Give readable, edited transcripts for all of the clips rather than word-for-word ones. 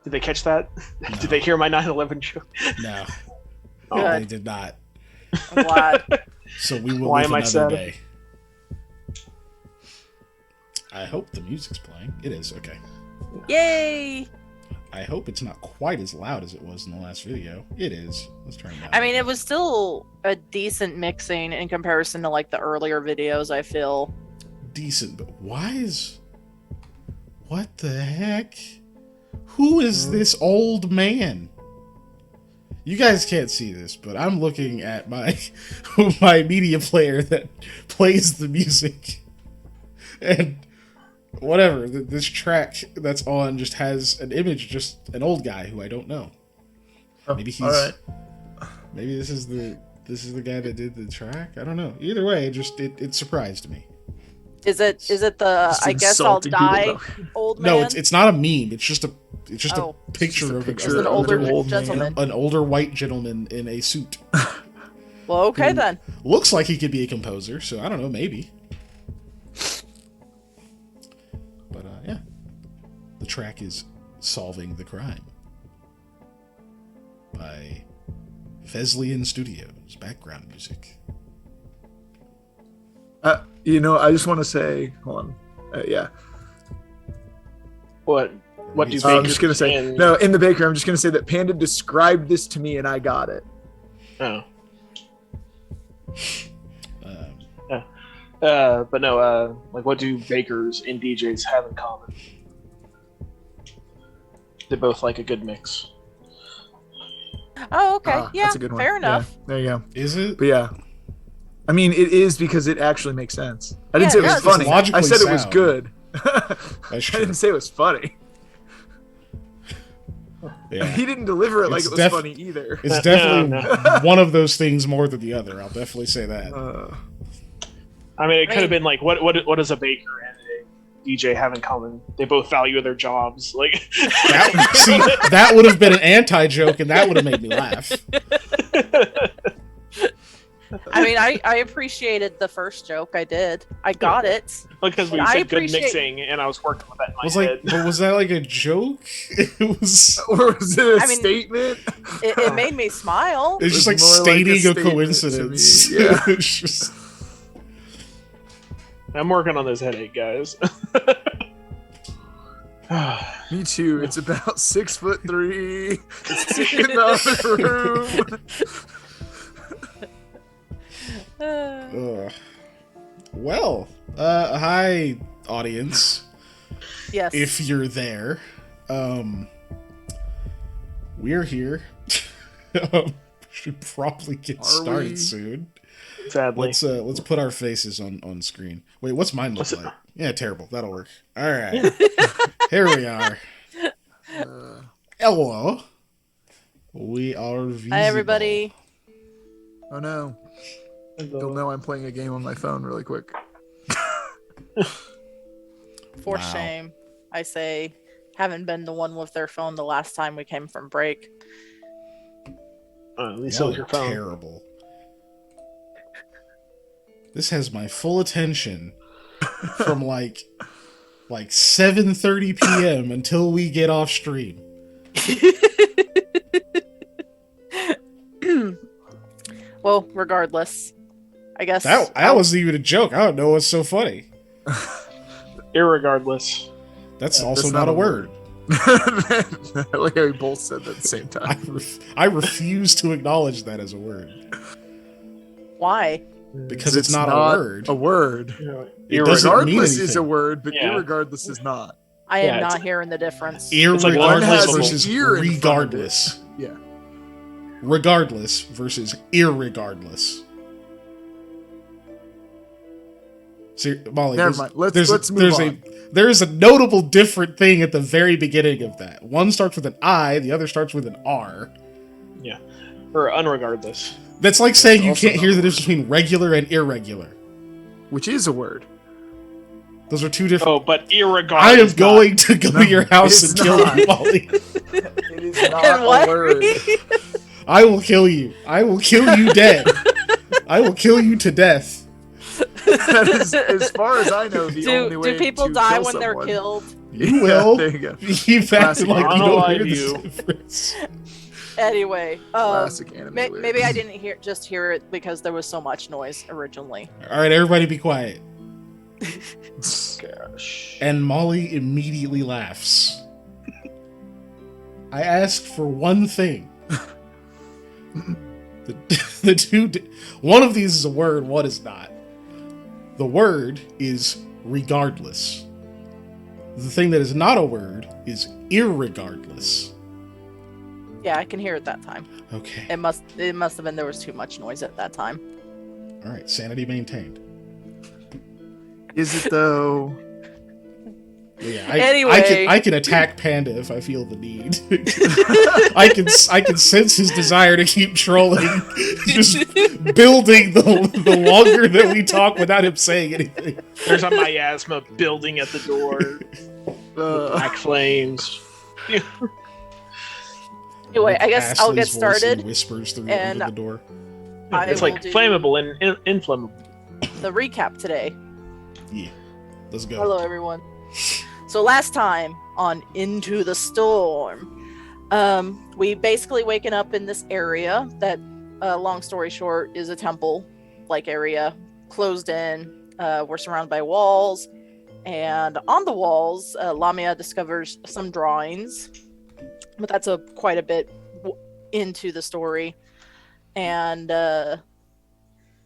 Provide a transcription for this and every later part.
Did they catch that? No. Did they hear my 9/11 joke? No, Oh, they did not. I'm glad. So we will Why live am I another sad? day. I hope the music's playing. It is, okay. Yay! I hope it's not quite as loud as it was in the last video. It is. Let's turn it down. I mean, it was still a decent mixing in comparison to like the earlier videos, I feel. decent, but why is... What the heck? Who is this old man? You guys can't see this, but I'm looking at my my media player that plays the music. And whatever, this track that's on just has an image, just an old guy who I don't know. Maybe he's... Alright. Maybe this is the guy that did the track? I don't know. Either way, it surprised me. Is it the Just I guess I'll insulting die people, old man? No, it's not a meme. It's just a Oh. picture of Just an older old man. gentleman. an older white gentleman in a suit. Well, okay who then. Looks like he could be a composer, so I don't know, maybe. But yeah, the track is "Solving the Crime" by Veslian Studios. Background music. I just want to say, hold on. Yeah. what do It's- bakers I'm just gonna say and- no. In the baker, I'm just gonna say that Panda described this to me, and I got it. Oh. Um, But no, like what do bakers and DJs have in common? They both like a good mix. Oh, okay. Yeah, that's a good one. fair enough. Yeah, there you go. is it? But yeah, I mean, it is because it actually makes sense. I didn't Yeah, say it it was does. funny. It's logically I said it was sound. good. That's I true. didn't say it was funny. Yeah. He didn't deliver it like It's it was funny either. It's definitely No. one of those things more than the other. I'll definitely say that. I mean, it could Right. have been like, what does a baker and a DJ have in common? They both value their jobs. Like, That would have been an anti-joke, and that would have made me laugh. I mean, I appreciated the first joke. I did. I got it. because we I said good appreciate- mixing, and I was working with that in my I was head. like, but was that like a joke? It was. Or was it a I mean- statement? It made me smile. It's just was like more like a stating a statement to coincidence. me, yeah. It's just- I'm working on this headache, guys. Me too. It's about 6'3". It's in another room. Ugh. Well, hi audience, Yes. if you're there. We're here. Should probably get Are started we? soon. Sadly, Let's put our faces on screen. Wait, what's mine look What's it- like? Yeah, terrible. That'll work. All right, here we are. Hello. We are visible. Hi, everybody. Oh no. You'll know I'm playing a game on my phone really quick. For Wow. shame, I say. Haven't been the one with their phone the last time we came from break. at least That it was was your phone. terrible. This has my full attention from like 7:30 p.m. until we get off stream. Well, regardless, I guess. That wasn't even a joke. I don't know what's so funny. Irregardless, That's also That's not not a a word. I like how we both said that at the same time. I refuse to acknowledge that as a word Why? because it's not a word. A word. you know, It doesn't mean Regardless is anything. a word, but Yeah. irregardless is not. I am Yeah, not it's- hearing the difference. It's like one Irregardless has an versus ear in front of it. regardless. Yeah. Regardless versus irregardless. See, Molly, Never there's- mind. Let's there's move a on. there's a notable different thing at the very beginning of that. One starts with an I, the other starts with an R. or unregardless. That's like saying you also can't hear not the a difference between regular and irregular. Which is a word. Those are two different. Oh, but irregardless. I am going to go to your house it's and kill not. you, Molly. It is And not what? a word. I will kill you. I will kill you dead. I will kill you to death. That is, as far as I know, the only Do way people to die kill when they're someone. killed? You will. There you go. Keep acting Classic like you anime. don't I'll hear lie to this you. difference. Anyway, Classic anime. maybe I didn't hear it because there was so much noise originally. All right, everybody, be quiet. Gosh. And Molly immediately laughs. I asked for one thing. The two. One of these is a word. One is not. The word is regardless. The thing that is not a word is irregardless. Yeah, I can hear it that time. Okay. It must have been there was too much noise at that time. All right. Sanity maintained. Is it though? Yeah. Anyway. I can attack Panda if I feel the need. I can sense his desire to keep trolling, just building the longer that we talk without him saying anything. There's a miasma building at the door. Black flames. Anyway, I guess I'll get Ashley's voice started. Whispers through and the door. I It's like will do flammable and inflammable. the recap today. Yeah. Let's go. Hello, everyone. So last time on Into the Storm, we basically waken up in this area that, long story short, is a temple-like area, closed in. We're surrounded by walls, and on the walls, Lamia discovers some drawings, but that's quite a bit into the story. And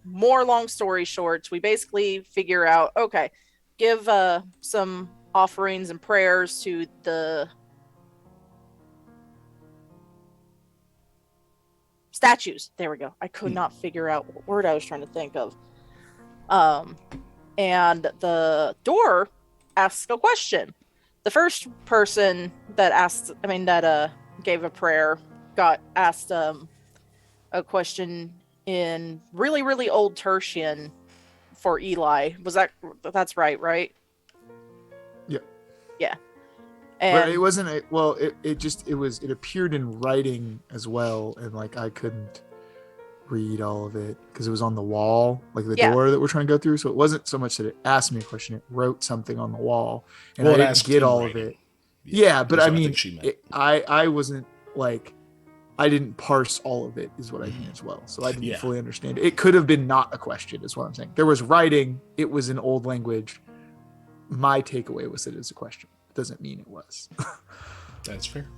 more long story short, we basically figure out, okay, give some offerings and prayers to the statues. There we go. I could not figure out what word I was trying to think of. And the door asks a question. The first person that gave a prayer got asked a question in really, really old Tertian for Eli. That's right? Yeah. Yeah. But And it wasn't it appeared in writing as well, and like I couldn't read all of it because it was on the wall, like the door that we're trying to go through. So it wasn't so much that it asked me a question, it wrote something on the wall, and Well, I it didn't asked get in all writing. of it. Yeah, but That's I what mean, think she meant. I wasn't like, I didn't parse all of it, is what I mean as well. So I didn't Yeah. fully understand it. It could have been not a question, is what I'm saying. There was writing, it was in old language. My takeaway was that it was a question. It doesn't mean it was. That's fair.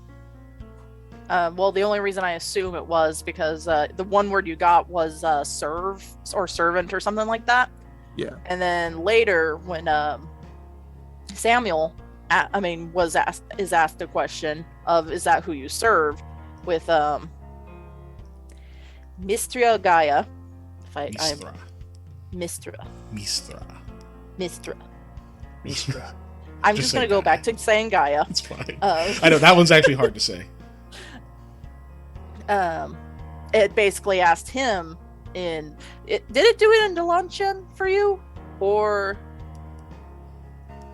well, the only reason I assume it was because the one word you got was serve or servant or something like that. Yeah. And then later, when Samuel, is asked a question of, "Is that who you serve?" with Mistria Gaia. Mistra. Mistra. Mistra. I'm Just just say gonna go Gaia. back to saying Gaia. It's fine. Uh, I know that one's actually hard to say. It basically asked him did it do it in Delanchen for you, or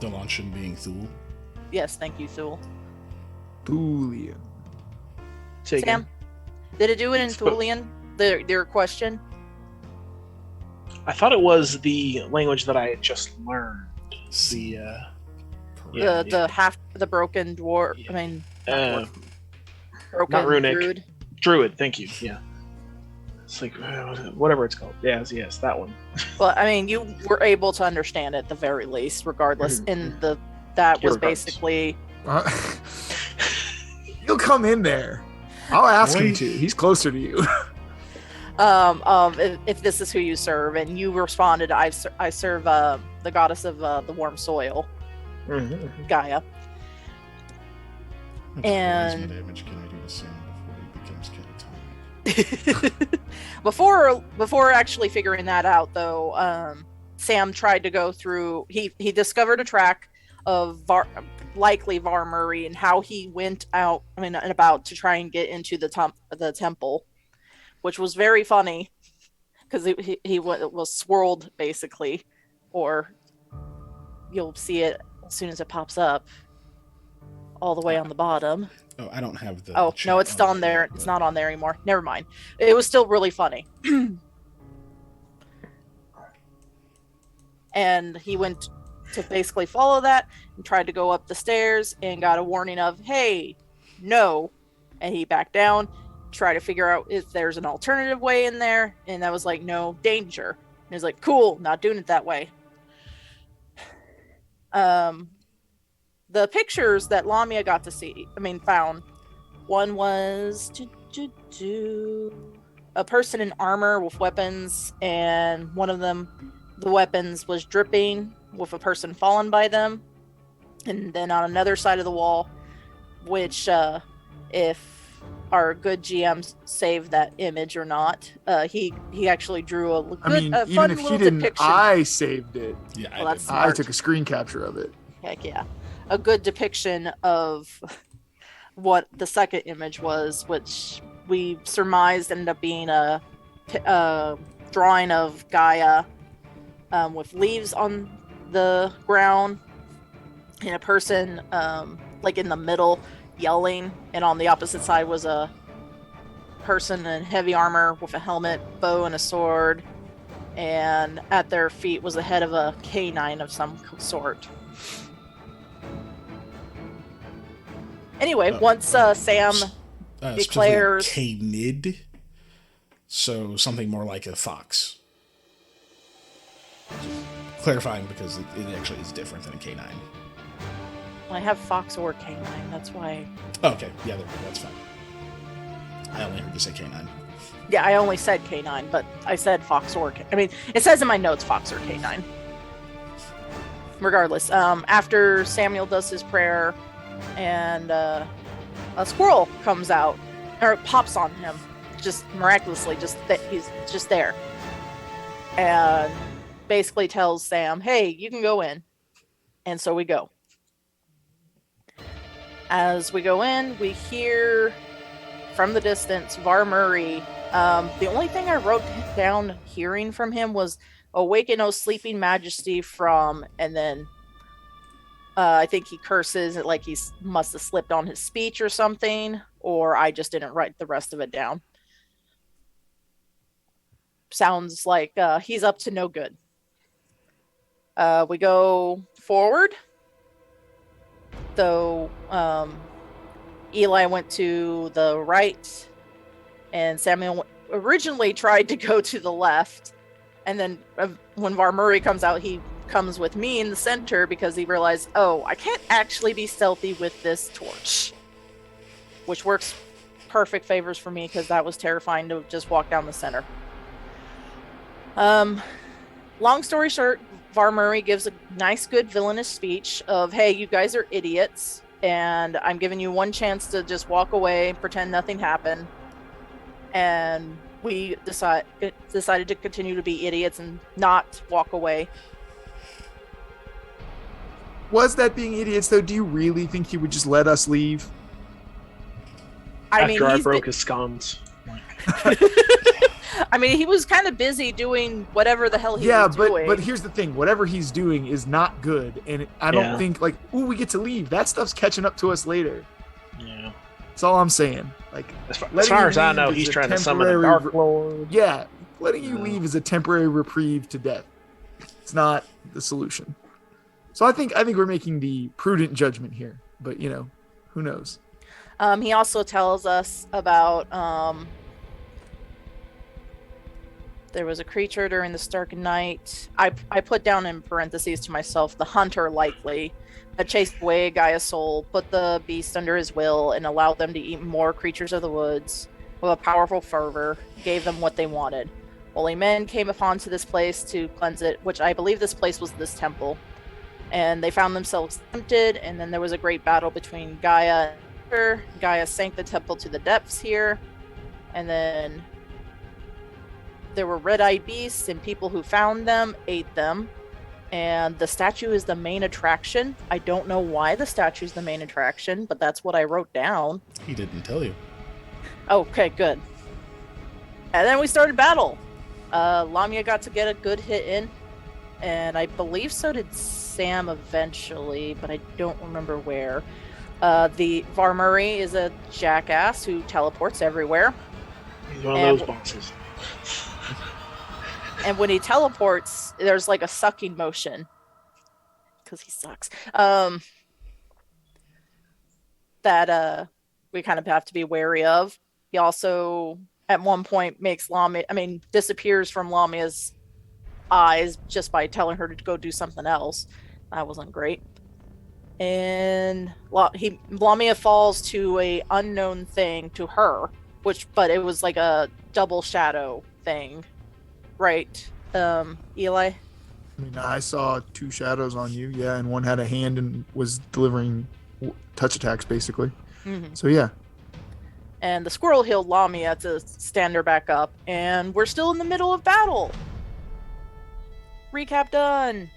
Delanchen being Thule. yes, thank you, Thule. Boolean. Say again. Sam, did it do it in Thulian? Their question. I thought it was the language that I had just learned. The The broken dwarf. Yeah. I mean, not broken runic. Druid. Thank you. Yeah. It's like whatever it's called. Yes, that one. Well, I mean, you were able to understand it at the very least, regardless. Mhm. And that was Irregardless. basically He'll come in there. I'll ask him Boy. to. He's closer to you. of if this is who you serve, and you responded, I serve the goddess of the warm soil, Mhm. Gaia. How much And- charisma damage can I do to Sam before he becomes catatonic? Before actually figuring that out, though, Sam tried to go through. He discovered a track of likely Var Murray and how he went out. And about to try and get into the temple, which was very funny because he was swirled basically, or you'll see it as soon as it pops up, all the way on the bottom. Oh, I don't have the. Oh, chat no, it's on there. yet, It's but- not on there anymore. Never mind. It was still really funny. And he went to basically follow that and tried to go up the stairs and got a warning of, hey, no. And he backed down, tried to figure out if there's an alternative way in there. And that was like, no, danger. And he's like, cool, not doing it that way. The pictures that Lamia got to see, found, one was a person in armor with weapons, and one of them, the weapons was dripping with a person fallen by them. And then on another side of the wall, which if our good GM saved that image or not, he actually drew a good, even fun if he little didn't, depiction. I saved it. Yeah, Well, that's I smart. took a screen capture of it. Heck yeah. A good depiction of what the second image was, which we surmised ended up being a drawing of Gaia with leaves on the ground and a person like in the middle yelling, and on the opposite side was a person in heavy armor with a helmet, bow, and a sword, and at their feet was the head of a canine of some sort. Anyway, once Sam declares canid, so something more like a fox. Clarifying because it actually is different than a canine. I have fox or canine, that's why. Okay, yeah, that's fine. I only heard you say canine. Yeah, I only said canine, but I said fox or it says in my notes fox or canine. Regardless, after Samuel does his prayer, and a squirrel comes out, or pops on him, just miraculously, he's just there, and basically tells Sam, hey, you can go in. And so we go. As we go in, we hear from the distance Var Murray. The only thing I wrote down hearing from him was awaken, O sleeping majesty from, and then I think he curses, like he must have slipped on his speech or something, or I just didn't write the rest of it down. Sounds like he's up to no good. We go forward. Though Eli went to the right, and Samuel originally tried to go to the left, and then when Var Murray comes out, he comes with me in the center because he realized, oh, I can't actually be stealthy with this torch, which works perfect favors for me because that was terrifying to just walk down the center. Long story short, Var Murray gives a nice, good villainous speech of, hey, you guys are idiots, and I'm giving you one chance to just walk away, pretend nothing happened. And we decided to continue to be idiots and not walk away. Was that being idiots, though? Do you really think he would just let us leave? After I broke his scones. He was kind of busy doing whatever the hell he was doing. Yeah, but here's the thing. Whatever he's doing is not good. And I don't think, we get to leave. That stuff's catching up to us later. Yeah. That's all I'm saying. As far as I know, he's trying to summon a Dark Lord. Yeah, letting you leave is a temporary reprieve to death. It's not the solution. So I think we're making the prudent judgment here. But, who knows? He also tells us about... there was a creature during the stark night. I put down in parentheses to myself, the hunter likely, that chased away Gaia's soul, put the beast under his will, and allowed them to eat more creatures of the woods with a powerful fervor, gave them what they wanted. Holy men came upon to this place to cleanse it, which I believe this place was this temple. And they found themselves tempted, and then there was a great battle between Gaia and her. Gaia sank the temple to the depths here, and then there were red-eyed beasts, and people who found them ate them. And the statue is the main attraction. I don't know why the statue is the main attraction, but that's what I wrote down. He didn't tell you. Okay, good. And then we started battle. Lamia got to get a good hit in, and I believe so did Sam eventually, but I don't remember where. The Var Murray is a jackass who teleports everywhere. He's one of those bosses. And when he teleports, there's like a sucking motion. because he sucks. That we kind of have to be wary of. He also at one point makes disappears from Lamia's eyes just by telling her to go do something else. That wasn't great. And Lamia falls to a unknown thing to her, but it was like a double shadow thing, right? Eli? I mean, I saw two shadows on you, yeah, and one had a hand and was delivering touch attacks, basically. Mm-hmm. So, yeah. And the squirrel healed Lamia to stand her back up, and we're still in the middle of battle. Recap done.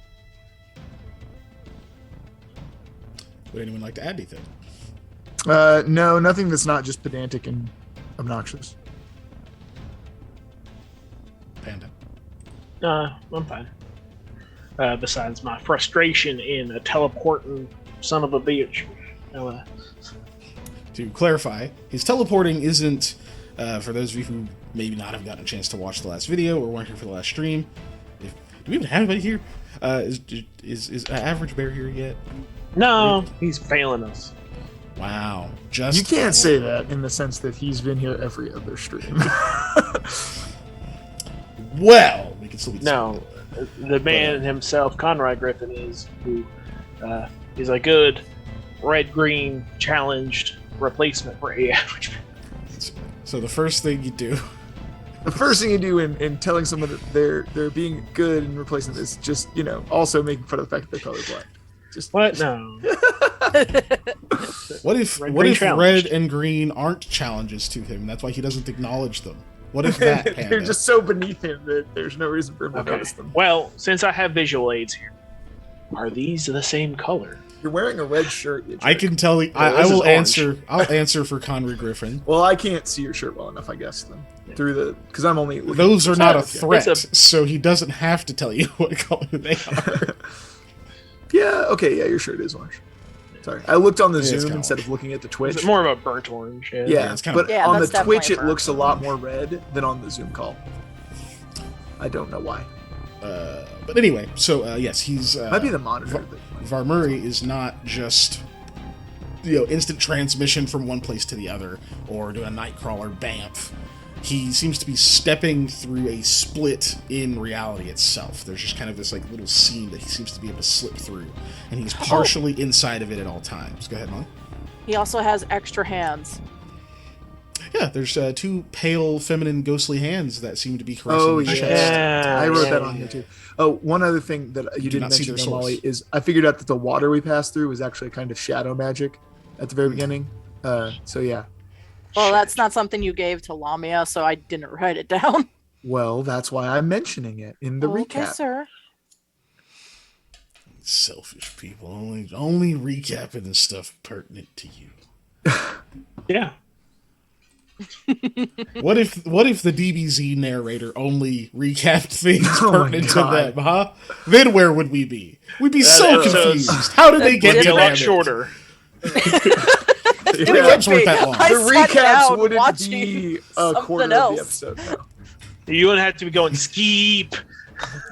Would anyone like to add anything? No, nothing that's not just pedantic and obnoxious. Panda. I'm fine. Besides my frustration in a teleporting son of a bitch. To clarify, his teleporting isn't, for those of you who maybe not have gotten a chance to watch the last video or weren't here for the last stream. Do we even have anybody here? Is Average Bear here yet? No, he's failing us. Wow. You can't say that in the sense that he's been here every other stream. Well, we can still be No, the man himself, Conrad Griffin, is who is a good red-green challenged replacement for a average. So the first thing you do. The first thing you do in telling someone that they're being good and replacing this, just also making fun of the fact that they're colorblind. Just What? No. What if red and green aren't challenges to him? That's why he doesn't acknowledge them. What if that? Panda? They're just so beneath him that there's no reason for him to notice them. Well, since I have visual aids here, are these the same color? You're wearing a red shirt. I can tell you. I will answer. I'll answer for Conrad Griffin. Well, I can't see your shirt well enough, I guess, then. Yeah. Because I'm only. Those are not a threat, a- so he doesn't have to tell you what color they are. Yeah. Okay. Yeah, your shirt is orange. Sorry, I looked on the Yeah, it's Zoom kinda instead of looking at the Twitch. It's more of a burnt orange. Yeah. Yeah, it's kinda- but Yeah, on the that's Twitch it definitely looks a lot more red than on the Zoom call. I don't know why. But anyway, so yes, he's. Might be the monitor. Varmuri is not just instant transmission from one place to the other or doing a Nightcrawler bamf. He seems to be stepping through a split in reality itself. There's just kind of this little seam that he seems to be able to slip through, and he's partially inside of it at all times. Go ahead, Molly. He also has extra hands. Yeah, there's two pale, feminine, ghostly hands that seem to be caressing his chest. Yeah. I wrote that Yeah. on here too. Oh, one other thing that you didn't not see mention, their though, Molly, source. is I figured out that the water we passed through was actually kind of shadow magic at the very beginning. So yeah. Well, that's not something you gave to Lamia, so I didn't write it down. Well, that's why I'm mentioning it in the Okay, recap. sir. Selfish people, only recapping the stuff pertinent to you. Yeah. What if the DBZ narrator only recapped things Oh my pertinent to God. them, huh? Then where would we be? We'd be so so- confused. How did they It'd get be to a that? lot shorter. It Yeah. would Recaps weren't be. that long. I The sat recaps down wouldn't watching be a something quarter else. of the episode. No. You wouldn't have to be going skeep.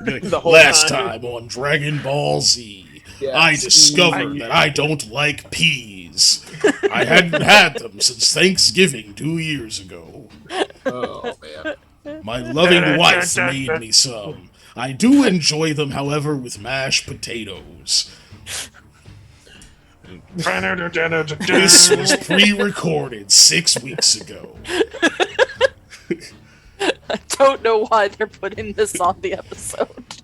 The whole Last time. time on Dragon Ball Z, Yeah, I Steve. discovered that I don't like peas. I hadn't had them since Thanksgiving 2 years ago. Oh man. My loving wife made me some. I do enjoy them, however, with mashed potatoes. This was pre-recorded 6 weeks ago. I don't know why they're putting this on the episode.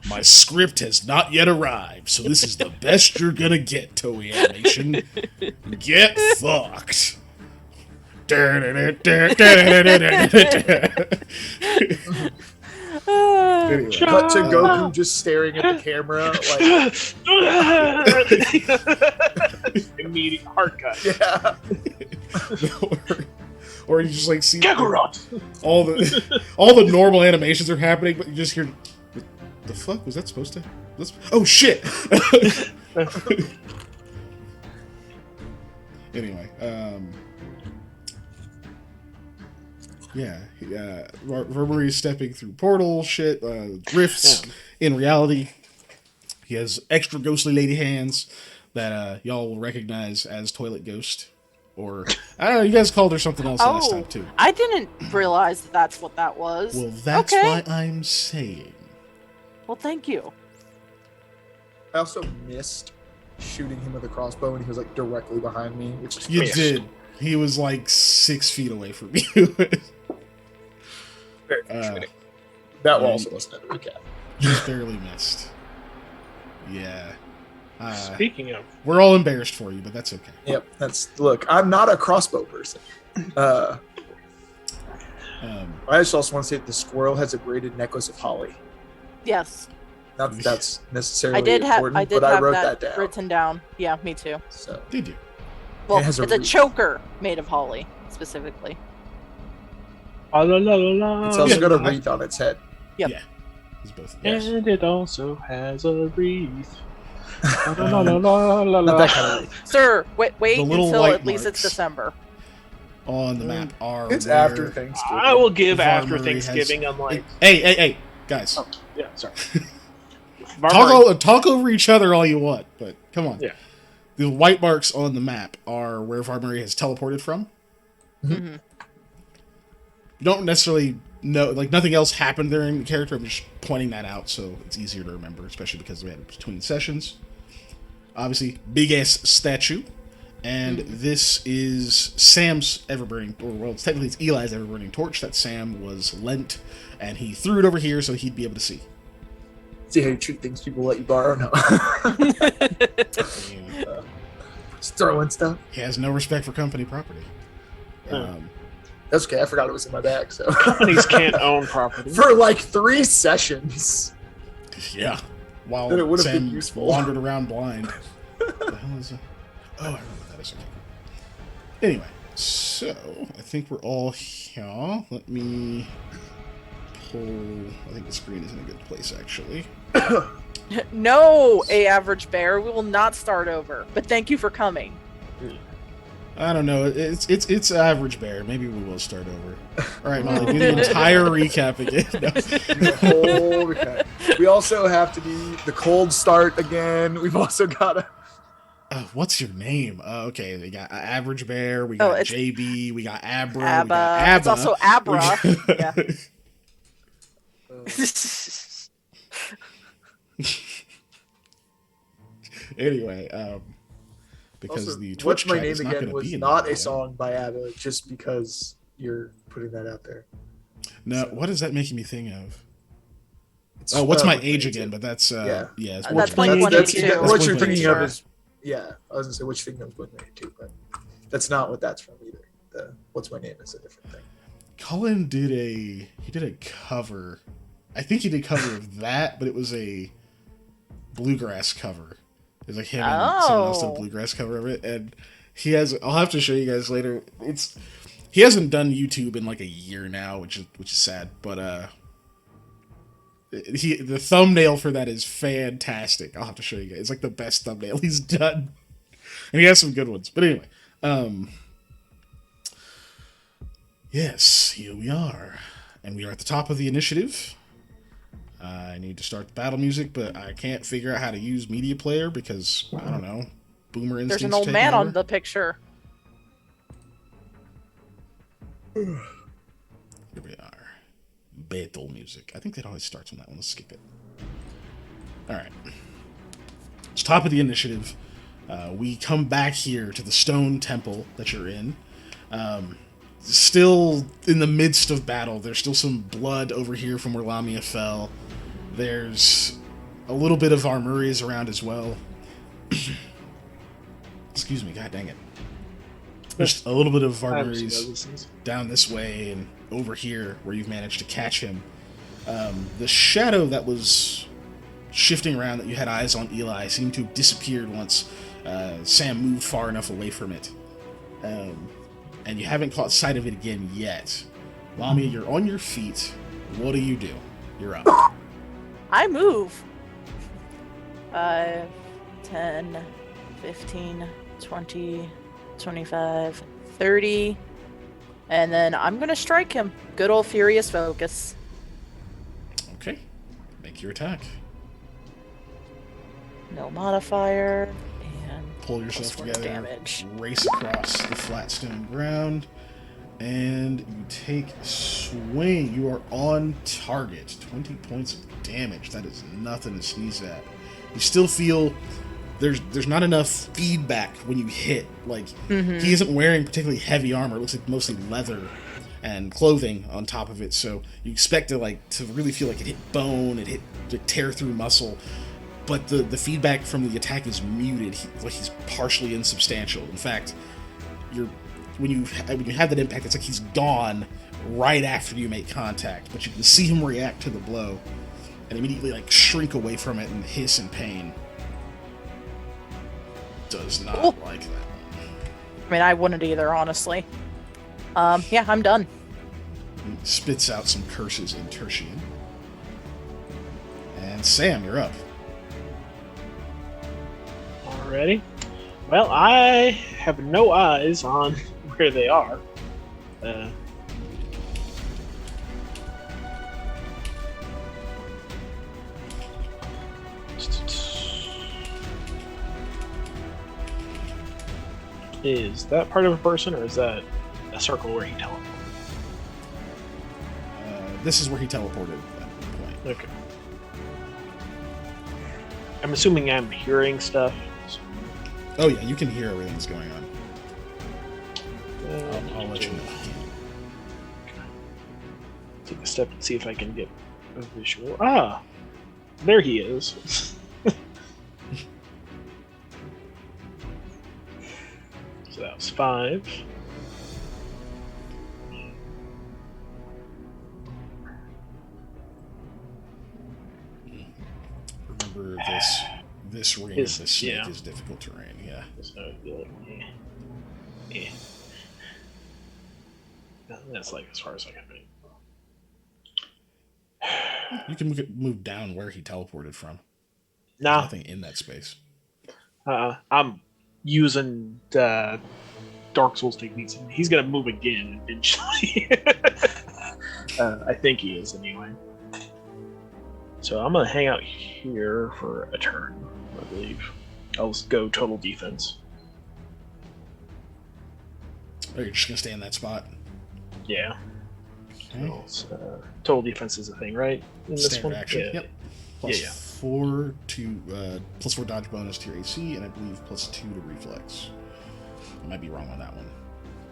My script has not yet arrived, so this is the best you're gonna get, Toei Animation. Get fucked. Anyway, Cut to Goku just staring at the camera, like, Immediate hard cut. yeah. or you just see Kakarot. all the normal animations are happening, but you just hear, the fuck was that supposed to? Oh shit! Anyway, yeah, Vermeer is stepping through portal shit, rifts in reality. He has extra ghostly lady hands that y'all will recognize as Toilet Ghost. Or, I don't know, you guys called her something else last time, too. I didn't realize that's what that was. Well, that's why I'm saying. Well, thank you. I also missed shooting him with a crossbow, and he was like directly behind me, which is You Missed. did. He was like 6 feet away from you. very Uh, frustrating. That yeah, also wasn't a recap. Just barely missed. Yeah. Speaking of, We're all embarrassed for you, but that's okay. Yep, look. I'm not a crossbow person. I just also want to say that the squirrel has a braided necklace of holly. Yes, Not that that's necessarily I did have. important, I did but have I wrote that that down. written down. Yeah, me too. So Did you? Well, has it's a a root. choker made of holly, specifically. la la la la. it's also yeah, got a I- wreath on its head. Yep. Yeah. It's both. Yes. And it also has a wreath. La la la la la Not la. that kind of wreath. Sir, wait The little until white at least it's marks. December. On the map are It's where- after Thanksgiving. I will give Var after Murray has- Thanksgiving. I'm like, Hey, guys. oh, yeah, sorry. Talk over each other all you want, but come on. Yeah. The white marks on the map are where Varmuri has teleported from. Mhm. You don't necessarily know, like, nothing else happened during the character. I'm just pointing that out so it's easier to remember, especially because we had it between sessions. Obviously, big ass statue. And this is Sam's ever-burning, or well, technically it's Eli's ever-burning torch that Sam was lent, and he threw it over here so he'd be able to see. See how you treat things people let you borrow? No. Just throwing stuff. He has no respect for company property. That's okay. I forgot it was in my bag. So Companies can't own property. for like 3 sessions. Yeah. While Then it would have Sam been useful. wandered around blind. What the hell is it? Oh, I remember what that is. Okay. Anyway, so I think we're all here. Let me pull. I think the screen is in a good place, actually. No, average bear. We will not start over. But thank you for coming. I don't know. It's average bear. Maybe we will start over. All right, Molly, do the entire recap again. No. The whole recap. We also have to do the cold start again. We've also got to. What's your name? Okay, we got Average Bear, we got it's JB, we got Abra, we Abba. got Abba. It's also Abra. Yeah. Anyway, because Also, the Twitch What's My chat Name is not Again going to was be in not the a video. song by ABBA just because you're putting that out there. No, what is that making me think of? It's, Oh, What's My Blink-182. Age Again? But that's it's That's Blink- Blink-182. That's That's what you're Blink-182. thinking of is, yeah, I was going to say which thing that was Blink-182, but that's not what that's from either. The What's My Name is a different thing. Colin did a cover. I think he did a cover of that, but it was a bluegrass cover. It was like him and someone else did a Oh. bluegrass cover of it, and he has. I'll have to show you guys later. He hasn't done YouTube in like a year now, which is sad. But the thumbnail for that is fantastic. I'll have to show you guys. It's like the best thumbnail he's done, and he has some good ones. But anyway, yes, here we are, and we are at the top of the initiative. I need to start the battle music, but I can't figure out how to use media player because I don't know. Boomer instincts. There's an old taking man over. on the picture. Here we are. Battle music. I think that always starts on that one. Let's skip it. All right. It's top of the initiative. We come back here to the stone temple that you're in. Still in the midst of battle. There's still some blood over here from where Lamia fell. There's a little bit of Varmuri's around as well. Excuse me, god dang it. There's a little bit of I haven't seen Varmuri's those things. down this way and over here where you've managed to catch him. The shadow that was shifting around that you had eyes on Eli seemed to have disappeared once Sam moved far enough away from it. And you haven't caught sight of it again yet. Lamia, you're on your feet. What do? You're up. I move. 5, 10, 15, 20, 25, 30. And then I'm going to strike him. Good old Furious Focus. Okay. Make your attack. No modifier. And Pull yourself +1 together, damage. race across the flat stone ground, and you take a swing. You are on target. 20 points of damage. That is nothing to sneeze at. You still feel there's not enough feedback when you hit. Like, he isn't wearing particularly heavy armor. It looks like mostly leather and clothing on top of it. So you expect to really feel like it hit bone, it hit to tear through muscle. But the feedback from the attack is muted. He's partially insubstantial. In fact, when you have that impact, it's like he's gone right after you make contact. But you can see him react to the blow and immediately shrink away from it and hiss in pain. Does not like that. I mean, I wouldn't either, honestly. Yeah, I'm done. He spits out some curses in Tertian. And Sam, you're up. Alrighty. Well, I have no eyes on where they are. Is that part of a person, or is that a circle where he teleported? This is where he teleported at that point. Okay. I'm assuming I'm hearing stuff. Oh yeah, you can hear everything that's going on. I'll let you know. Take a step and see if I can get a visual. Ah! There he is. So that was 5. Remember this ring of the snake is difficult terrain, yeah. So, that's as far as I can make. You can move down where he teleported from. Nah. There's nothing in that space. I'm using Dark Souls techniques. He's gonna move again eventually. I think he is anyway. So I'm gonna hang out here for a turn, I believe. I'll go total defense. Oh, you're just gonna stay in that spot? Yeah. Okay. So, total defense is a thing, right? In this Standard one? action. Yeah. Yep. +4 dodge bonus to your AC, and I believe +2 to reflex. I might be wrong on that one.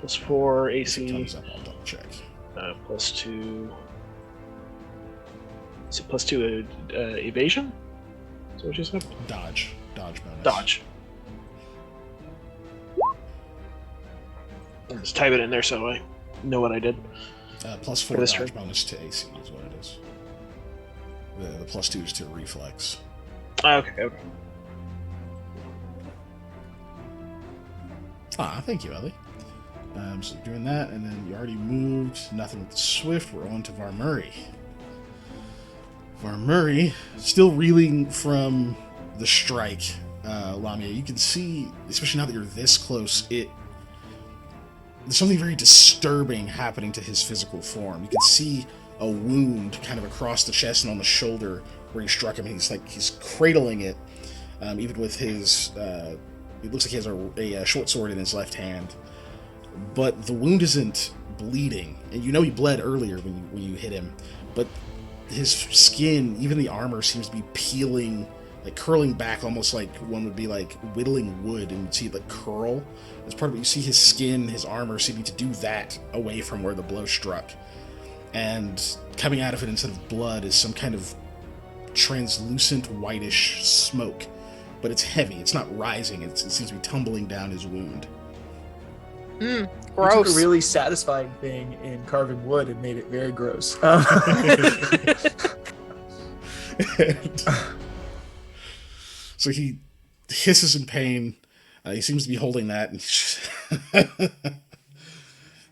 +4 If it AC. comes up, I'll double check. +2. Is it +2 evasion? Is that what you said? Dodge bonus. Dodge. I'll just type it in there so I know what I did. +4 this dodge turn. bonus to AC is what it is. The +2 is to reflex. Okay. Thank you, Ellie. So doing that, and then you already moved. Nothing with the Swift. We're on to Varmuri. Varmuri, still reeling from the strike. Lamia, you can see, especially now that you're this close, there's something very disturbing happening to his physical form. You can see a wound kind of across the chest and on the shoulder where he struck him. He's cradling it, even with his. It looks like he has a short sword in his left hand, but the wound isn't bleeding, and you know he bled earlier when you hit him, but his skin, even the armor, seems to be peeling, curling back, almost like one would be whittling wood, and you'd see it curl. As part of it, you see his skin, his armor seeming to do that away from where the blow struck. And coming out of it instead of blood is some kind of translucent whitish smoke. But it's heavy, it's not rising, it seems to be tumbling down his wound. You Gross. took a really satisfying thing in carving wood and made it very gross. So he hisses in pain. He seems to be holding that. And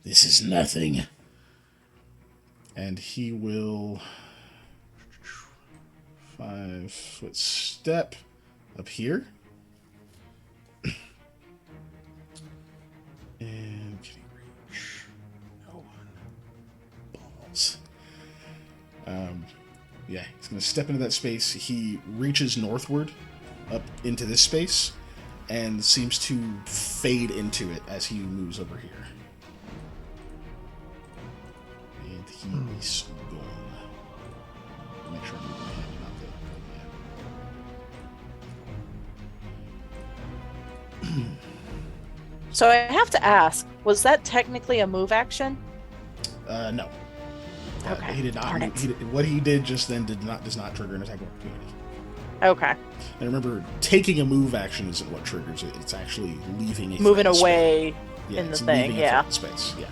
this is nothing. And he will 5-foot step up here. And can he reach? No. Balls. Yeah, he's going to step into that space. He reaches northward up into this space and seems to fade into it as he moves over here. And he's gone. Make sure I'm moving him, not the. So I have to ask, was that technically a move action? No. Okay. He did not. Darn it. What he did just then does not trigger an attack of opportunity. Okay. And remember, taking a move action isn't what triggers it. It's actually leaving a Moving threatened away space. in the it's thing, leaving a yeah. threatened space. Yeah.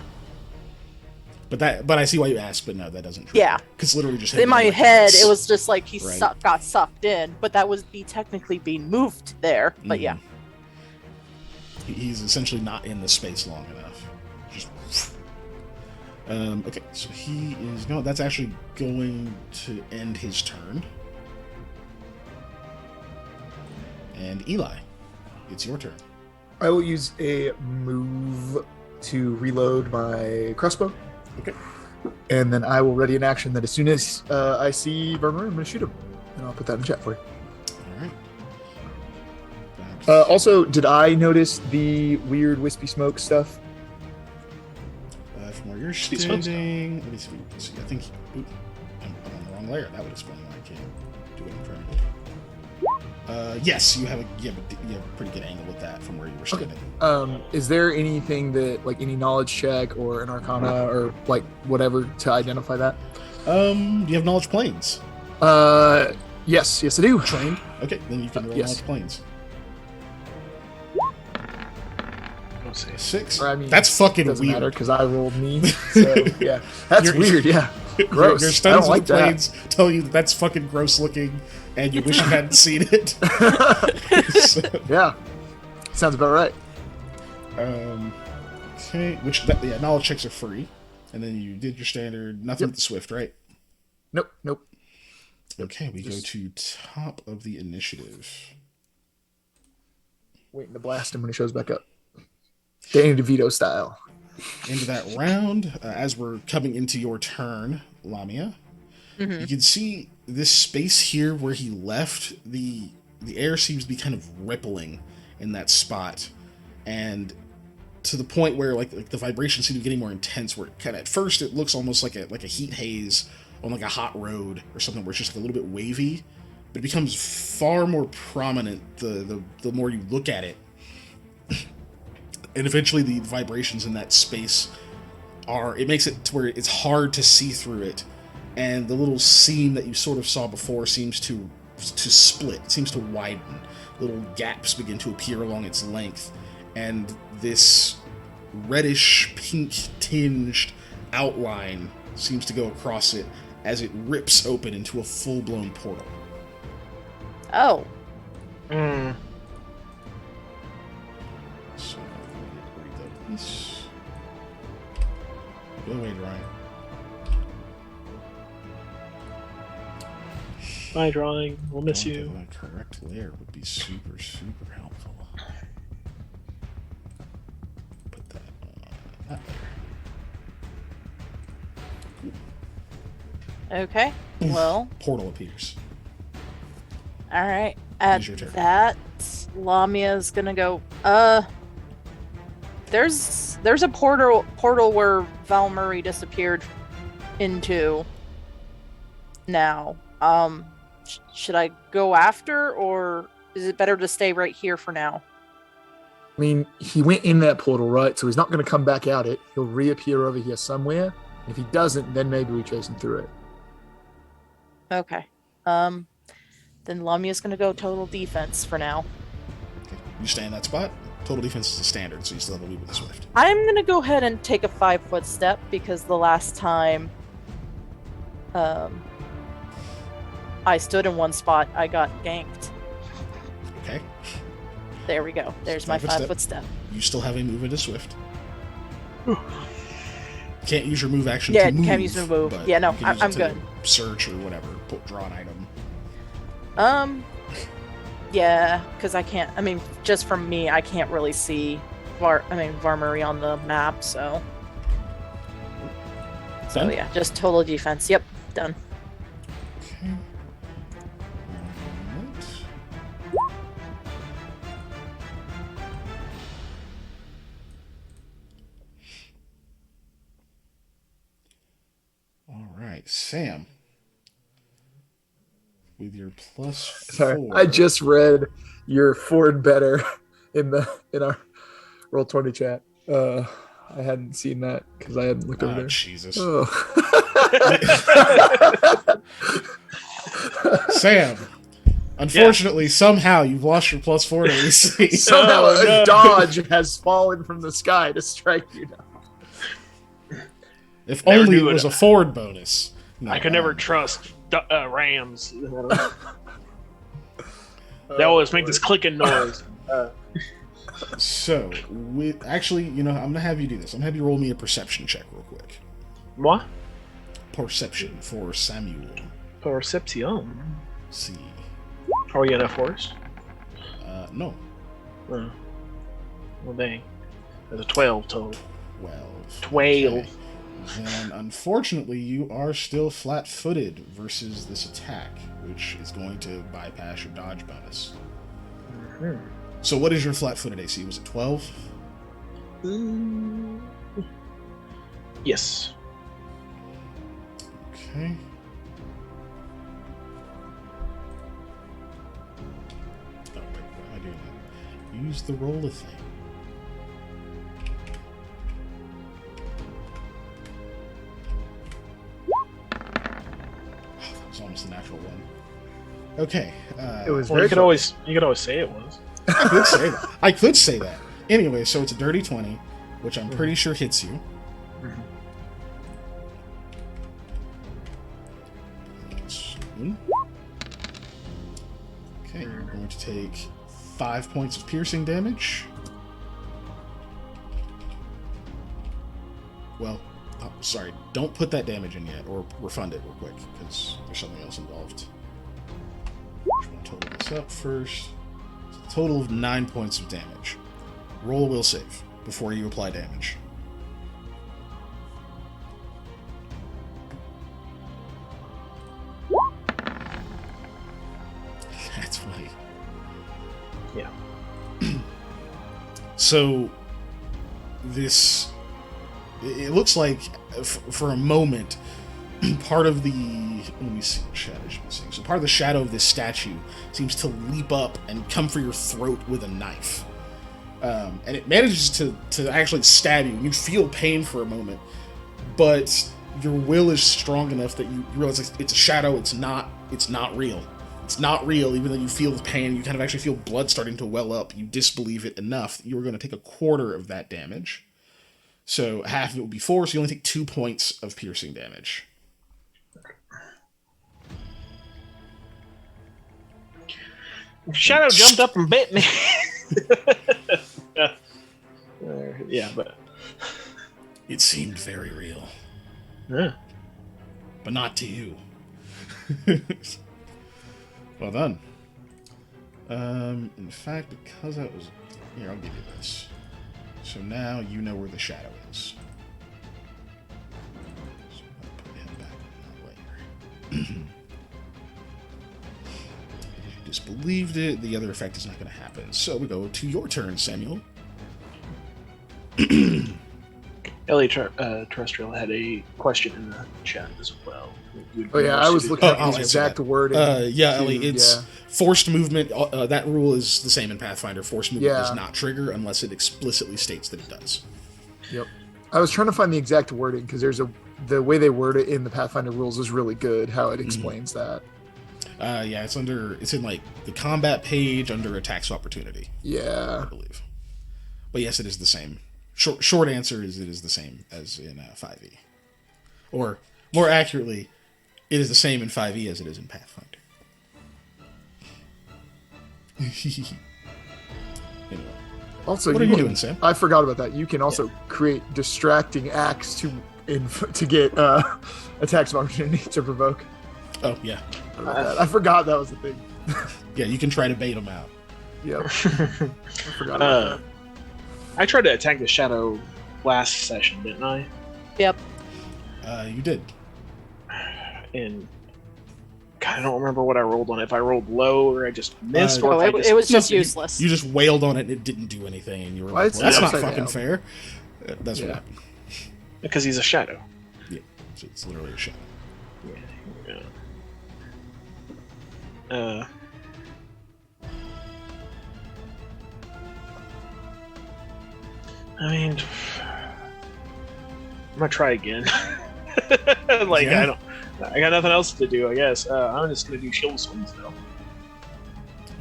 But I see why you asked, but no, that doesn't trigger. Yeah. Because literally just In my head, it was was just like he Right. got sucked in, but that would be technically being moved there. But yeah. He's essentially not in the space long enough. Just. Okay, so he is. No, that's actually going to end his turn. And Eli, it's your turn. I will use a move to reload my crossbow. Okay. And then I will ready an action that as soon as I see Vermeer, I'm going to shoot him. And I'll put that in the chat for you. All right. Also, did I notice the weird wispy smoke stuff? From where you're Sweet smoke standing, let me see. I think I'm on the wrong layer. That would explain why I can't do what I'm trying to do. Yes, you have a pretty good angle with that from where you were standing. Is there anything that, like, any knowledge check or an arcana or like whatever to identify that? Do you have knowledge planes? Yes, I do. Trained? Okay, then you can roll Yes. knowledge planes. Let's see. 6. Or, I mean, That's fucking doesn't weird. matter because I rolled mean. So yeah, that's You're- weird. Yeah, gross. Your I stuns don't like with the planes tell you that that's fucking gross looking, and you wish you hadn't seen it. So, Yeah, sounds about right. okay, knowledge checks are free, and then you did your standard nothing with the swift, right? Nope. Okay, we go to top of the initiative. Waiting to blast him when he shows back up. Danny DeVito style. Into that round, as we're coming into your turn, Lamia, you can see this space here where he left. The air seems to be kind of rippling in that spot, and to the point where like the vibrations seem to be getting more intense. Where kind of at first it looks almost like a heat haze on like a hot road or something, where it's just like a little bit wavy, but it becomes far more prominent the more you look at it. And eventually the vibrations in that space it makes it to where it's hard to see through it. And the little seam that you sort of saw before seems to split, it seems to widen. Little gaps begin to appear along its length. And this reddish pink tinged outline seems to go across it as it rips open into a full-blown portal. Oh. Mm. So, read that piece. Go away, Ryan. My drawing. We'll miss Going to you. the correct layer would be super, super helpful. Put that on that layer. Okay. Well. Portal appears. All right. At Use your turn. that, Lamia's gonna go. There's a portal where Val Murray disappeared into. Now, should I go after, or is it better to stay right here for now? I mean, he went in that portal, right? So he's not going to come back out it. He'll reappear over here somewhere. If he doesn't, then maybe we chase him through it. Okay. Then Lamia's gonna go total defense for now. Okay. You stay in that spot. Total defense is a standard, so you still have a move with the swift. I'm gonna go ahead and take a 5-foot step because the last time I stood in one spot, I got ganked. Okay. There we go. There's my 5-foot step. You still have a move with the swift. Can't use your move action Yeah, to move. can't use your move. but Yeah, no, you can use it I'm to good. Search or whatever. Draw an item. Yeah, because I can't. I mean, just from me, I can't really see Varmuri on the map. So Done? yeah, just total defense. Yep, done. Okay. right, Sam. With your plus 4. Sorry, I just read your Ford better in our Roll20 chat. I hadn't seen that because I hadn't looked over there. Jesus. Oh. Sam, unfortunately, somehow you've lost your plus 4 to AC. Somehow a dodge has fallen from the sky to strike you now. If Never only it do it. was a Ford bonus. No, I could never trust Rams. They always make this clicking noise. So, actually, I'm going to have you do this. I'm going to have you roll me a perception check real quick. What? Perception for Samuel. Perception. See. Are we in a forest? No. Oh. Well, dang. There's a 12 total. 12. 12. Okay. Then, unfortunately, you are still flat-footed versus this attack, which is going to bypass your dodge bonus. Hmm. So what is your flat-footed AC? Was it 12? Yes. Okay. Oh, wait, what am I doing now? Use the roll a thing. That was almost a natural one. Okay. It was Well, very you could always say it was. I could say that. I could say that. Anyway, so it's a dirty 20, which I'm pretty sure hits you. Okay, you're going to take 5 points of piercing damage. Well, sorry, don't put that damage in yet, or refund it real quick, because there's something else involved. I'm going to total this up first. It's a total of 9 points of damage. Roll a will save before you apply damage. That's funny. Yeah. So, this... It looks like, for a moment, part of the... Let me see what shadow's missing. So part of the shadow of this statue seems to leap up and come for your throat with a knife. And it manages to actually stab you. You feel pain for a moment, but your will is strong enough that you realize it's a shadow. It's not real. It's not real, even though you feel the pain. You kind of actually feel blood starting to well up. You disbelieve it enough that you are going to take a quarter of that damage. So half of it would be 4, so you only take 2 points of piercing damage. Shadow jumped up and bit me. Yeah, but It seemed very real. yeah. But not to you. Well done. In fact, because that was... Here, I'll give you this. So now you know where the shadow is. So I'll put him back on that later. If you disbelieved it, the other effect is not going to happen. So we go to your turn, Samuel. LA Terrestrial had a question in the chat as well. Oh yeah, I was looking Oh, at I'll his answer exact that. wording. Yeah, too, Ellie, it's forced movement. That rule is the same in Pathfinder. Forced movement does not trigger unless it explicitly states that it does. Yep. I was trying to find the exact wording because the way they word it in the Pathfinder rules is really good. How it explains that. Yeah, it's in like the combat page under attacks of opportunity. Yeah. I believe. But yes, it is the same. Short answer is it is the same as in 5e. Or, more accurately, it is the same in 5e as it is in Pathfinder. Anyway. Also, What are you doing, Sam? I forgot about that. You can also create distracting acts to get attacks of opportunity to provoke. Oh, yeah. I forgot that was the thing. Yeah, you can try to bait them out. Yep. I forgot about that. I tried to attack the shadow last session, didn't I? Yep. You did. And God, I don't remember what I rolled on. If I rolled low or I just missed, or Oh, if it was just No, useless. You just wailed on it and it didn't do anything, and you were Well, like, it's well, that's not upside fucking down. fair. That's what happened. because he's a shadow. Yeah, so it's literally a shadow. Yeah, here we go. I mean, I'm gonna try again. Like, Yeah. I got nothing else to do, I guess. I'm just gonna do shield swings though.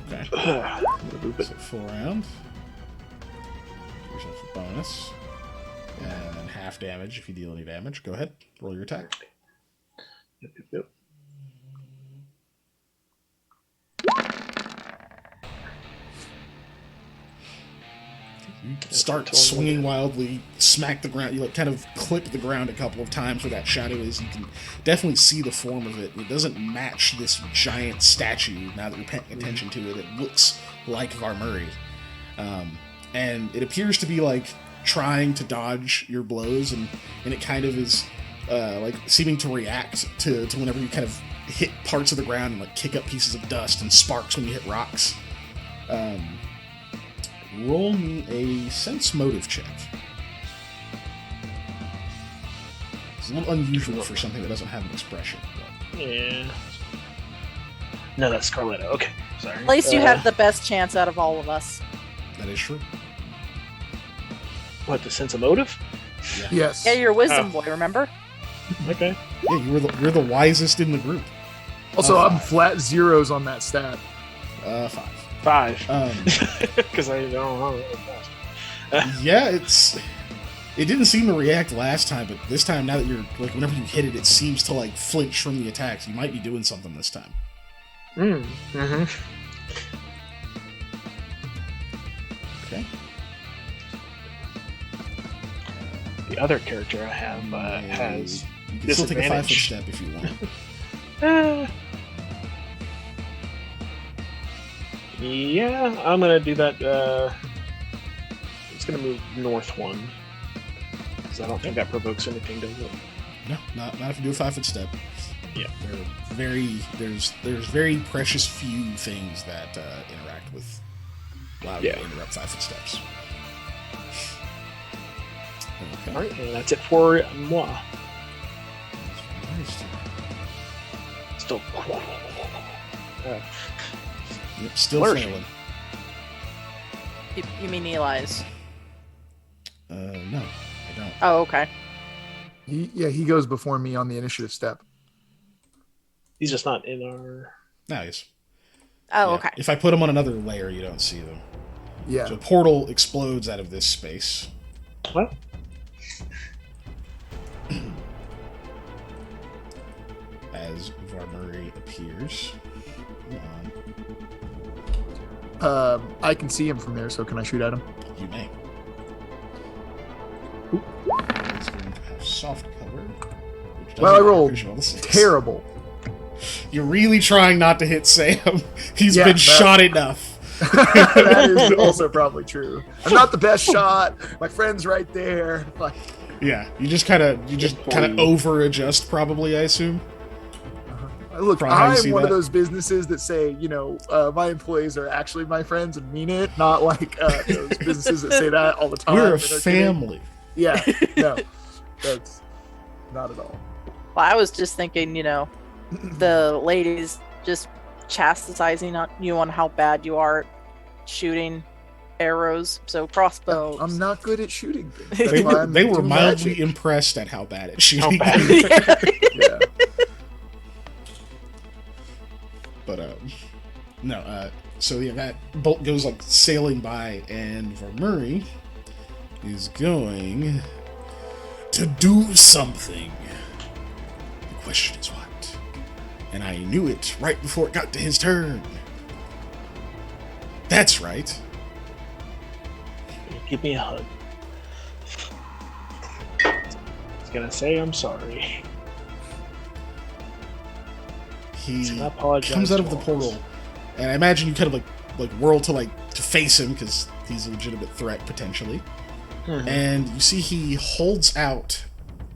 Okay. I'm gonna move it. So full round. Give yourself a bonus. And then half damage if you deal any damage. Go ahead. Roll your attack. Yep. You start swinging wildly, smack the ground. You like kind of clip the ground a couple of times where that shadow is. You can definitely see the form of it. It doesn't match this giant statue. Now that you're paying attention to it, it looks like Varmuri, and it appears to be like trying to dodge your blows, and it kind of is like seeming to react to whenever you kind of hit parts of the ground and like kick up pieces of dust and sparks when you hit rocks. Roll me a sense motive check. It's a little unusual for something that doesn't have an expression. But... Yeah. No, that's Scarletto. Okay, sorry. At least you have the best chance out of all of us. That is true. What, the sense of motive? Yeah. Yes. Yeah, you're a wisdom boy, remember? Okay. Yeah, you're the wisest in the group. Also, I'm Five. flat zeros on that stat. 5. 5. Um, Because I don't know. yeah, it didn't seem to react last time, but this time, now that you're like, whenever you hit it, it seems to like flinch from the attacks. You might be doing something this time. Mm-hmm. Okay. The other character I have has You can still take a 5-foot disadvantage. step if you want. Yeah, I'm gonna do that. I'm just gonna move north 1 because I don't think that provokes anything, does it? No, not if you do a 5-foot step. Yeah. There's very precious few things that interact with allow you to interrupt 5-foot steps. Okay. All right, and that's it for moi. Still. Yep, still Flourishing. flailing. You mean Eli's? No, I don't. Oh, okay. He goes before me on the initiative step. He's just not in our. Nice. Oh, Yeah. okay. If I put them on another layer, you don't see them. Yeah. So a portal explodes out of this space. What? As Varmuri appears. Come on. I can see him from there, so can I shoot at him? You may. He's going to have soft cover. Which Well, I doesn't rolled appreciate all the six. terrible. You're really trying not to hit Sam. He's Yeah, been that- shot enough. That is also probably true. I'm not the best shot. My friend's right there. Like, Yeah, you just kind of over adjust, probably. I assume. look, Probably how you I'm see one of that. those businesses that say, my employees are actually my friends and mean it, not like those businesses that say that all the time. We're a and are kidding. family. Yeah, no, that's not at all. Well, I was just thinking, the ladies just chastising you on how bad you are at shooting arrows. So crossbows. I'm not good at shooting things. That's They why were, I'm they were doing mildly magic. impressed at how bad at How shooting. bad? Yeah. But no. So yeah, that bolt goes like sailing by, and Varmuri is going to do something. The question is what? And I knew it right before it got to his turn. That's right. Give me a hug. He's gonna say I'm sorry. He I apologize comes out of the to all portal, and I imagine you kind of like whirl to face him because he's a legitimate threat potentially. Mhm. And you see he holds out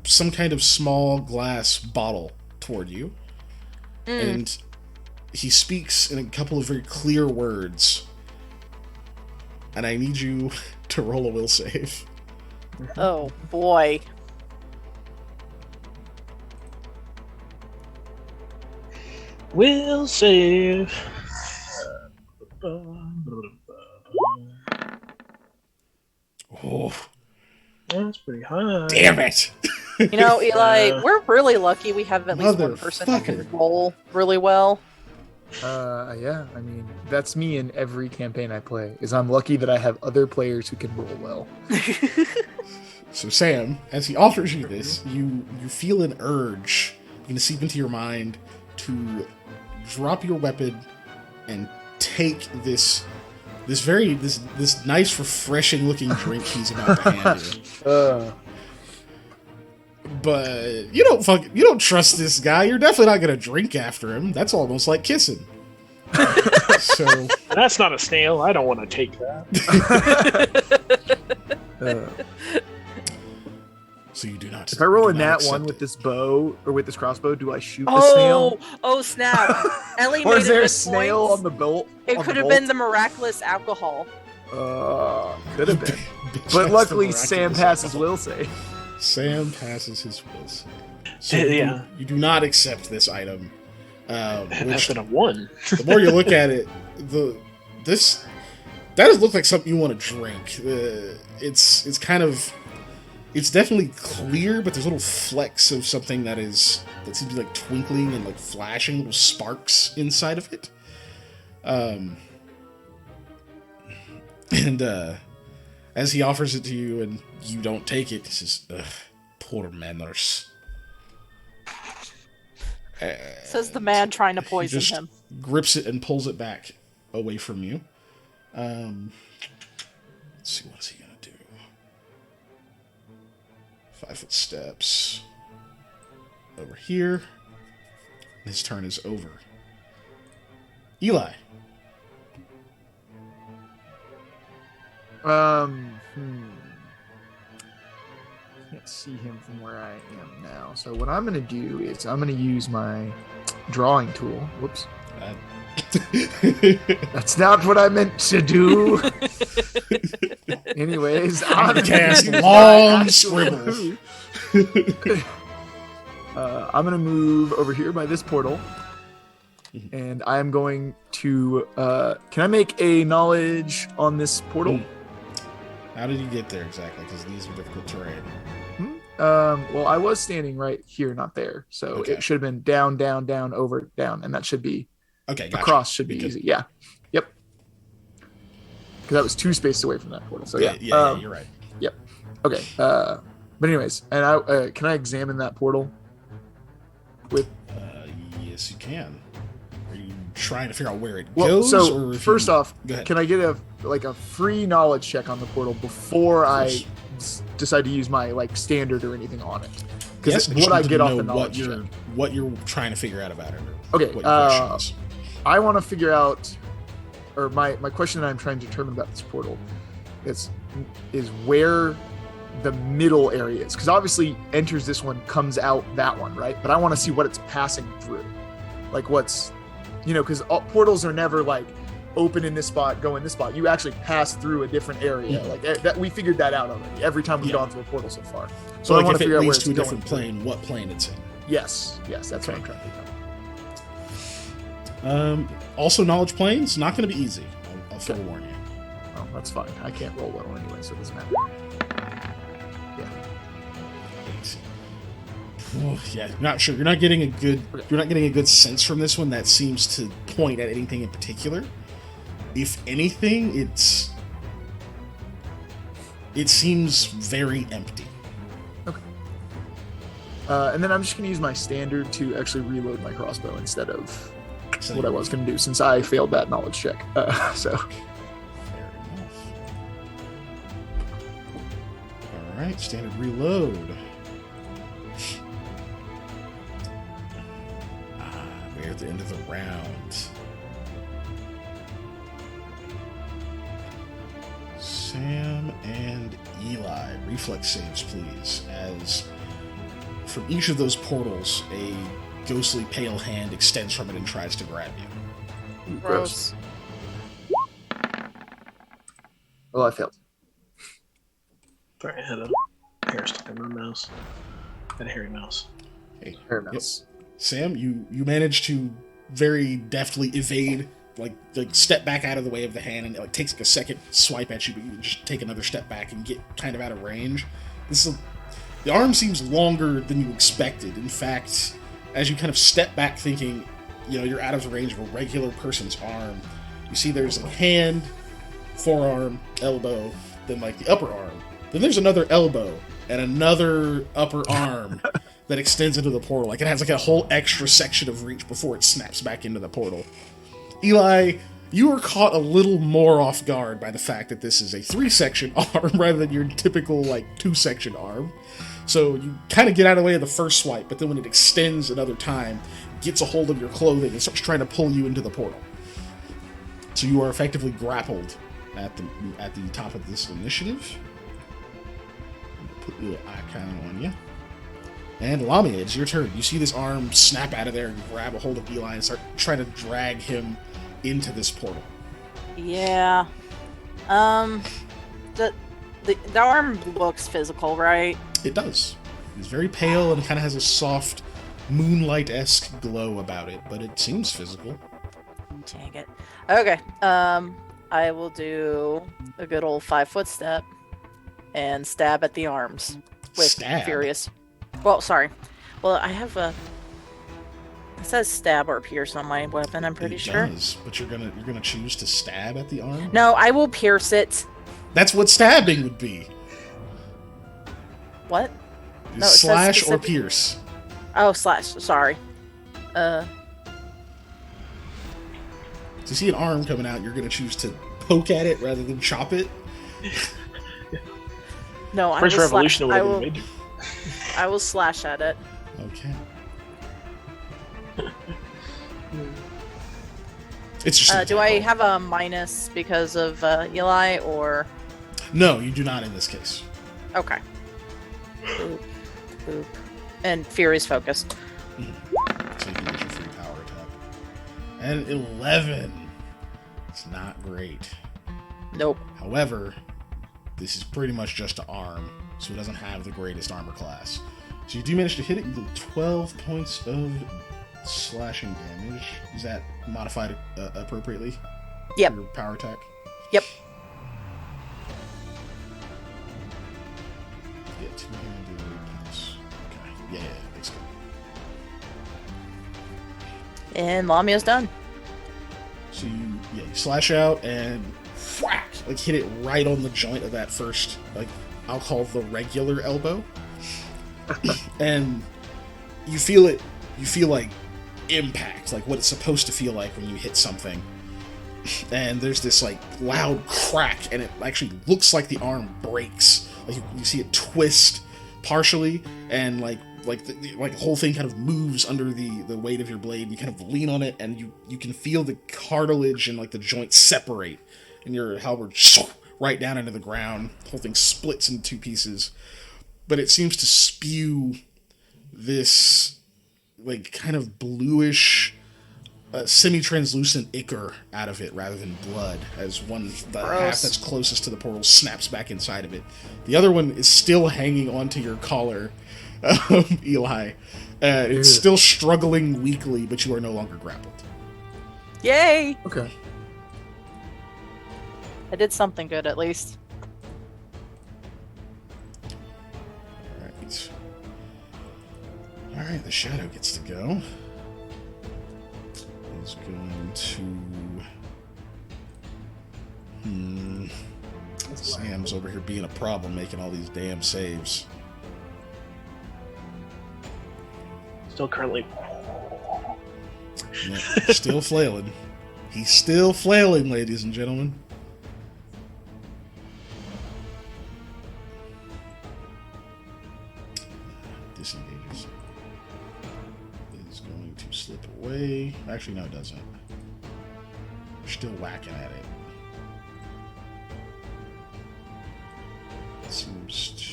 some kind of small glass bottle toward you, and he speaks in a couple of very clear words. And I need you to roll a will save. Oh boy. Will save. Oh, That's pretty high. damn it! You know, Eli, we're really lucky we have at least one person who Motherfucker. can roll really well. Yeah. I mean, that's me in every campaign I play. Is I'm lucky that I have other players who can roll well. So Sam, as he offers you this, you feel an urge going to seep into your mind to drop your weapon and take this nice, refreshing looking drink he's about to hand you. But you don't trust this guy. You're definitely not gonna drink after him. That's almost like kissing. So That's not a snail. I don't want to take that. so you do not. If I roll a do not nat accept one it. with this bow or with this crossbow, do I shoot the snail? Oh snap! Ellie Or made is there good a snail points. on the bolt? It could have been the miraculous alcohol. Could have been. Bitch, But that's luckily, the Sam miraculous passes alcohol. will save. Sam passes his will save. So Yeah. you do not accept this item. That's Which been a 1. the more you look at it, that does look like something you want to drink. It's definitely clear, but there's little flecks of something that seems to be like twinkling and like flashing, little sparks inside of it. And as he offers it to you and you don't take it, he says, "Ugh, poor manners." Says the man trying to poison just him. grips it and pulls it back away from you. Let's see, what is he gonna do? 5 foot steps over here. His turn is over. Eli. Can't see him from where I am now. So what I'm gonna do is I'm gonna use my drawing tool. Whoops. That's not what I meant to do. Anyways, I'm gonna cast use my long actual scribble. move. I'm gonna move over here by this portal, and I'm going to. Can I make a knowledge on this portal? How did you get there exactly? Because these are difficult terrain. Well, I was standing right here, not there, so Okay. it should have been down, down, down, over, down, and that should be Okay, gotcha. across. Should be Good. easy. Yeah. Yep. Because that was 2 spaces away from that portal. So yeah. Yeah, you're right. Yep. Okay. But anyways, and I can I examine that portal? With Yes, you can. Are you trying to figure out where it well, goes? so or if first you... off, Go ahead. can I get a free knowledge check on the portal before I course. decide to use my standard or anything on it? Yes, Because I just what I wanted get to off know the knowledge check. what you're trying to figure out about it. Or Okay, what your question is. I want to figure out, or my question that I'm trying to determine about this portal is where the middle area is. Because obviously enters this one, comes out that one, right? But I want to see what it's passing through. Like what's, because portals are never like open in this spot, go in this spot. You actually pass through a different area. Mhm. Like that, we figured that out already. Every time we've Yeah. gone through a portal so far. So I like want if to it figure out where leads it's to a going different through. plane, what plane it's in. Yes, that's what I'm trying to figure out. Also, knowledge planes not going to be easy. I'll forewarn you. Oh, that's fine. I can't roll well anyway, so it doesn't matter. Yeah. Oh, yeah, not sure. You're not getting a good sense from this one that seems to point at anything in particular. If anything, it seems very empty. And then I'm just going to use my standard to actually reload my crossbow instead of So what I was going to do since I failed that knowledge check. So fair enough. All right, standard reload. We're at the end of the round. Sam and Eli, reflex saves, please. As from each of those portals, a ghostly pale hand extends from it and tries to grab you. Gross. Well, I failed. Sorry, I had a hair stuck in my mouse. I had a hairy mouse. Hey, Fair mouse. Sam, you managed to very deftly evade, like step back out of the way of the hand, and it like takes like a second swipe at you, but you just take another step back and get kind of out of range. The arm seems longer than you expected. In fact, as you kind of step back thinking, you're out of the range of a regular person's arm, you see there's a hand, forearm, elbow, then like the upper arm. Then there's another elbow and another upper arm that extends into the portal. Like it has like a whole extra section of reach before it snaps back into the portal. Eli, you were caught a little more off guard by the fact that this is a 3-section arm rather than your typical like 2-section arm. So you kind of get out of the way of the first swipe, but then when it extends another time, it gets a hold of your clothing and starts trying to pull you into the portal. So you are effectively grappled at the top of this initiative. Put the icon on you. And Lamia, it's your turn. You see this arm snap out of there and grab a hold of Eli and start trying to drag him into this portal. Yeah. The arm looks physical, right? It does. It's very pale and kind of has a soft moonlight-esque glow about it, but it seems physical. Dang it. Okay. I will do a good old 5-foot step and stab at the arms with Stab? Furious. Well, sorry. Well, I have a. It says stab or pierce on my weapon. I'm pretty sure. It does, but you're gonna choose to stab at the arm? No, I will pierce it. That's what stabbing would be. What? You No, it says slash or specific- pierce. Oh, slash. Sorry. So you see an arm coming out, you're gonna choose to poke at it rather than chop it. No, First I will revolution slash. would have been made. I will slash at it. Okay. It's just. an Do I attack roll. have a minus because of Eli or? No, you do not in this case. Okay. Boop. Boop. And Fury's focused. So you can get your free power attack. And 11. It's not great. Nope. However, this is pretty much just an arm, so it doesn't have the greatest armor class. So you do manage to hit it. You do 12 points of slashing damage. Is that modified appropriately? Yep. For your power attack? Yep. Yeah, 200 points. Okay. Yeah, basically. And Lamia's done. So you slash out and whack, like hit it right on the joint of that first, like I'll call the regular elbow, and you feel it. You feel like impact, like what it's supposed to feel like when you hit something. And there's this like loud crack, and it actually looks like the arm breaks. Like you see it twist partially, and like the whole thing kind of moves under the weight of your blade. You kind of lean on it, and you can feel the cartilage and like the joints separate, and your halberd right down into the ground. The whole thing splits into 2 pieces, but it seems to spew this like kind of bluish, semi-translucent ichor out of it rather than blood, as the half that's closest to the portal snaps back inside of it. The other one is still hanging onto your collar, Eli. It's still struggling weakly, but you are no longer grappled. Yay! Okay. I did something good at least. Alright, the shadow gets to go. He's going to... Sam's over here being a problem, making all these damn saves. Still currently. Yeah, still flailing. He's still flailing, ladies and gentlemen. Disengages. Is going to slip away. Actually, no, it doesn't. We're still whacking at it. Seems to...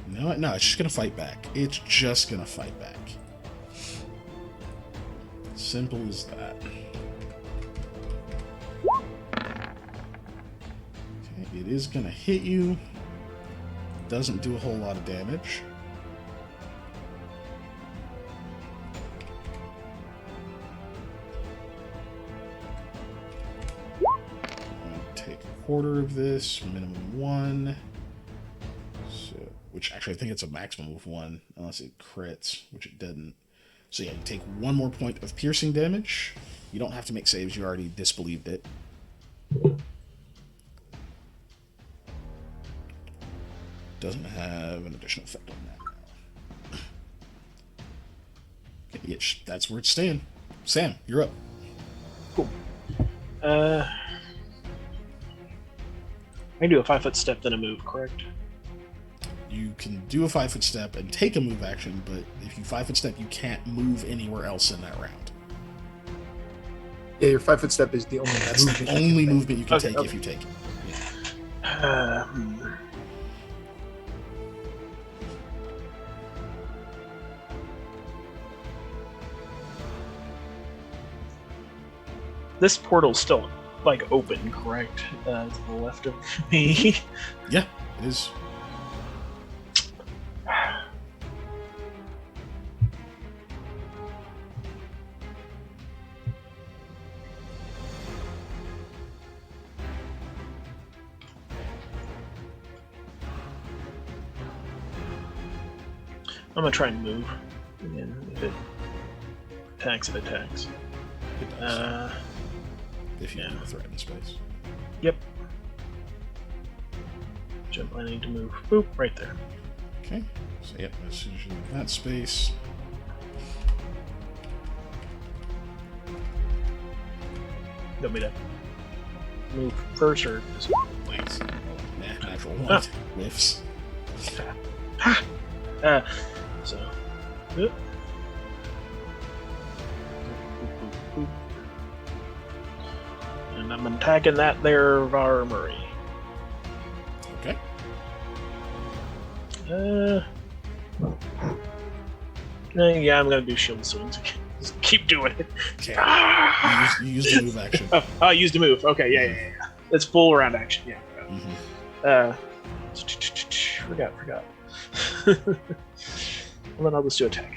No, it's just gonna fight back. It's just gonna fight back. Simple as that. Okay, it is gonna hit you. Doesn't do a whole lot of damage. quarter of this, minimum 1. So, which actually I think it's a maximum of 1, unless it crits, which it doesn't. So yeah, you take 1 more point of piercing damage. You don't have to make saves, you already disbelieved it. Doesn't have an additional effect on that. Okay, yeah, that's where it's staying. Sam, you're up. Cool. I can do a 5-foot step, then a move, correct? You can do a 5-foot step and take a move action, but if you 5-foot step, you can't move anywhere else in that round. Yeah, your 5-foot step is the only That's the only movement you can take if you take it. Yeah. This portal's still like open, correct? To the left of me. Yeah, it is. I'm gonna try and move. And if it attacks, it attacks. It does. If you have a threat in space. Yep. Jump, I need to move. Boop, right there. Okay. So yep, as soon as you leave that space. You want me to move first or just Wait. Nah, natural one. Ah. Whiffs. So. And I'm attacking that there armory. Okay. Yeah, I'm gonna do shield swings. Just keep doing it. Okay. You used the move action. Oh, I used a move. Okay, yeah. It's full round action. Yeah. Mm-hmm. Forgot. Well, then I'll just do attack.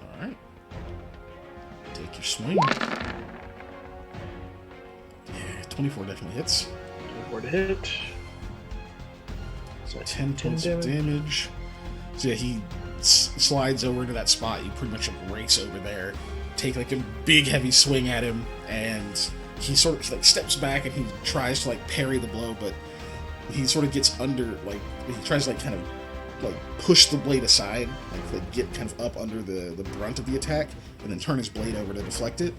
All right. Take your swing. Yeah, 24 definitely hits. 24 to hit. So 10 points of damage. So yeah, he slides over to that spot. You pretty much race over there, take like a big heavy swing at him, and he sort of like steps back and he tries to like parry the blow, but he sort of gets under, like he tries to like kind of like push the blade aside, like get kind of up under the brunt of the attack, and then turn his blade over to deflect it.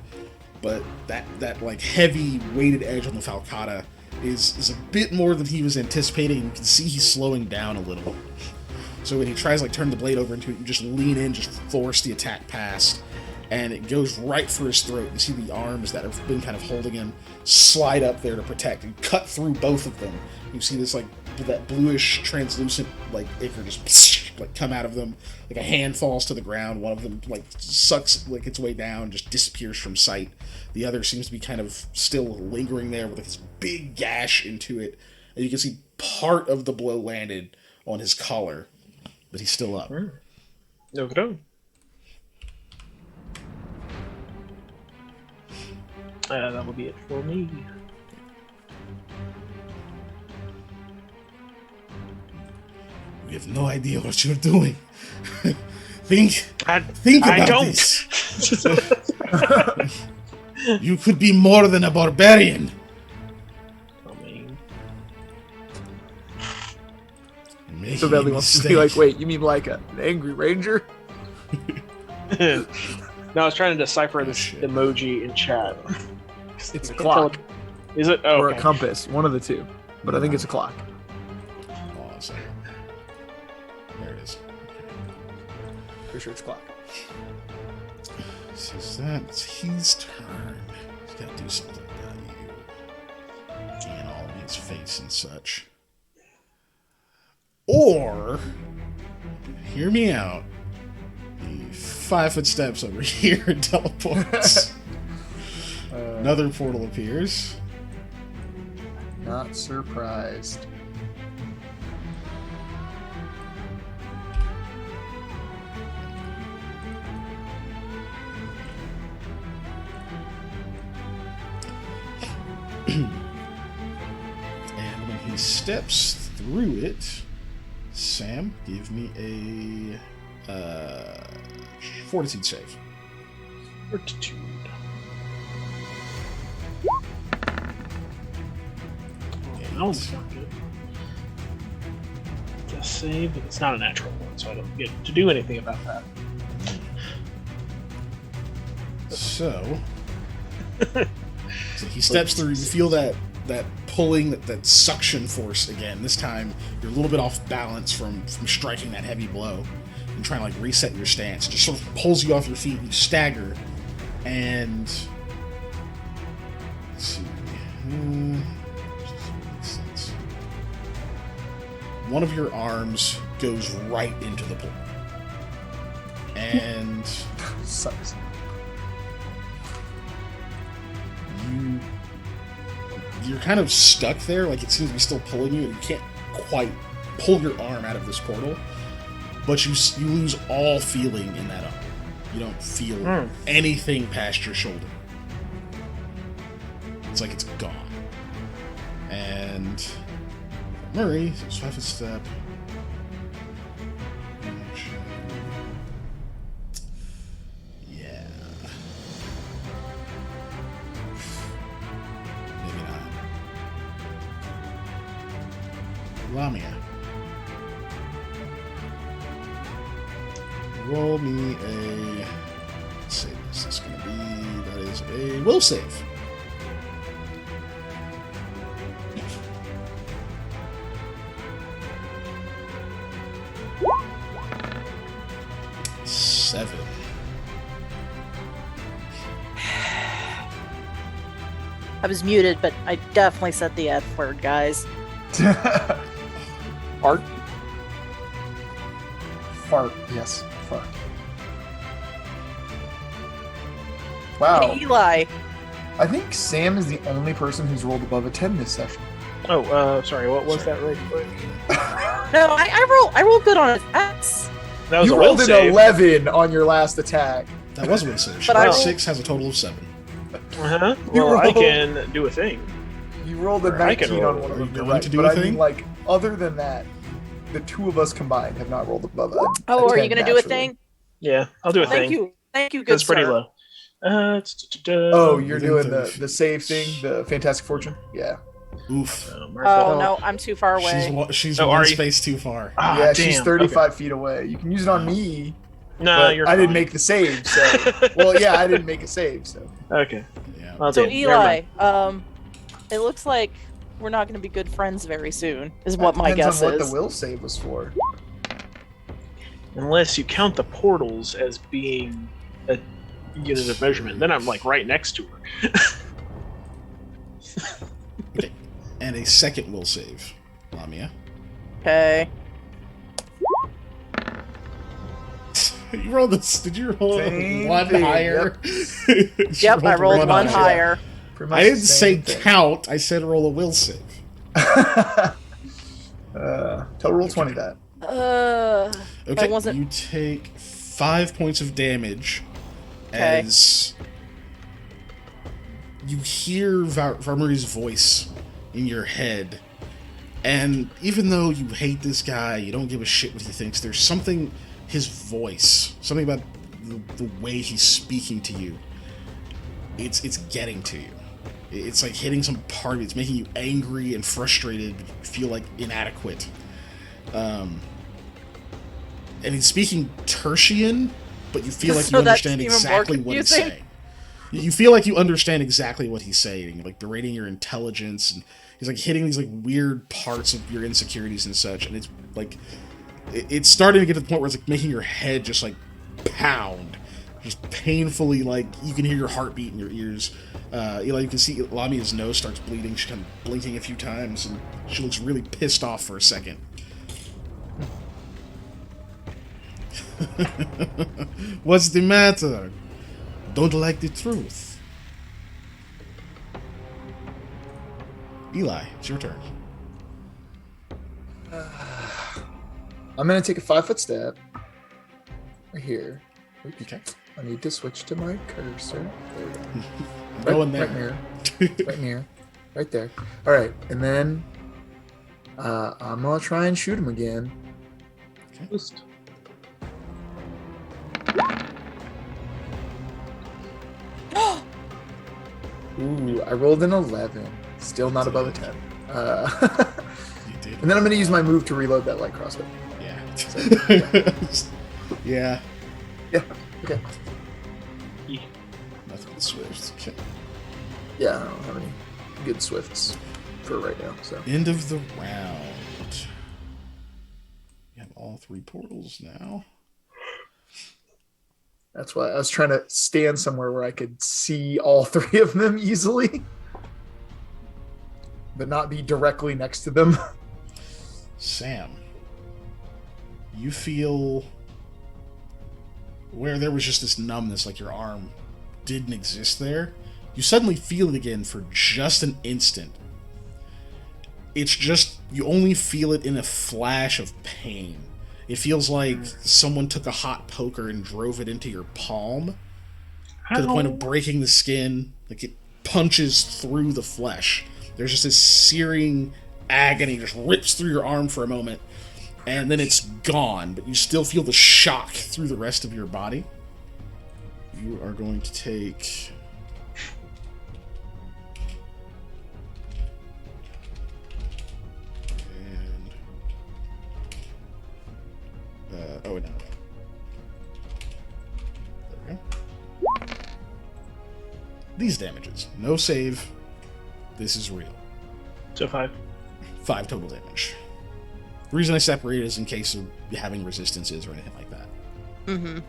But that like heavy weighted edge on the falcata is a bit more than he was anticipating. You can see he's slowing down a little. So when he tries like turn the blade over into it, you just lean in, just force the attack past, and it goes right for his throat. You see the arms that have been kind of holding him slide up there to protect and cut through both of them. You see this like that bluish translucent like ichor just like come out of them. Like a hand falls to the ground. One of them like sucks like its way down, just disappears from sight. The other seems to be kind of still lingering there with like, this big gash into it, and you can see part of the blow landed on his collar, but he's still up. No. That will be it for me. We have no idea what you're doing. Think about this. You could be more than a barbarian. I mean, So Belly wants to be like, wait, you mean like an angry ranger? no, I was trying to decipher this emoji in chat. It's a clock. Is it? Oh, Or okay. a compass, one of the two. But I think it's a clock. Hold on a second. There it is. Pretty sure it's a clock. So that's his turn. He's got to do something about you. And all in his face and such. Or, hear me out, he 5-foot steps over here and teleports. Another portal appears. Not surprised. he steps through it. Sam, give me a fortitude save. Fortitude. That one's not good. Just save, but it's not a natural one, so I don't get to do anything about that. So he steps through. You feel that pulling, that suction force again. This time you're a little bit off balance from striking that heavy blow and trying to like reset your stance. It just sort of pulls you off your feet. You stagger, and let's see. One of your arms goes right into the pool, and Sucks. you're kind of stuck there. Like, it seems to be still pulling you, and you can't quite pull your arm out of this portal. But you lose all feeling in that arm. You don't feel anything past your shoulder. It's like it's gone. And Murray, 5-foot step. Yeah. Maybe not. Lamia. Roll me a. Let's see, this is going to be. That is a will save. Seven. I was muted, but I definitely said the F word, guys. Fart. Fart. Yes. Fart. Wow. Hey, Eli. I think Sam is the only person who's rolled above a 10 this session. Oh, sorry. What was that right quick? No, I rolled good on attacks. That was You a will rolled an save. 11 on your last attack. That was a will save. But I rolled- 6 has a total of 7. Uh-huh. You Well, I rolled- can do a thing. You rolled a Or I can 19 roll. on one of Are you them. You're going right. to do But a I mean, thing? like, other than that, the two of us combined have not rolled above a Oh, are you 10 gonna do a naturally. thing? Yeah, I'll do a Thank thing. you, good It's pretty sir. low. Oh, you're Within doing 30 the save thing, the Fantastic Fortune? Yeah. Oof. Mark Oh that. no, I'm too far away. She's Oh, one are you? space too far. Ah, Yeah, damn. she's 35 feet away. You can use it on me, No, but you're I didn't fine. make the save, so... Well, yeah, I didn't make a save, so... Okay. Yeah. Well, So damn, never Eli, mind. it looks like we're not going to be good friends very soon. Is what That my depends guess on what is. the will save was for. Unless you count the portals as being a unit of measurement, then I'm like right next to her. Okay. And a second will save. Lamia. Okay. You rolled this. Did you roll Same one thing, higher? Yep, I rolled one higher. Pretty much I the didn't say same thing. count. I said roll a will save. Total roll 20 that. Okay, wasn't- you take 5 points of damage Okay. as you hear Varmuri's voice in your head. And even though you hate this guy, you don't give a shit what he thinks, there's something, his voice, something about the way he's speaking to you, it's getting to you. It's like hitting some part of it. It's making you angry and frustrated, but you feel like inadequate. And he's speaking Tertian, but you feel like So you that's understand even more exactly what he's confusing. saying. You feel like you understand exactly what he's saying, like berating your intelligence, and he's like hitting these like weird parts of your insecurities and such. And it's like it's starting to get to the point where it's like making your head just like pound, just painfully. Like you can hear your heartbeat in your ears. You can see Lamia's nose starts bleeding. She's kind of blinking a few times, and she looks really pissed off for a second. What's the matter? Don't like the truth? Eli, it's your turn. I'm going to take a 5-foot step. Right here. Oops. Okay. I need to switch to my cursor. There we go. Go in there. Right near. Right near. Right there. All right. And then I'm gonna try and shoot him again. Boost. Ooh, I rolled an 11. Still not above a 10. You did. And then I'm gonna use my move to reload that light crossbow. Yeah. So, Yeah. yeah. Okay. Nothing but swifts. Okay. Yeah, I don't have any good swifts for right now. So End of the round. We have all 3 portals now. that's why I was trying to stand somewhere where I could see all 3 of them easily, but not be directly next to them. Sam, you feel where there was just this numbness, like your arm didn't exist there. You suddenly feel it again for just an instant. It's just, you only feel it in a flash of pain. It feels like someone took a hot poker and drove it into your palm to the point of breaking the skin. Like it punches through the flesh. There's just this searing agony just rips through your arm for a moment, and then it's gone, but you still feel the shock through the rest of your body. You are going to take... oh, no. There we go. These damages. No save. This is real. So 5. 5 total damage. The reason I separate it is in case of having resistances or anything like that. Mm-hmm.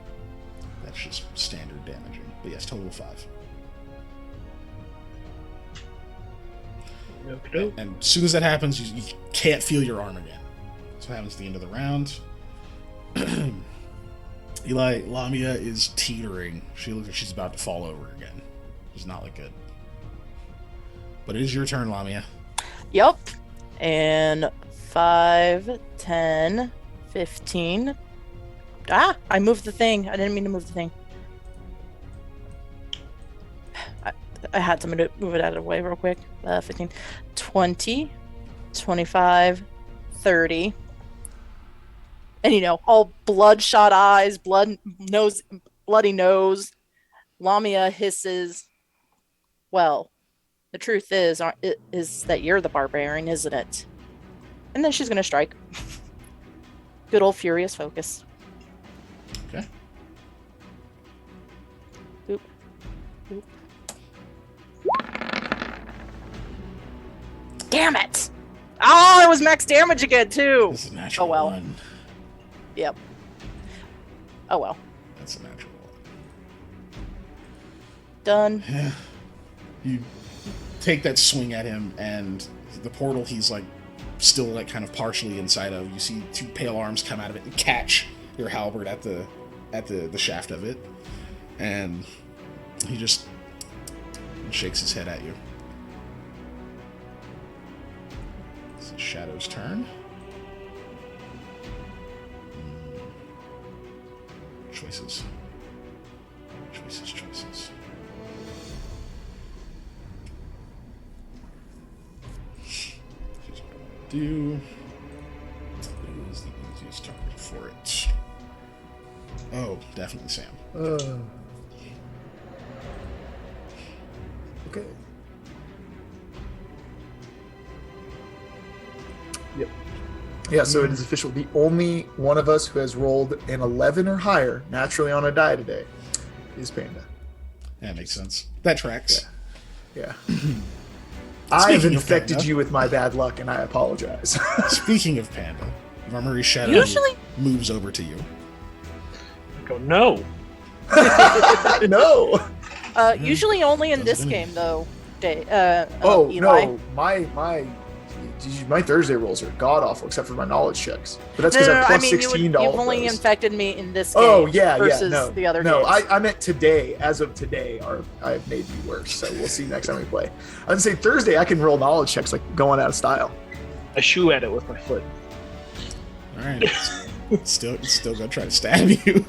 That's just standard damaging. But yes, total 5. Okay. And as soon as that happens, you can't feel your arm again. So that happens at the end of the round. Eli, Lamia is teetering. She looks like she's about to fall over again. Does not look good. But it is your turn, Lamia. Yep. And 5, 10, 15. I moved the thing. I didn't mean to move the thing. I had to move it out of the way real quick. 15, 20, 25, 30. And, all bloodshot eyes, bloody nose. Lamia hisses, well, the truth is that you're the barbarian, isn't it? And then she's going to strike. Good old furious focus. Okay. Boop. Boop. Damn it! Oh, it was max damage again, too! That's a natural Oh, well. 1. Yep. Oh, well. That's a natural 1. Done. Yeah. You take that swing at him, and the portal he's still kind of partially inside of. You see 2 pale arms come out of it and catch your halberd at the shaft of it, and he just shakes his head at you. It's the Shadow's turn. Choices. Here's what I want to do. Who is the easiest target for it? Oh, definitely Sam. Okay. Yep. Yeah, so it is official. The only one of us who has rolled an 11 or higher naturally on a die today is Panda. That makes sense. That tracks. Yeah. I've of infected Panda. you with my bad luck, and I apologize. Speaking of Panda, Varmuri's Shadow Usually- moves over to you. I go, no. No. Usually only in this Doesn't game, though. Oh Eli. no, my Thursday rolls are god awful, except for my knowledge checks. But that's because I have plus 16 to all you've of only those. infected me in this game. Oh yeah, versus no, the other no. games. I meant today. As of today, I've made you worse. So we'll see next time we play. I'd say Thursday I can roll knowledge checks like going out of style. I shoo at it with my foot. All right. It's still gonna try to stab you.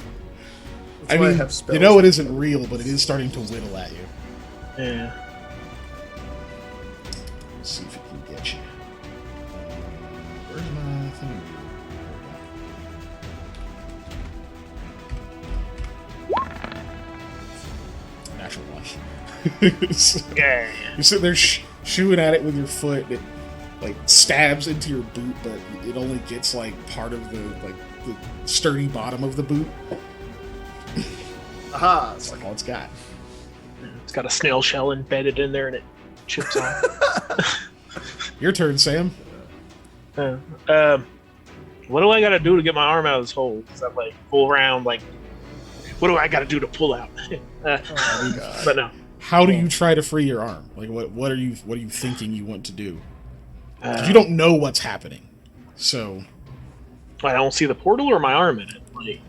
That's why I have spells. You know it isn't real, but it is starting to whittle at you. Yeah. Let's see if it can get you. So Yeah. you're sitting there shooing at it with your foot. And it like stabs into your boot, but it only gets like part of the sturdy bottom of the boot. Aha! It's like all it's got. It's got a snail shell embedded in there, and it chips off. Your turn, Sam. What do I gotta do to get my arm out of this hole? Is that like full round? Like, what do I gotta do to pull out? Oh, God. But no. How do you try to free your arm? Like, what are you thinking you want to do? 'Cause you don't know what's happening, so I don't see the portal or my arm in it. Like,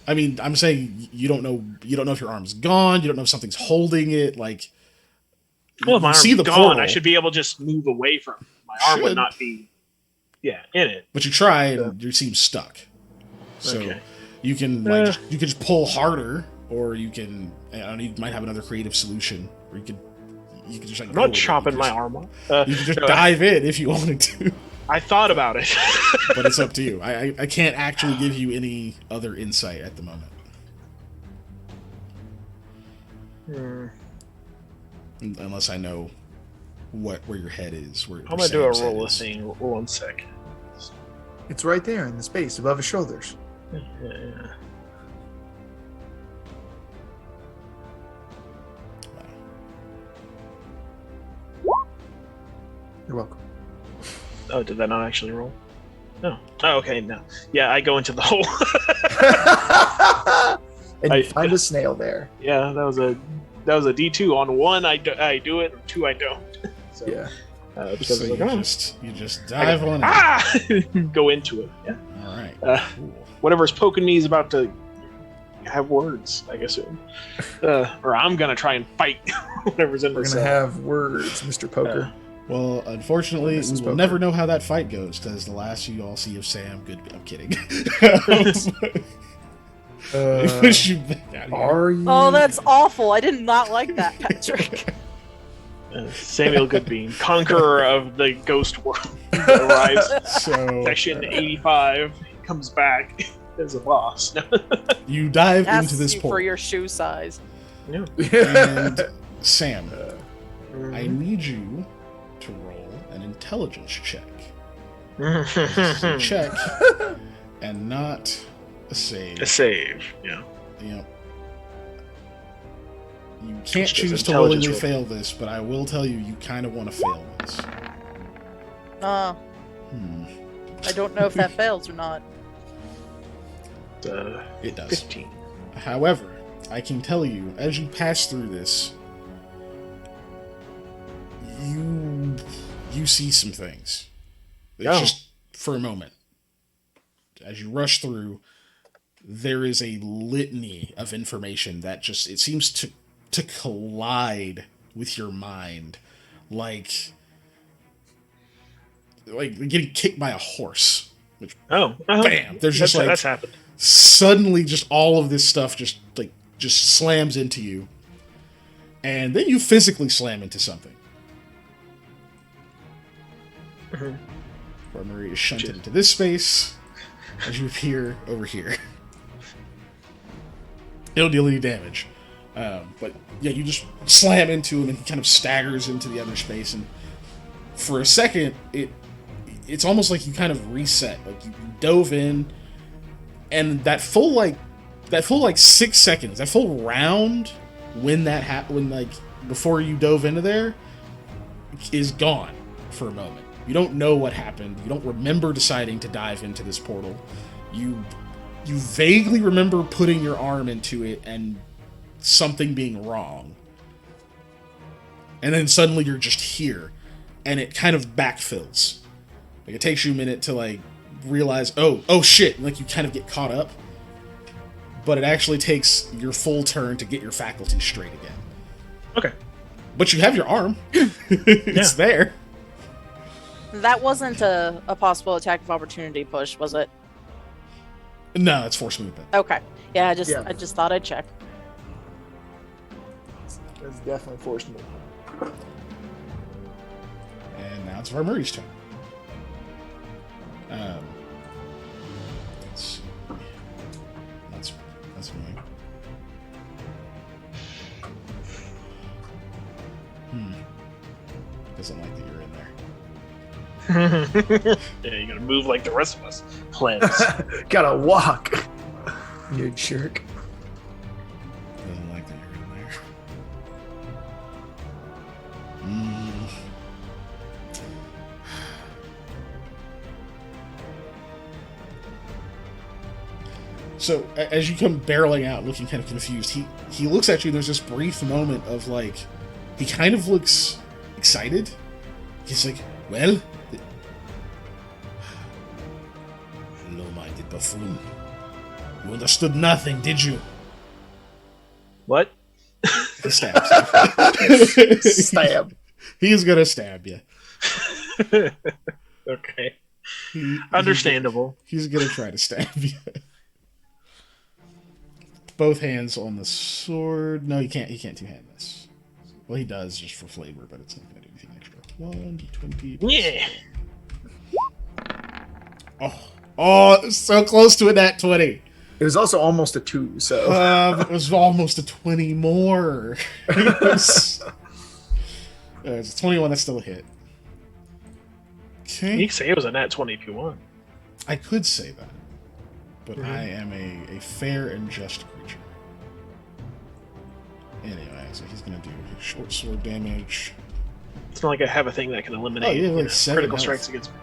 I mean, I'm saying you don't know if your arm's gone. You don't know if something's holding it. Like, well, if my you arm's see the gone, portal, I should be able to just move away from it. My arm would not be, in it. but you try and you seem stuck. So Okay. you can you can just pull harder, or you can. I don't know, you might have another creative solution, or you could just like. I'm go not with it. chopping You my just- arm off. You could just dive in if you wanted to, I thought about it. but it's up to you. I can't actually give you any other insight at the moment. Unless I know where your head is. Where I'm gonna do a Sam's head roll is. thing. 1 second. It's right there in the space above his shoulders. Yeah. You're welcome. Oh, did that not actually roll? No. Oh, okay. No. Yeah, I go into the hole. And I- you find a snail there. Yeah, that was a D2. On 1, I do it. On 2, I don't. So, Yeah. because So it's like, you just I dive go, on it. ah! Go into it. Yeah. All right. Cool. Whatever's poking me is about to have words, I guess. Or I'm gonna try and fight whatever's in We're this. gonna have words, Mr. Poker. Well, unfortunately, Mrs. we will Poker. never know how that fight goes because the last you all see of Sam, good. I'm kidding. I wish you back out of here. Are you? Oh, that's awful. I did not like that, Patrick. Samuel Goodbean, conqueror of the ghost world, arrives. So Section 85 comes back as a boss. you dive Asks into this you for portal, your shoe size. Yeah. and Sam, Mm-hmm. I need you to roll an intelligence check. This is a check and not a save. A save. Yeah. You know, you can't Just choose to intelligence willingly roll. fail this, but I will tell you, you kind of want to fail this. I don't know if that fails or not. It does. 15. However, I can tell you, as you pass through this, you see some things. It's Oh. just for a moment. As you rush through, there is a litany of information that just it seems to collide with your mind, like getting kicked by a horse. Which Oh. bam! There's just that's happened. suddenly just all of this stuff just slams into you, and then you physically slam into something. Where Marie is shunted into this space as you appear over here. You don't deal any damage, but yeah, you just slam into him, and he kind of staggers into the other space, and for a second, it's almost like you kind of reset. Like you dove in, and that full 6 seconds, that full round when that happened, like before you dove into there, is gone for a moment. You don't know what happened. You don't remember deciding to dive into this portal. You vaguely remember putting your arm into it and something being wrong. And then suddenly you're just here, and it kind of backfills. Like it takes you a minute to like realize, oh shit, and, like you kind of get caught up. But it actually takes your full turn to get your faculties straight again. Okay. But you have your arm. It's there. That wasn't a possible attack of opportunity push, was it? No, it's force movement. Okay. Yeah, I Yeah. just thought I'd check. That's definitely forced me. And now it's Varmuri's turn. Let's see. That's annoying. You gotta move like the rest of us. Plebs. Gotta walk. You jerk. Doesn't like that you're in there. Mm. So as you come barreling out, looking kind of confused, he looks at you. And there's this brief moment of like, he kind of looks excited. He's like, "Well, low-minded buffoon, you understood nothing, did you?" What? He stabs you. Stab. He's gonna stab you. Okay. Understandable. He's gonna try to stab you. Both hands on the sword. No, he can't two-hand this. Well, he does just for flavor, but it's not gonna do anything extra. 1d20. Yeah. Oh, so close to a nat 20. It was also almost a 2, so. It was almost a 20 more. It's a 21. That's still a hit. Okay. You can say it was a nat 20 if you want. I could say that, but I am a fair and just creature. Anyway, so he's gonna do short sword damage. It's not like I have a thing that can eliminate like 7 critical health. strikes against me.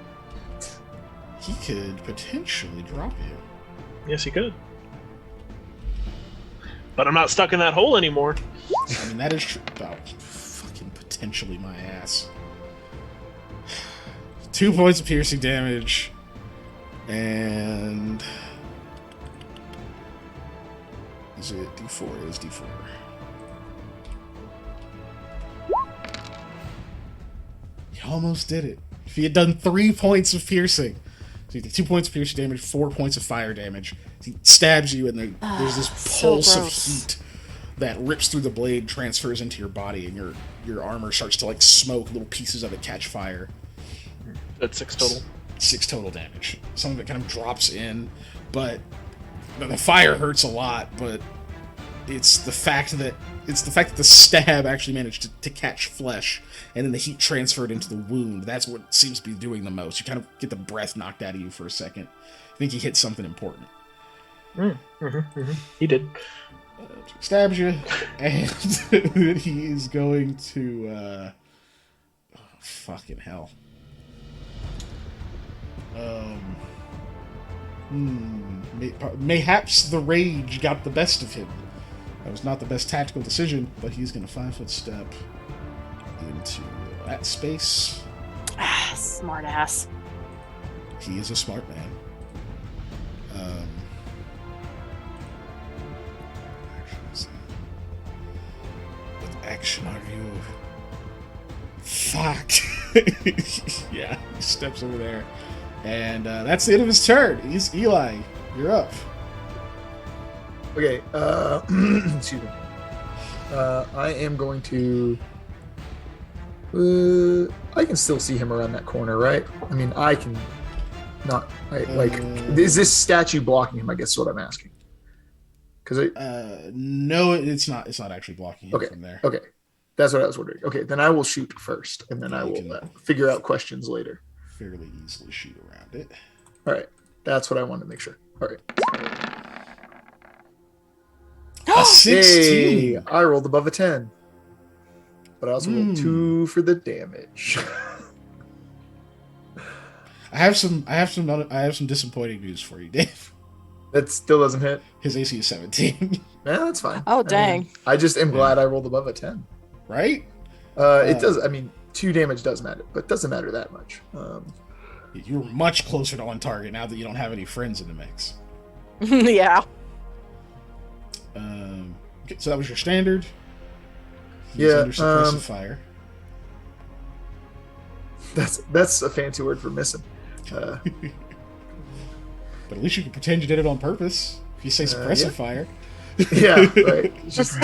He could potentially drop you. Yes, he could. But I'm not stuck in that hole anymore. I mean, that is true. Oh, fucking potentially my ass. 2 points of piercing damage. And... is it D4? It is D4. He almost did it. If he had done 3 points of piercing. So he did 2 points of piercing damage, 4 points of fire damage. He stabs you, and there's this pulse of heat that rips through the blade, transfers into your body, and your armor starts to like smoke. Little pieces of it catch fire. That's 6 total. 6 total damage. Some of it kind of drops in, but the fire hurts a lot. But it's the fact that the stab actually managed to catch flesh, and then the heat transferred into the wound. That's what seems to be doing the most. You kind of get the breath knocked out of you for a second. I think he hit something important. He did. Stabs you, and then he is going to. Oh, fucking hell. Mayhaps the rage got the best of him. That was not the best tactical decision, but he's going to 5-foot step into that space. Smart ass. He is a smart man. What action are you? Fuck. Yeah, he steps over there. And that's the end of his turn. He's Eli. You're up. Okay, excuse me. I am going to... I can still see him around that corner, right? I mean, I can not... is this statue blocking him, I guess is what I'm asking. Because no, it's not. It's not actually blocking him from there. Okay, that's what I was wondering. Okay, then I will shoot first, and then I will figure out questions later. Fairly easily shoot around it. All right, that's what I wanted to make sure. All right. A 16. Hey, I rolled above a 10, but I also rolled 2 for the damage. I have some disappointing news for you, Dave. That still doesn't hit. His AC is 17. Yeah, that's fine. Oh, dang. I just am glad I rolled above a 10. Right? It does. I mean, 2 damage does matter, but it doesn't matter that much. You're much closer to on target now that you don't have any friends in the mix. Yeah. Okay, so that was your standard. He's Yeah. Under suppressive fire. That's a fancy word for missing. But at least you can pretend you did it on purpose. If you say suppressive fire. Yeah, right. Just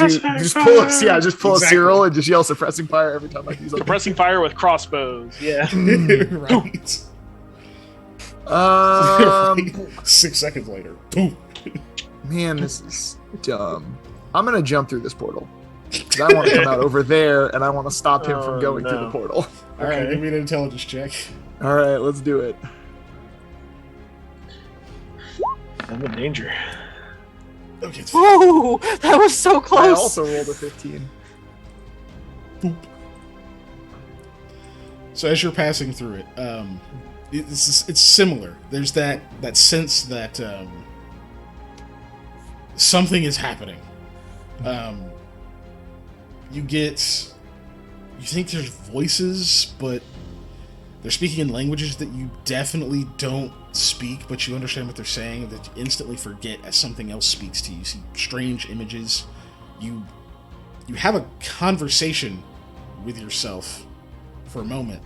pull a Cyril and just yell suppressing fire every time I use something. Suppressing fire with crossbows. Yeah. Right. 6 seconds later. Boom. Man, this is dumb. I'm gonna jump through this portal because I want to come out over there, and I want to stop him from going through the portal. All right, give me an intelligence check. All right, let's do it. I'm in danger. Okay. Whoa, that was so close. I also rolled a 15. Boop. So as you're passing through it, it's similar. There's that sense that something is happening. You think there's voices, but they're speaking in languages that you definitely don't speak, but you understand what they're saying, that you instantly forget as something else speaks to you. You see strange images. You have a conversation with yourself for a moment,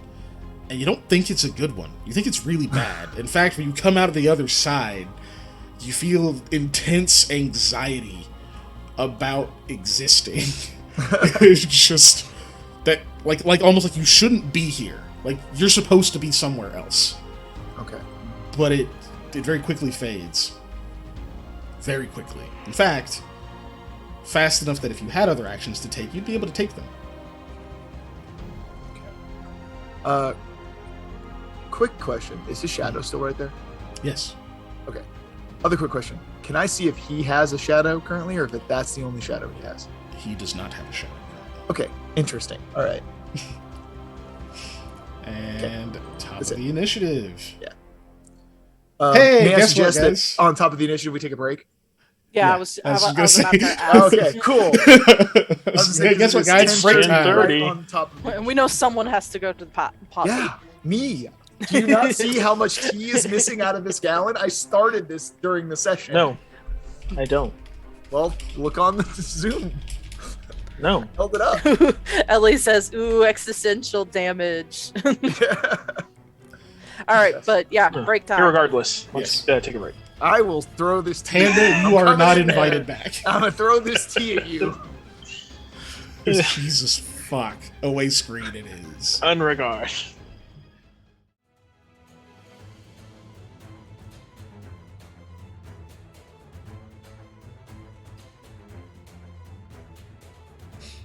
and you don't think it's a good one. You think it's really bad. In fact, when you come out of the other side, you feel intense anxiety about existing. It's just that, like almost like you shouldn't be here. Like you're supposed to be somewhere else. Okay. But it very quickly fades. Very quickly. In fact, fast enough that if you had other actions to take, you'd be able to take them. Quick question. Is his shadow still right there? Yes. Okay. Other quick question. Can I see if he has a shadow currently, or if that's the only shadow he has? He does not have a shadow. Okay. Interesting. All right. And okay. Top That's of it. the initiative. Yeah. Hey, may I guess what, suggest guys? that on top of the initiative we take a break? Yeah, Yeah, I was I was about gonna to say. ask. Okay, cool. Hey, guess what, guys? Break time. 10:30. Right on top of And we know someone has to go to the potty. Yeah, me. Do you not see how much tea is missing out of this gallon? I started this during the session. No, I don't. Well, look on the Zoom. No. Held it up. Ellie says, "Ooh, existential damage." All right, Yes. but yeah, break time. Irregardless, let's take a break. I will throw this tea. Panda, you I'm are coming not in there. invited back. I'm gonna throw this tea at you. Jesus fuck. Away screen it is. Unregard.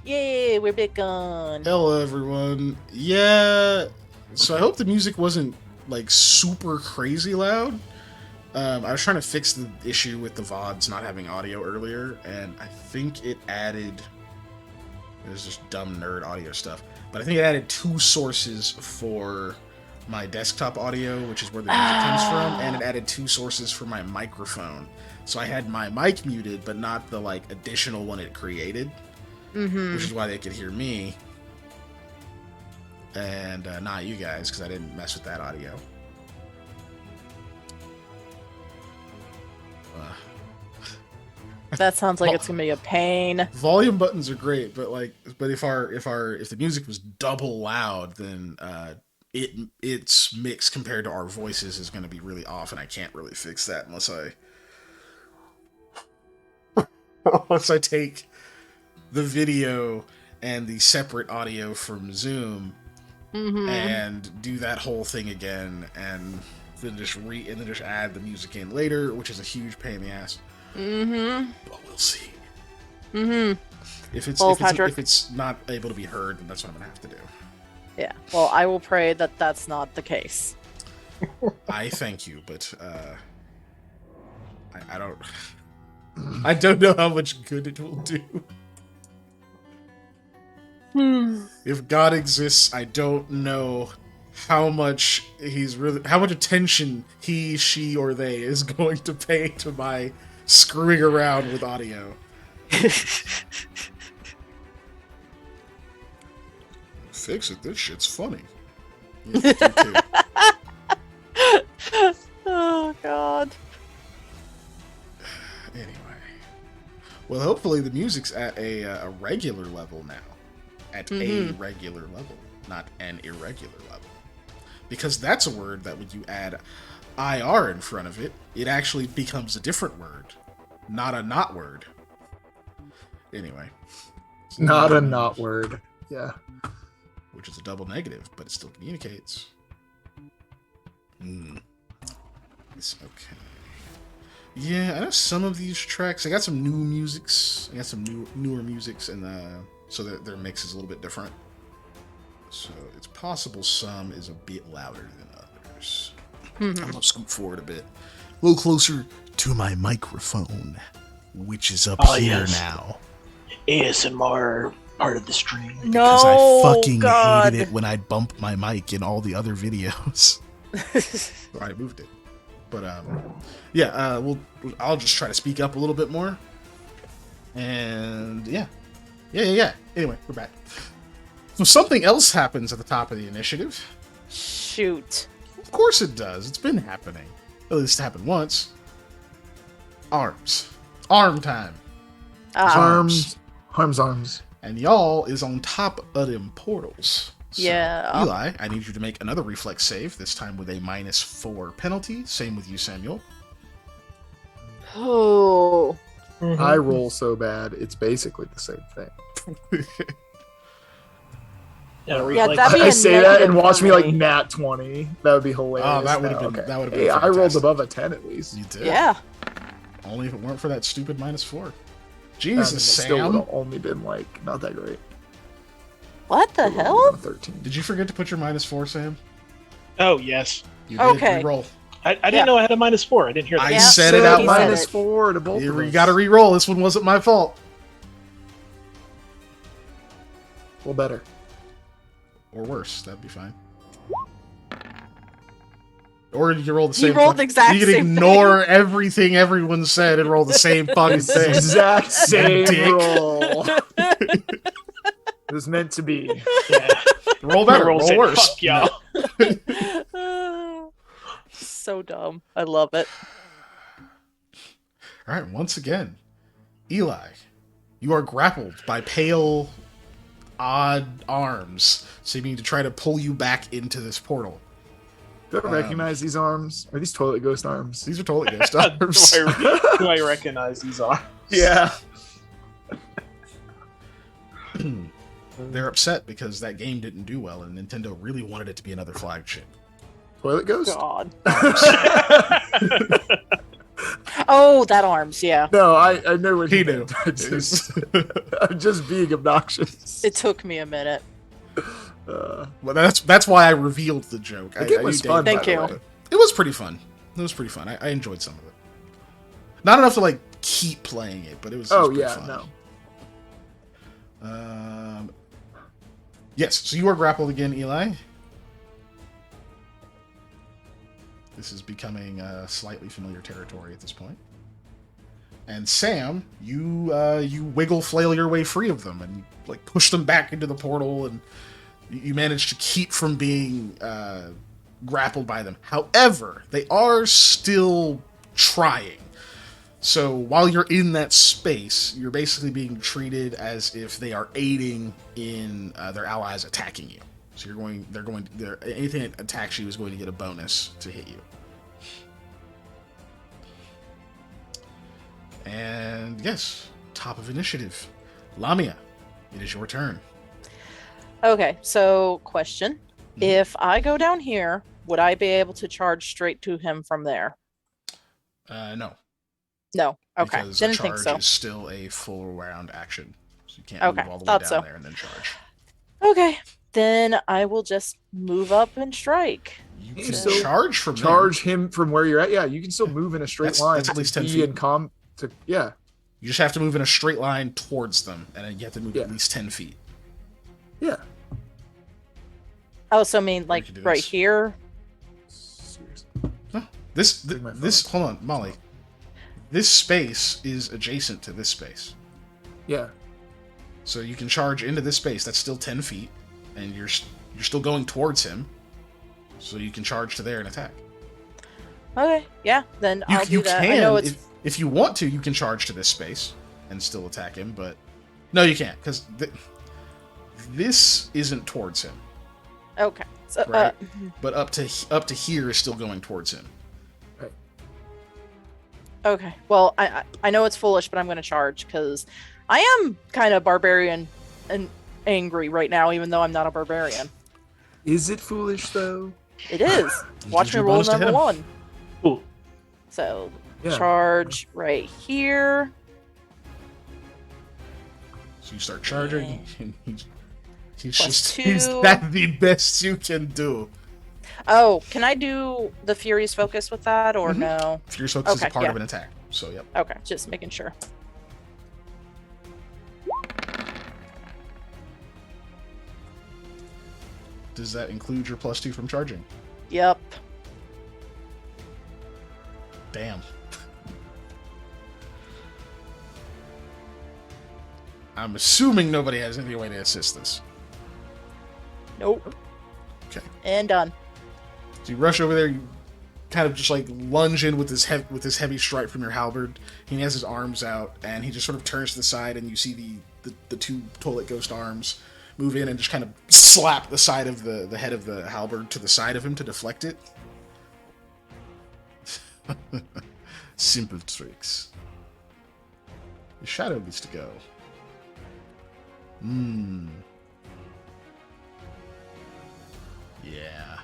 Yay, we're back on. Hello, everyone. Yeah, so I hope the music wasn't, like, super crazy loud. I was trying to fix the issue with the VODs not having audio earlier, and I think it added... It was just dumb nerd audio stuff. But I think it added 2 sources for my desktop audio, which is where the music comes from, and it added 2 sources for my microphone. So I had my mic muted, but not the, like, additional one it created. Mm-hmm. Which is why they could hear me and not you guys, because I didn't mess with that audio. That sounds like it's gonna be a pain. Volume buttons are great, but if the music was double loud, then its mix compared to our voices is going to be really off, and I can't really fix that unless I take the video and the separate audio from Zoom and do that whole thing again, and then just add the music in later, which is a huge pain in the ass. But we'll see. If it's not able to be heard, then that's what I'm gonna have to do. Yeah. Well, I will pray that that's not the case. I thank you, but I don't. I don't know how much good it will do. If God exists, I don't know how much attention he, she, or they is going to pay to my screwing around with audio. Fix it. This shit's funny. Yeah, you too. Oh God. Anyway, well, hopefully the music's at a regular level now. At a regular level, not an irregular level. Because that's a word that when you add IR in front of it, it actually becomes a different word. Not a not word. Anyway. Not a not word. Yeah. Which is a double negative, but it still communicates. It's okay. Yeah, I know some of these tracks. I got some new musics. I got some newer musics, and so their mix is a little bit different. So it's possible some is a bit louder than others. initiatives. Mhm. I'm gonna scoot forward a bit, a little closer to my microphone, which is up Oh, here yes. now. ASMR part of the stream. No, Because I fucking God. hated it when I'd bump my mic in all the other videos. So I moved it. But I'll just try to speak up a little bit more. And yeah. Anyway, we're back. So something else happens at the top of the initiative. Shoot. Of course it does. It's been happening. At least it happened once. Arms. Arm time. Ah, Arms. And y'all is on top of them portals. So, Yeah. Eli, I need you to make another reflex save, this time with a -4 penalty. Same with you, Samuel. oh. I roll so bad, it's basically the same thing. Yeah, that'd be I a say that and negative watch for me like me. nat 20. That would be hilarious. Oh, that would've No, been- okay. that would've been Hey, I rolled fantastic. above a 10 at least. You did. Yeah. Only if it weren't for that stupid -4. I mean, Jesus, it still would Sam. have only been like not that great. What the It would've hell? been a 13. Did you forget to put your -4, Sam? Oh, yes. You did. Okay. Re-roll. I didn't Yeah. know I had a -4. I didn't hear that. I Yeah. said it out He loud. said minus it. 4 to both of You us. gotta re-roll. This one wasn't my fault. Well, better. Or worse. That'd be fine. Or you can roll the You same. rolled the exact You can same ignore everything everyone said and roll the same fucking It's the thing. exact same Dick. roll. It was meant to be. Yeah. Roll better. Roll said, worse. Fuck y'all. So dumb. I love it. All right. Once again, Eli, you are grappled by pale, odd arms, seeming to try to pull you back into this portal. Do I recognize these arms? Are these toilet ghost arms? These are totally ghost do, arms. do I recognize these arms? Yeah. They're upset because that game didn't do well, and Nintendo really wanted it to be another flagship. Toilet ghost? God. Oh, that arms. Yeah. No, I know what He meant. knew. I'm just being obnoxious. It took me a minute. Well, that's why I revealed the joke. The game was fun. Thank by the you. way. It was pretty fun. I enjoyed some of it. Not enough to like keep playing it, but it was. Oh pretty yeah, fun. no. Yes. So you are grappled again, Eli. This is becoming slightly familiar territory at this point. And Sam, you wiggle flail your way free of them and you, like push them back into the portal, and you manage to keep from being grappled by them. However, they are still trying. So while you're in that space, you're basically being treated as if they are aiding in their allies attacking you. So anything that attacks you is going to get a bonus to hit you. And yes, top of initiative. Lamia, it is your turn. Okay, so question. Mhm. If I go down here, would I be able to charge straight to him from there? No. No. Okay. Because Didn't a think charge so. is still a full round action. So you can't Okay, move all the way thought down so. there and then charge. Okay. Then I will just move up and strike. You You can still charge from there. Charge him from where you're at. Yeah, you can still move in a straight line. That's at least 10 to be feet. in yeah. You just have to move in a straight line towards them, and then you have to move Yeah. at least 10 feet. Yeah. Oh, so I mean like could do right this. here? Seriously. This, my phone. hold on, Molly. This space is adjacent to this space. Yeah. So you can charge into this space. That's still 10 feet, and you're still going towards him. So you can charge to there and attack. Okay. Yeah, then I'll do that. I know it's if you want to, you can charge to this space and still attack him, but no, you can't, because this isn't towards him. okay. So Right. But up to here is still going towards him. okay. Well, I know it's foolish, but I'm going to charge because I am kind of barbarian and angry right now, even though I'm not a barbarian. Is it foolish though? It is. Watch Gives me you a roll bonus to hit number him. 1. Ooh. So Yeah. charge right here. So you start charging, and he's Plus just two. he's that the best you can do. Oh, can I do the Fury's Focus with that, or no? Furious Focus is a Okay, part yeah. of an attack. So, yep. Okay, just making sure. Does that include your +2 from charging? Yep. Damn. I'm assuming nobody has any way to assist this. Nope. Okay. And done. So you rush over there, you kind of just like lunge in with this heavy strike from your halberd. He has his arms out, and he just sort of turns to the side, and you see the two toilet ghost arms move in and just kind of slap the side of the head of the halberd to the side of him to deflect it. Simple tricks. The shadow gets to go. Yeah.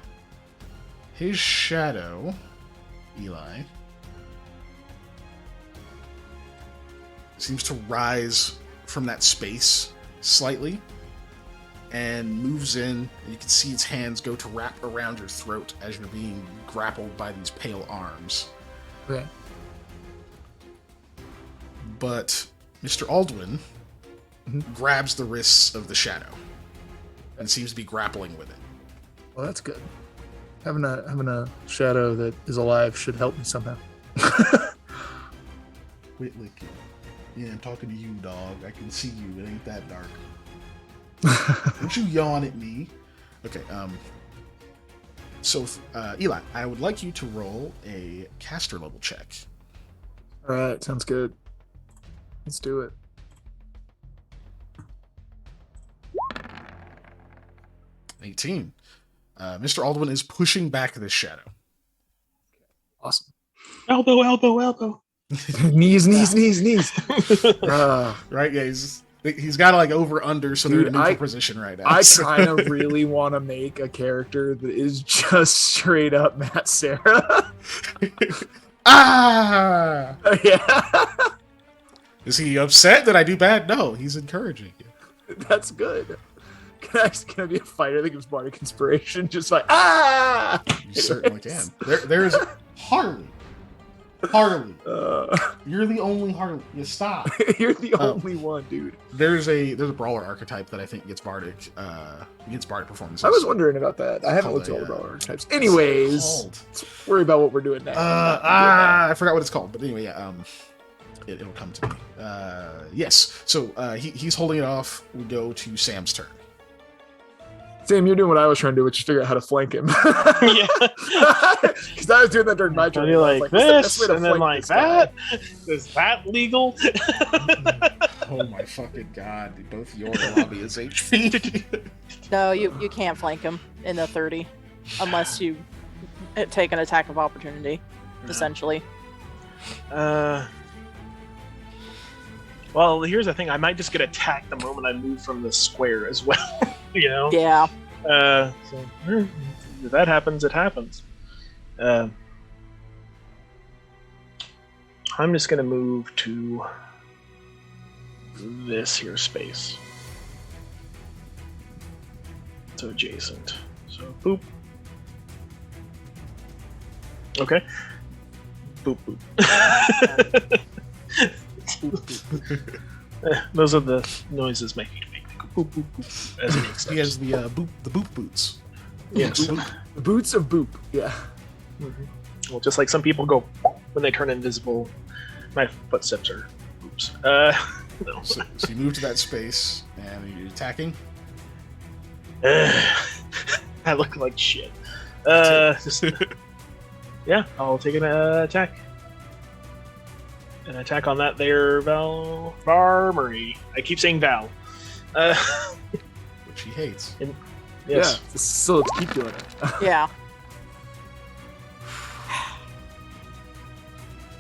His shadow, Eli, seems to rise from that space slightly and moves in, and you can see its hands go to wrap around your throat as you're being grappled by these pale arms. Okay. But Mr. Aldwin grabs the wrists of the shadow and seems to be grappling with it. Well, that's good. Having a shadow that is alive should help me somehow. Quit licking. Yeah, I'm talking to you, dog. I can see you. It ain't that dark. Don't you yawn at me. Okay, so, Eli, I would like you to roll a caster level check. All right, sounds good. Let's do it. $18. Mr. Aldwin is pushing back this shadow. Awesome. Elbow, elbow, elbow. knees. Right? Yeah, he's got to like over under, so they're in a neutral position right now. I kind of really want to make a character that is just straight up Matt Sarah. Ah! Yeah. Is he upset that I do bad? No, he's encouraging you. That's good. Can I be a fighter that gives Bardic Inspiration? Just like, ah! You certainly can. There's Harley. Harley. You're the only Harley. You stop. You're the only one, dude. There's a brawler archetype that I think gets Bardic performances. I was wondering about that. I haven't looked at all the brawler archetypes. Anyways, let's worry about what we're doing now. I forgot what it's called, but anyway, yeah, it'll come to me. Yes. So he's holding it off. We go to Sam's turn. Sam, you're doing what I was trying to do, which is figure out how to flank him. Yeah. Because I was doing that during my turn. Like this, and then like that. Is that legal? Oh my fucking god! Both your lobby is HP. No, you can't flank him in the 30 unless you take an attack of opportunity, essentially. Well, here's the thing. I might just get attacked the moment I move from the square as well. You know? Yeah. So, if that happens, it happens. I'm just going to move to this here space. So adjacent. So, boop. Okay. Boop, boop. Those are the noises making me boop, boop, boop, as it He has the boop boots. Yes. The boots of boop. Yeah. Mm-hmm. Well, just like some people go when they turn invisible, my footsteps are boops. No. So you move to that space, and you're attacking. I look like shit. Yeah, I'll take an attack. An attack on that there, Marie. I keep saying Val. Which he hates. Yes. Yeah, so let's keep doing it. Yeah.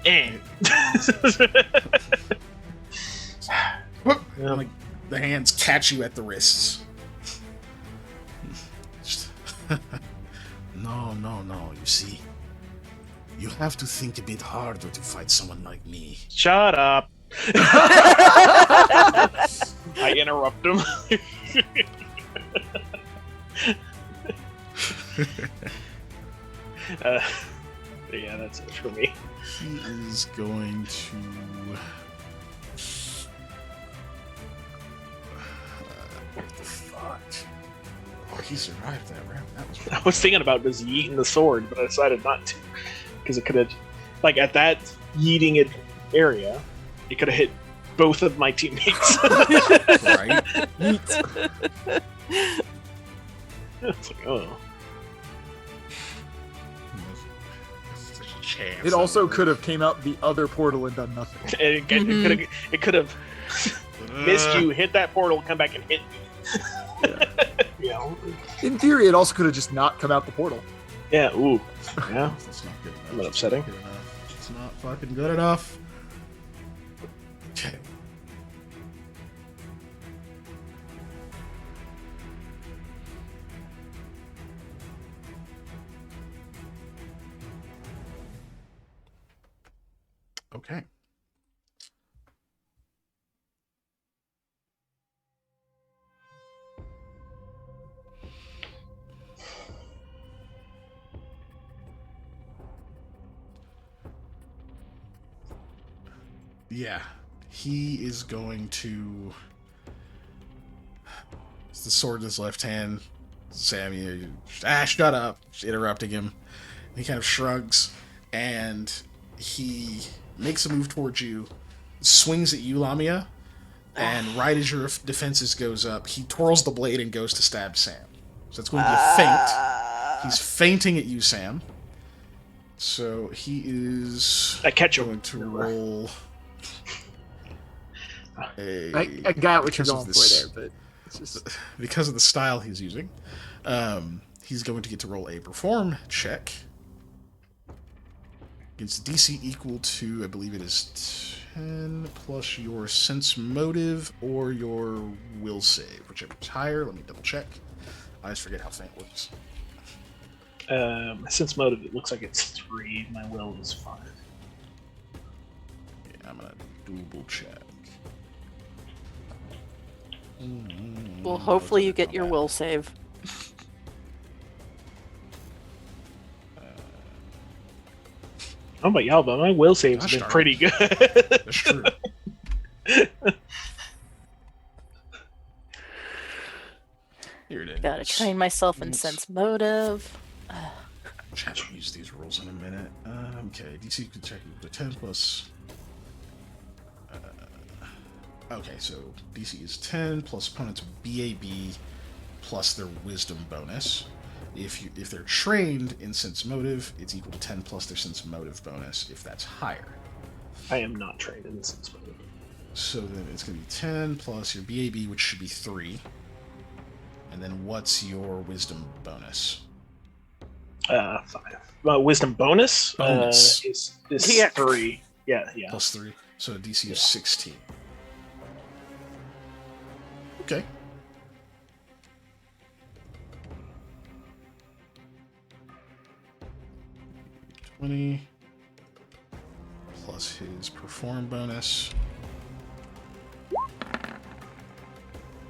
And like the hands catch you at the wrists. No. You see, you have to think a bit harder to fight someone like me. Shut up. I interrupt him. Yeah, that's it for me. He is going to. What the fuck? Oh, he survived that round. That was. I was thinking about just yeeting the sword, but I decided not to because it could have, like at that yeeting it area, it could have hit both of my teammates. Right? It's like, oh. It also could have came out the other portal and done nothing. And it could have missed you, hit that portal, come back and hit me. Yeah. In theory, it also could have just not come out the portal. Yeah. Ooh. Yeah. That's not good enough. A little upsetting. It's not good enough. It's not fucking good enough. Okay. Okay. Yeah, he is going to. It's the sword in his left hand. Sam, shut up! Interrupting him. He kind of shrugs, and he makes a move towards you, swings at you, Lamia, and right as your defenses goes up, he twirls the blade and goes to stab Sam. So it's going to be a feint. He's feinting at you, Sam. So he is I catch him. going to roll. I got what you're because of going for this- there, but it's just because of the style he's using, he's going to get to roll a perform check against DC equal to, I believe it is 10 plus your sense motive or your will save, whichever is higher. Let me double check. I always forget how feint works. Since motive, it looks like it's 3. My will is 5. Yeah, I'm gonna double check. Well, hopefully you get your will save. Oh my god, but my will saves have Gosh been darn pretty good. That's true. Here it is. Gotta train myself in sense motive. Chat will use these rules in a minute. Okay, DC can check equal to 10 plus. Okay, so DC is 10 plus opponent's BAB plus their wisdom bonus. If they're trained in sense motive, it's equal to 10 plus their sense motive bonus if that's higher. I am not trained in this sense motive. So then it's going to be 10 plus your BAB, which should be 3. And then what's your wisdom bonus? 5. Wisdom bonus, Bonus. is Yeah. 3. Yeah. Plus 3. So DC is 16. Okay. $20 plus his perform bonus.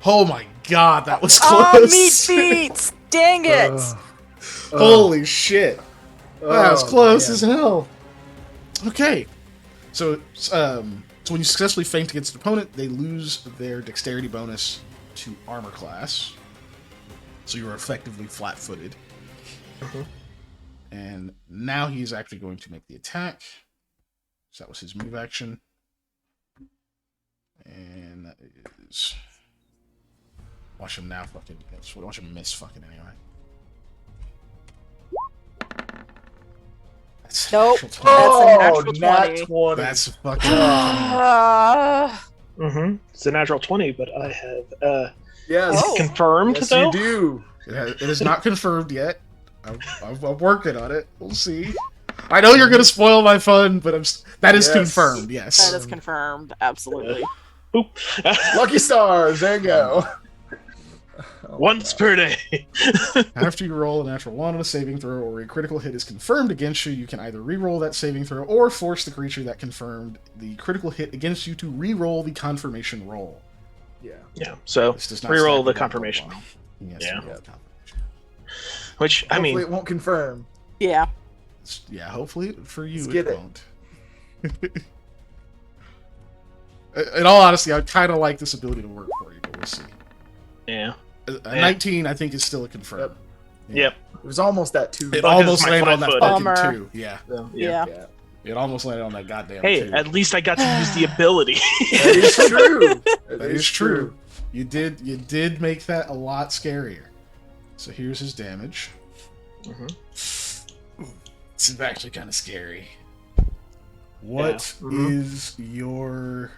Oh my god, that was Oh, close! meat beats! Dang it! Holy shit! That was close man. as hell. Okay, so when you successfully feint against an opponent, they lose their dexterity bonus to armor class. So you are effectively flat-footed. And now he's actually going to make the attack. So that was his move action. And that is... Watch him now fucking... Watch him miss fucking anyway. That's Nope. natural 20. That's a natural nat 20. 20. That's a fucking... Mm-hmm. It's a natural 20, but I have Yes. Oh. confirmed Yes, though. you do. It is not confirmed yet. I'm working on it. We'll see. I know you're gonna spoil my fun, but that is Yes. confirmed. Yes. That is confirmed. Absolutely. Boop. Lucky stars. There you go. Once per day. After you roll a natural 1 on a saving throw or a critical hit is confirmed against you, you can either re-roll that saving throw or force the creature that confirmed the critical hit against you to re-roll the confirmation roll. Yeah. Yeah. So This does not reroll stack the with confirmation. roll. Yes, Yeah. reroll the confirmation. Which I Hopefully mean, it won't confirm. Yeah. Yeah, hopefully for you Let's it get it. won't. In all honesty, I kind of like this ability to work for you, but we'll see. Yeah. A 19, I think, is still a confirm. Yep. Yep. It was almost that 2. It Well, 'cause almost my landed on that flat-footed. fucking Bummer. 2. Yeah. So, Yeah. Yeah. It almost landed on that goddamn Hey, 2. at least I got to use the ability. That is true. That is true. You did make that a lot scarier. So here's his damage. Mhm. This is actually kind of scary. What is your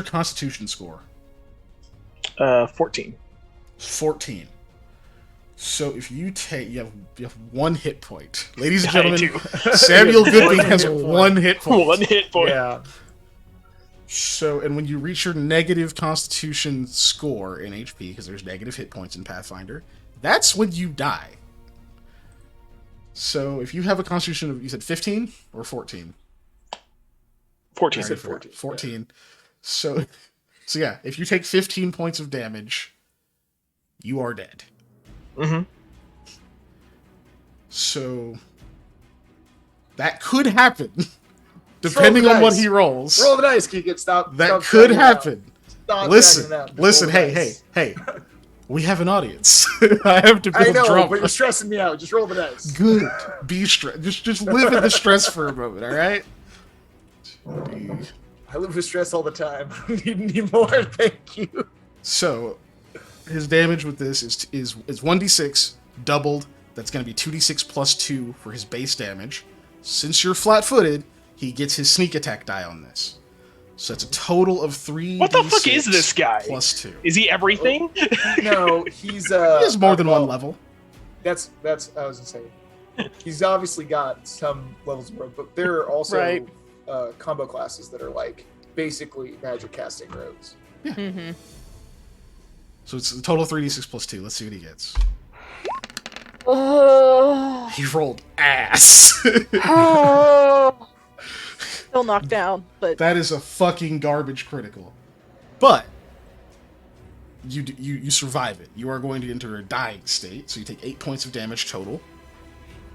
Constitution score? 14. 14. So if you have 1 hit point, ladies and I gentlemen, do. Samuel Goodwin One has hit point. 1 hit point. 1 hit point. Yeah. So, and when you reach your negative Constitution score in HP, because there's negative hit points in Pathfinder, that's when you die. So, if you have a Constitution of, you said 15 or 14? 14. I said 14. 14. So yeah, if you take 15 points of damage, you are dead. Mm-hmm. So, that could happen, depending on what he rolls. Roll the dice, Keegan. Stop. That stop could dragging it out. happen. Stop Listen, dragging it out. listen, Roll the hey, dice. hey. We have an audience. I have to build I know, drama. but you're stressing me out. Just roll the dice. Good. Be stressed. Just live in the stress for a moment, all right? I live with stress all the time. I need more. Thank you. So, his damage with this is 1d6 doubled. That's going to be 2d6 plus 2 for his base damage. Since you're flat-footed, he gets his sneak attack die on this. So that's a total of 3. What the fuck is this guy? Plus 2. Is he everything? No, he's He has more than well, one level. That's I was gonna say. He's obviously got some levels of growth, but there are also Right. combo classes that are like basically magic casting rogues. Mm-hmm. So it's a total of 3d6 plus 2. Let's see what he gets. Oh. He rolled ass. Still knocked down, but That is a fucking garbage critical. But you survive it. You are going to enter a dying state, so you take 8 points of damage total.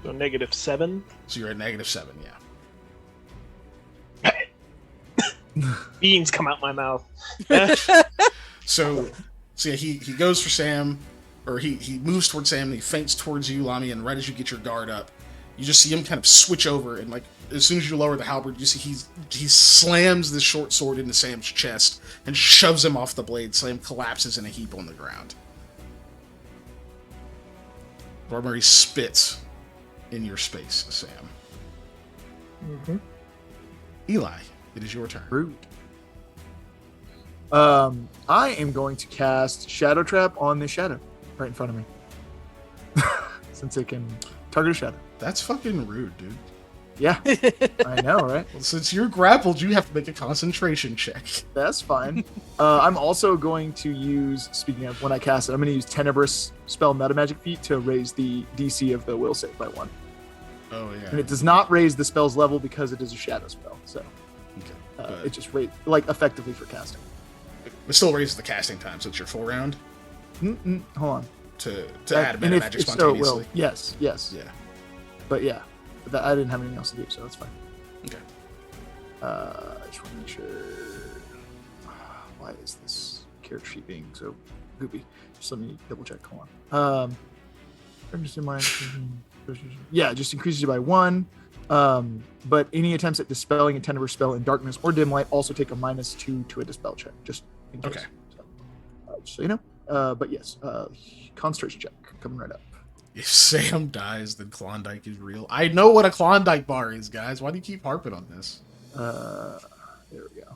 So -7. So you're at -7, yeah. Beans come out my mouth. So yeah, he goes for Sam, or he moves towards Sam, and he feints towards you, Lami, and right as you get your guard up, you just see him kind of switch over, and like as soon as you lower the halberd, you see he slams this short sword into Sam's chest and shoves him off the blade. Sam collapses in a heap on the ground. Barmurray spits in your space, Sam. Mm-hmm. Eli, it is your turn. Rude. I am going to cast Shadow Trap on this shadow right in front of me, since it can target a shadow. That's fucking rude, dude. Yeah, I know, right? Well, since you're grappled, you have to make a concentration check. That's fine. I'm also going to use, speaking of when I cast it, I'm going to use Tenebrous Spell Meta Magic Feat to raise the DC of the will save by 1. Oh yeah. And it does not raise the spell's level because it is a shadow spell. So Okay. But it just effectively for casting. it still raises the casting time, so it's your full round Hold on. to add And meta magic if so, it will. spontaneously. Yes. Yeah. But yeah, I didn't have anything else to do, so that's fine. Okay. I just want to make sure. Why is this character sheet being so goopy? Just let me double check. Hold on. I'm just in my. Yeah, just increases it by 1. But any attempts at dispelling a Tenebrous spell in darkness or dim light also take a -2 to a dispel check. Just in case. Okay. So you know. But yes, concentration check coming right up. If Sam dies, then Klondike is real. I know what a Klondike bar is, guys. Why do you keep harping on this? There we go.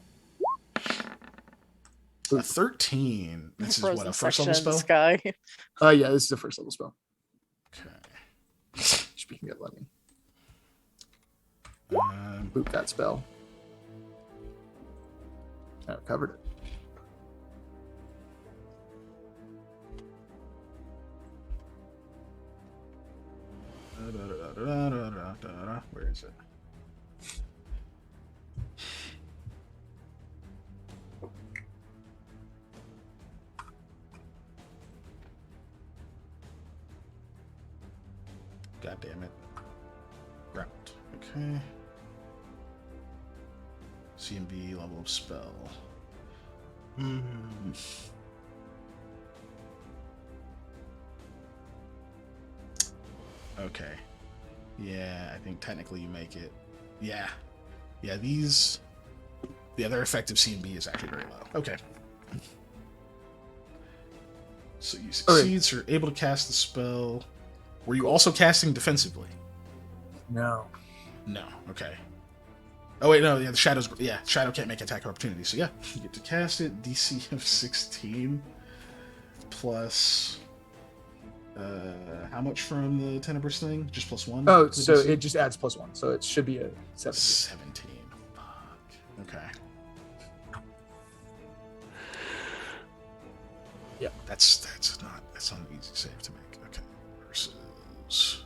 A 13. This is what, a frozen first section level in the spell? sky. Yeah, this is a first level spell. Okay. Speaking of let me Um, boot that spell. I covered it. where is it? God damn it. Route. Okay. CMB level of spell. Okay. Yeah, I think technically you make it. Yeah. Yeah, these... Yeah, their effective CMB is actually very low. Okay. So you succeed, so you're able to cast the spell. Were you also casting defensively? No. No. Okay. Oh wait, no. Yeah, the shadows. Yeah, shadow can't make attack opportunity. So yeah, you get to cast it. DC of 16 plus. How much from the Tenebrous thing? Just +1. Oh, so it just adds +1, so it should be a 17. 17. Fuck. Okay. Yeah. That's not an easy save to make. Okay. Versus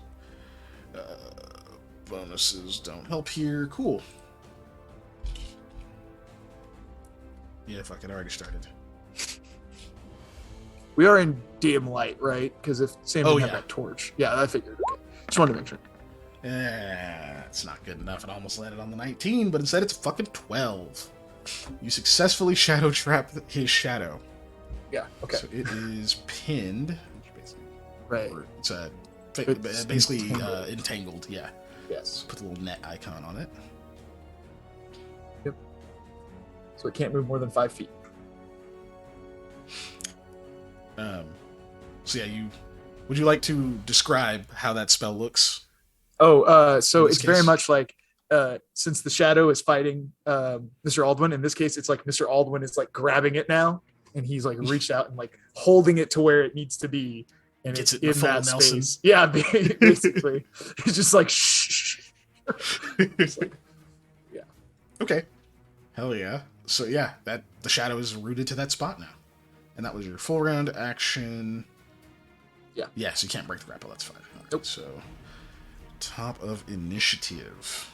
bonuses don't help here. Cool. Yeah, fuck it, already started. We are in dim light, right? Because if Sam didn't have yeah. that torch. Yeah, I figured. Okay. Just wanted to make sure. It's not good enough. It almost landed on the 19, but instead it's fucking 12. You successfully shadow trap his shadow. Yeah, okay. So it is pinned. Right. It's It's basically entangled. entangled, yeah. Yes. Put the little net icon on it. Yep. So it can't move more than 5 feet. So yeah, would you like to describe how that spell looks? Oh, so In this it's very case? much like since the shadow is fighting Mr. Aldwin, in this case, it's like Mr. Aldwin is like grabbing it now, and he's like reached out and like holding it to where it needs to be, and Gets it's it in in the full that Nelson. space. Yeah, basically, he's just like shh. It's like, yeah. Okay. Hell yeah. So yeah, the shadow is rooted to that spot now. And that was your full round action. Yeah. Yeah, so you can't break the grapple, that's fine. Okay, Nope. So top of initiative.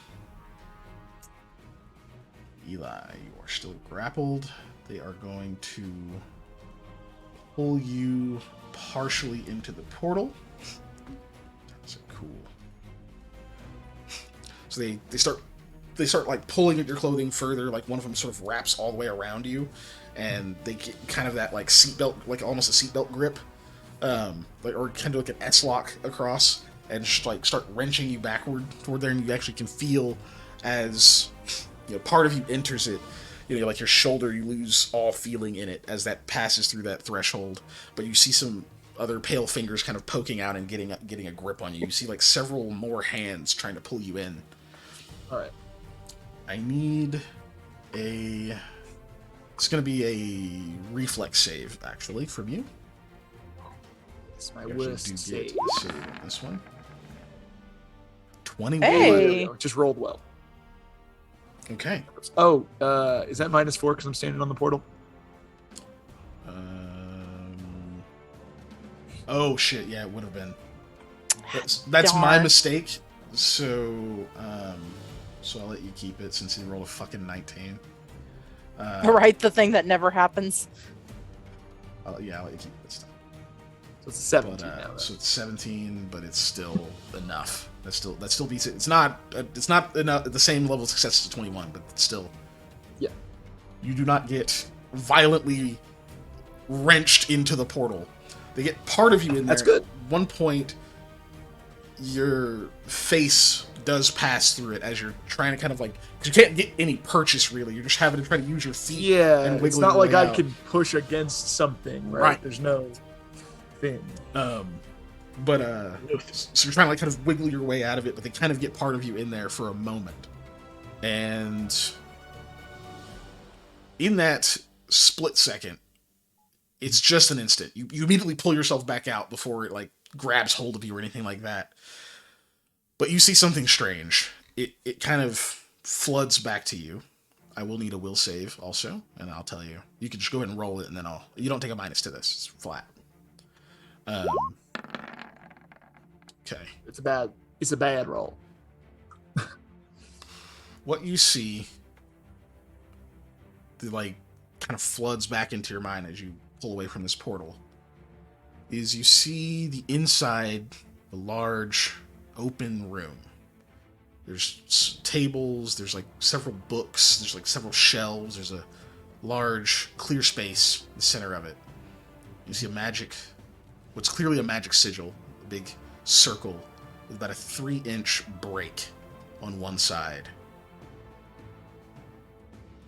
Eli, you are still grappled. They are going to pull you partially into the portal. That's cool. So they start like pulling at your clothing further. Like one of them sort of wraps all the way around you, and they get kind of that like seatbelt, like almost a seatbelt grip, like or kind of like an S-lock across, and just like start wrenching you backward toward there, and you actually can feel as part of you enters it. Like your shoulder, you lose all feeling in it as that passes through that threshold, but you see some other pale fingers kind of poking out and getting a grip on you. You see like several more hands trying to pull you in. All right. I need it's going to be a reflex save, actually, from you. It's my You actually worst do save. get a save on this one. 21. Hey! There we go. Just rolled well. Okay. Oh, is that -4 because I'm standing on the portal? Oh shit! Yeah, it would have been. That's my Darn. mistake. So I'll let you keep it since you rolled a fucking 19. Right, the thing that never happens. I'll let you keep it this time. So it's a 17 But, now. so it's 17, but it's still enough. That still beats it. It's not enough, the same level of success as 21, but it's still. Yeah. You do not get violently wrenched into the portal. They get part of you in there. That's good. At one point, your face does pass through it as you're trying to kind of like, 'cause you can't get any purchase really. You're just having to try to use your feet. Yeah, and it's wiggle not your like way I out. can push against something, right? Right. There's no thing. But so you're trying to like kind of wiggle your way out of it, but they kind of get part of you in there for a moment. And in that split second, it's just an instant. You immediately pull yourself back out before it like grabs hold of you or anything like that. But you see something strange. It kind of floods back to you. I will need a will save also, and I'll tell you. You can just go ahead and roll it, and then you don't take a minus to this. It's flat. Okay. It's a bad roll. What you see, like, kind of floods back into your mind as you pull away from this portal, is you see the inside a large open room. There's tables, there's like several books, there's like several shelves, there's a large clear space in the center of it. You see what's clearly a magic sigil, a big circle with about a 3-inch break on one side.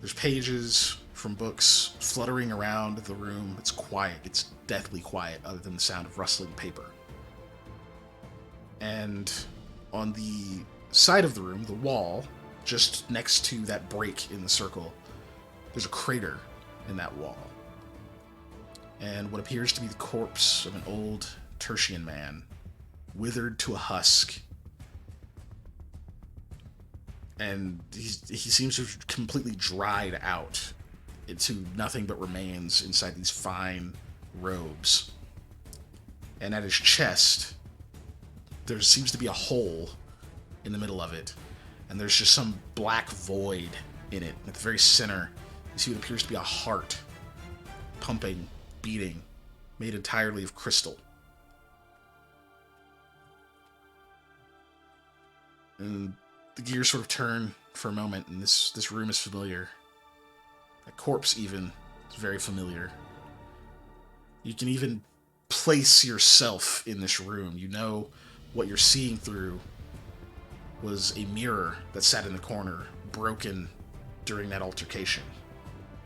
There's pages from books fluttering around the room. It's quiet. It's deathly quiet, other than the sound of rustling paper. And on the side of the room, the wall, just next to that break in the circle, there's a crater in that wall. And what appears to be the corpse of an old Tertian man, withered to a husk. And he seems to have completely dried out into nothing but remains inside these fine robes. And at his chest, there seems to be a hole in the middle of it. And there's just some black void in it. At the very center, you see what appears to be a heart, pumping, beating, made entirely of crystal. And the gears sort of turn for a moment, and this room is familiar. That corpse even is very familiar. You can even place yourself in this room. You know what you're seeing through was a mirror that sat in the corner, broken during that altercation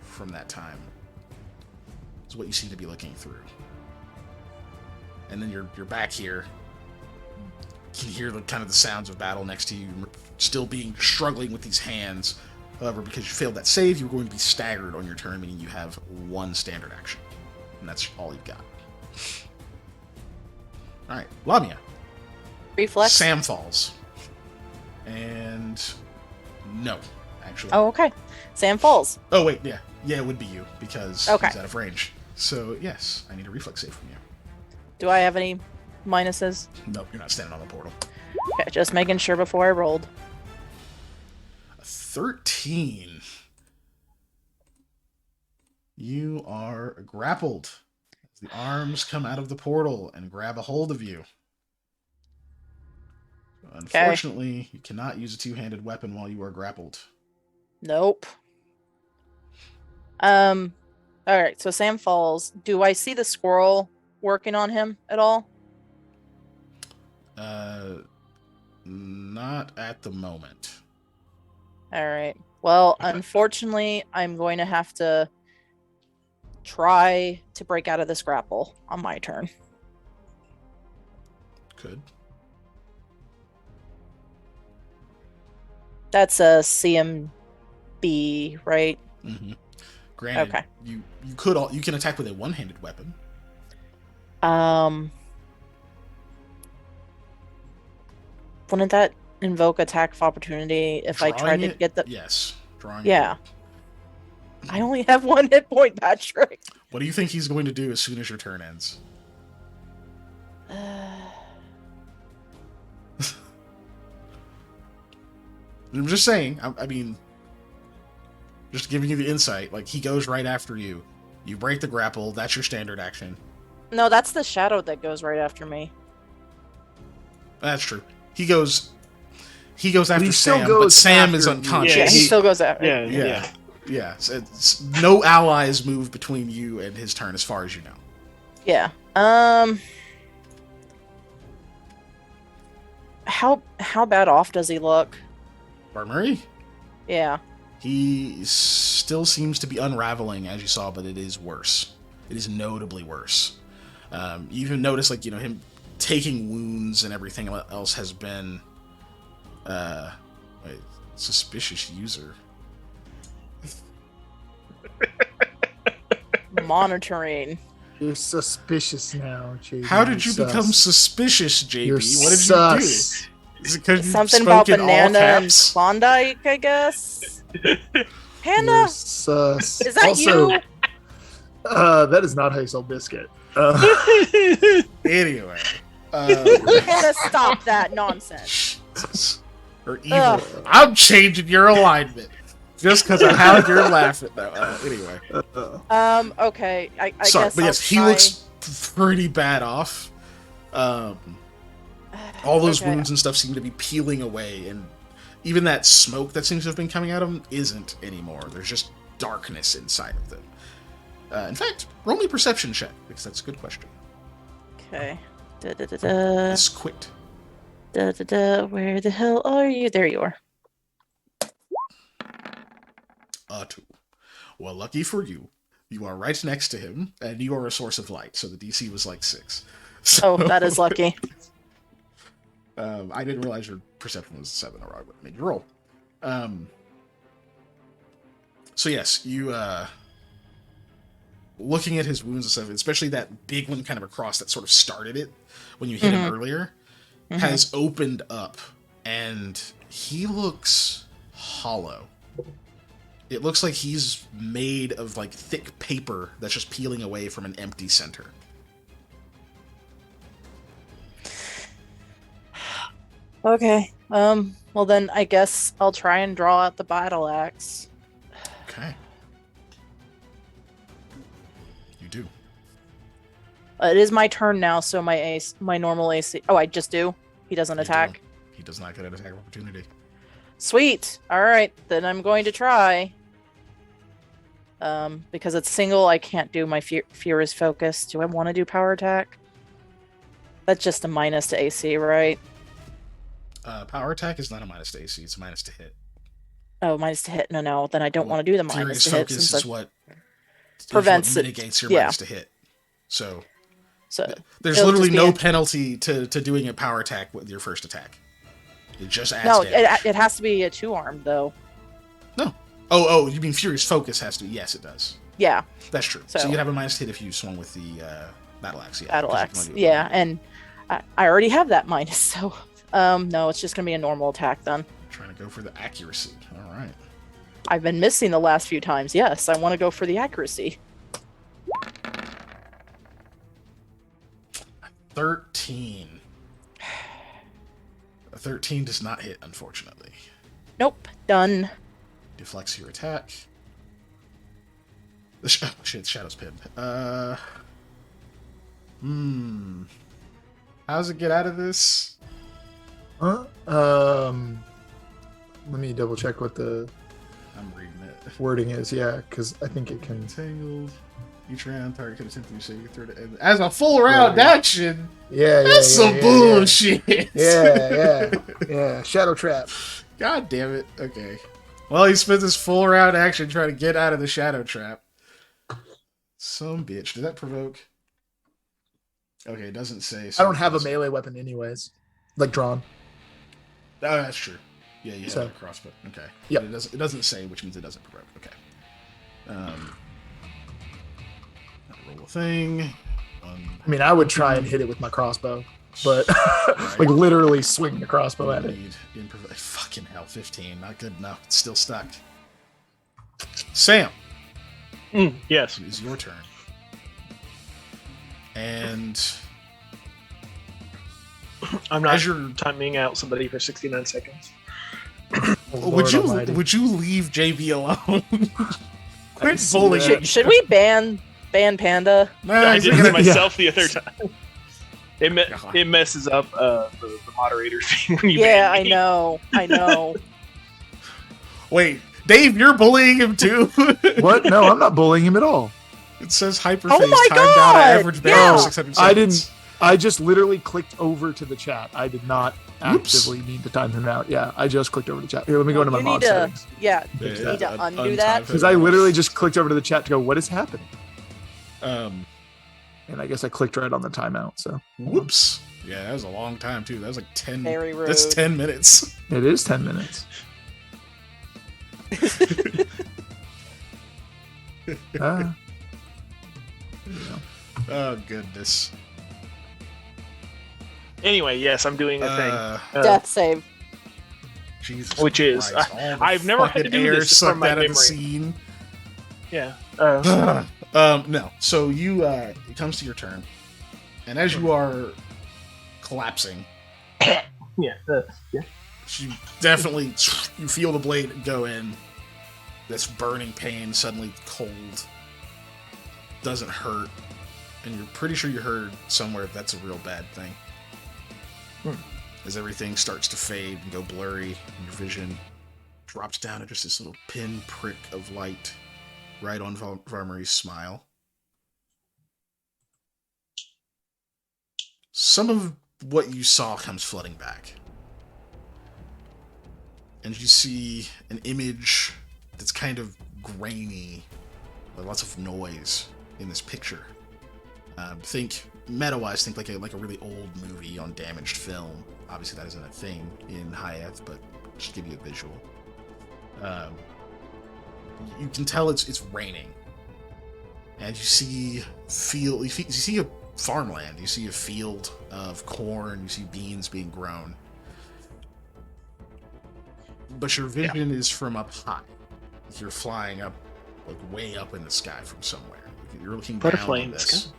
from that time. Is what you seem to be looking through. And then you're back here. You can hear the sounds of battle next to you, still struggling with these hands. However, because you failed that save, you're going to be staggered on your turn, meaning you have one standard action. And that's all you've got. Alright, Lamia. Reflex? Sam falls. And... no, actually. Oh, okay. Sam falls. Oh, wait, yeah. Yeah, it would be you, because Okay. he's out of range. So, yes, I need a reflex save from you. Do I have any minuses? Nope, you're not standing on the portal. Okay, just making sure before I rolled. A 13. You are grappled. The arms come out of the portal and grab a hold of you. Unfortunately, you cannot use a two-handed weapon while you are grappled. Nope. Alright, so Sam falls. Do I see the squirrel working on him at all? Not at the moment. Alright. Well, unfortunately, I'm going to have to try to break out of this grapple on my turn. Could. That's a CMB, right? Mm-hmm. Granted, Okay. you can attack with a one-handed weapon. Wouldn't that invoke attack of opportunity if I tried to get the... Yes. Drawing Yeah. it. I only have 1 hit point, Patrick. What do you think he's going to do as soon as your turn ends? I'm just saying. I mean, just giving you the insight. Like, he goes right after you. You break the grapple. That's your standard action. No, that's the shadow that goes right after me. That's true. He goes after he still Sam, goes but Sam is after you. unconscious. Yeah, he still goes after. Yeah. Yeah. So it's no allies move between you and his turn, as far as you know. Yeah. How bad off does he look? Bart Murray? Yeah. He still seems to be unraveling, as you saw, but it is worse. It is notably worse. You even notice, like, him taking wounds and everything else has been suspicious user. Monitoring. You're suspicious now, JB. How did you become suspicious, JB? You're What did sus. you do? Is it because you Something spoke about in all banana and caps? Klondike, I guess. Hannah, You're sus. is that also, you? That is not how you sell biscuit. Anyway. Hannah, stop that nonsense. Or evil. I'm changing your alignment. Just because of how you're laughing. No, anyway. Okay. I Sorry, guess but yes, he looks pretty bad off. All those Okay. wounds and stuff seem to be peeling away, and even that smoke that seems to have been coming out of them isn't anymore. There's just darkness inside of them. In fact, roll me a perception check, because that's a good question. Okay. Da-da-da-da. This quit. Da-da-da. Where the hell are you? There you are. 2. Well, lucky for you, you are right next to him, and you are a source of light, so the DC was like 6. So, Oh, that is lucky. I didn't realize your perception was 7, or I would have made you roll. So yes, you, looking at his wounds and stuff, especially that big one kind of across that sort of started it when you hit him earlier, has opened up, and he looks hollow. It looks like he's made of, like, thick paper that's just peeling away from an empty center. Okay. Well then, I guess I'll try and draw out the battle axe. Okay. You do. It is my turn now, so my normal AC. Oh, I just do. He doesn't You attack. don't. He does not get an attack opportunity. Sweet. All right, then I'm going to try. Because it's single, I can't do my fear is focus. Do I want to do power attack? That's just a minus to AC, right? Power attack is not a minus to AC; it's a minus to hit. Oh, minus to hit. No. Then I don't want to do the minus Furious to hit focus since is what prevents it. mitigates your Yeah. minus to hit. So So there's it'll literally just be no a- penalty to doing a power attack with your first attack. It just adds no. damage. It has to be a 2-arm though. No. Oh, you mean Furious Focus has to be? Yes, it does. Yeah, That's true. So- So you'd have a minus hit if you swung with the battle axe. Yeah, battle 'cause you axe. can only do it Yeah, one. and I already have that minus, so no, it's just gonna be a normal attack then. Trying to go for the accuracy. All right. I've been missing the last few times. Yes, I want to go for the accuracy. 13. A 13 does not hit, unfortunately. Nope, done. Deflects your attack. Oh, shit, Shadow's pinned. How's it get out of this? Huh? Let me double check what the I'm reading it. wording is. Yeah, because I think it can. Entangled. Each round, target can attempt to save you through it as a full round action. Yeah, That's some bullshit. Yeah. Shadow trap. God damn it. Okay. Well, he spent his full round action trying to get out of the shadow trap. Some bitch. Did that provoke? Okay, it doesn't say. I don't have a melee weapon, anyways. Like drawn. Oh, that's true. Yeah, you have So- a crossbow. Okay. Yep. But it doesn't say, which means it doesn't provoke. Okay. Roll a thing. I mean, I would try and hit it with my crossbow, but Right. like literally swing the crossbow at it. Fucking hell, 15. Not good enough. It's still stuck. Sam, Yes. it is your turn. And I'm not as you're timing out somebody for 69 seconds. Oh, would Lord Almighty. you leave JB alone? Quit see bullying that. him. Should we ban Panda? Nah, I he's did not it gonna- myself the other time. It messes up the moderator thing when you Yeah, ban I me. know. Wait, Dave, you're bullying him too? What? No, I'm not bullying him at all. It says hyperphase Oh my timed out God! at average ban Yeah. of 600 seconds. I didn't. I just literally clicked over to the chat. I did not Whoops. actively need to time him out. Yeah, I just clicked over to chat. Here, let me go into my You mod need to, settings. yeah, Yeah, you need to undo untie that. Because I literally just clicked over to the chat to go, what is happening? Um, And I guess I clicked right on the timeout. So whoops. Yeah, that was a long time too. That was like 10. Very rude. That's 10 minutes. it is 10 minutes. Ah. Oh goodness. Anyway, yes, I'm doing a thing. Death save. Jesus. Which is- Christ, all the I've never had to fucking do air this from sucked my out of the memory. scene. Yeah. No. So you, it comes to your turn, and as you are collapsing, Yeah. you definitely you feel the blade go in. This burning pain, suddenly cold, doesn't hurt, and you're pretty sure you heard somewhere that's a real bad thing. as everything starts to fade and go blurry, and your vision drops down to just this little pin prick of light right on Varmary's smile. Some of what you saw comes flooding back. And you see an image that's kind of grainy, with lots of noise in this picture. Think, meta-wise, think like a really old movie on damaged film. Obviously that isn't a thing in Hayethe, but just to give you a visual. You can tell it's raining. And you see a farmland, you see a field of corn, you see beans being grown. But your vision is from up high. You're flying up, like way up in the sky from somewhere. You're looking down on this.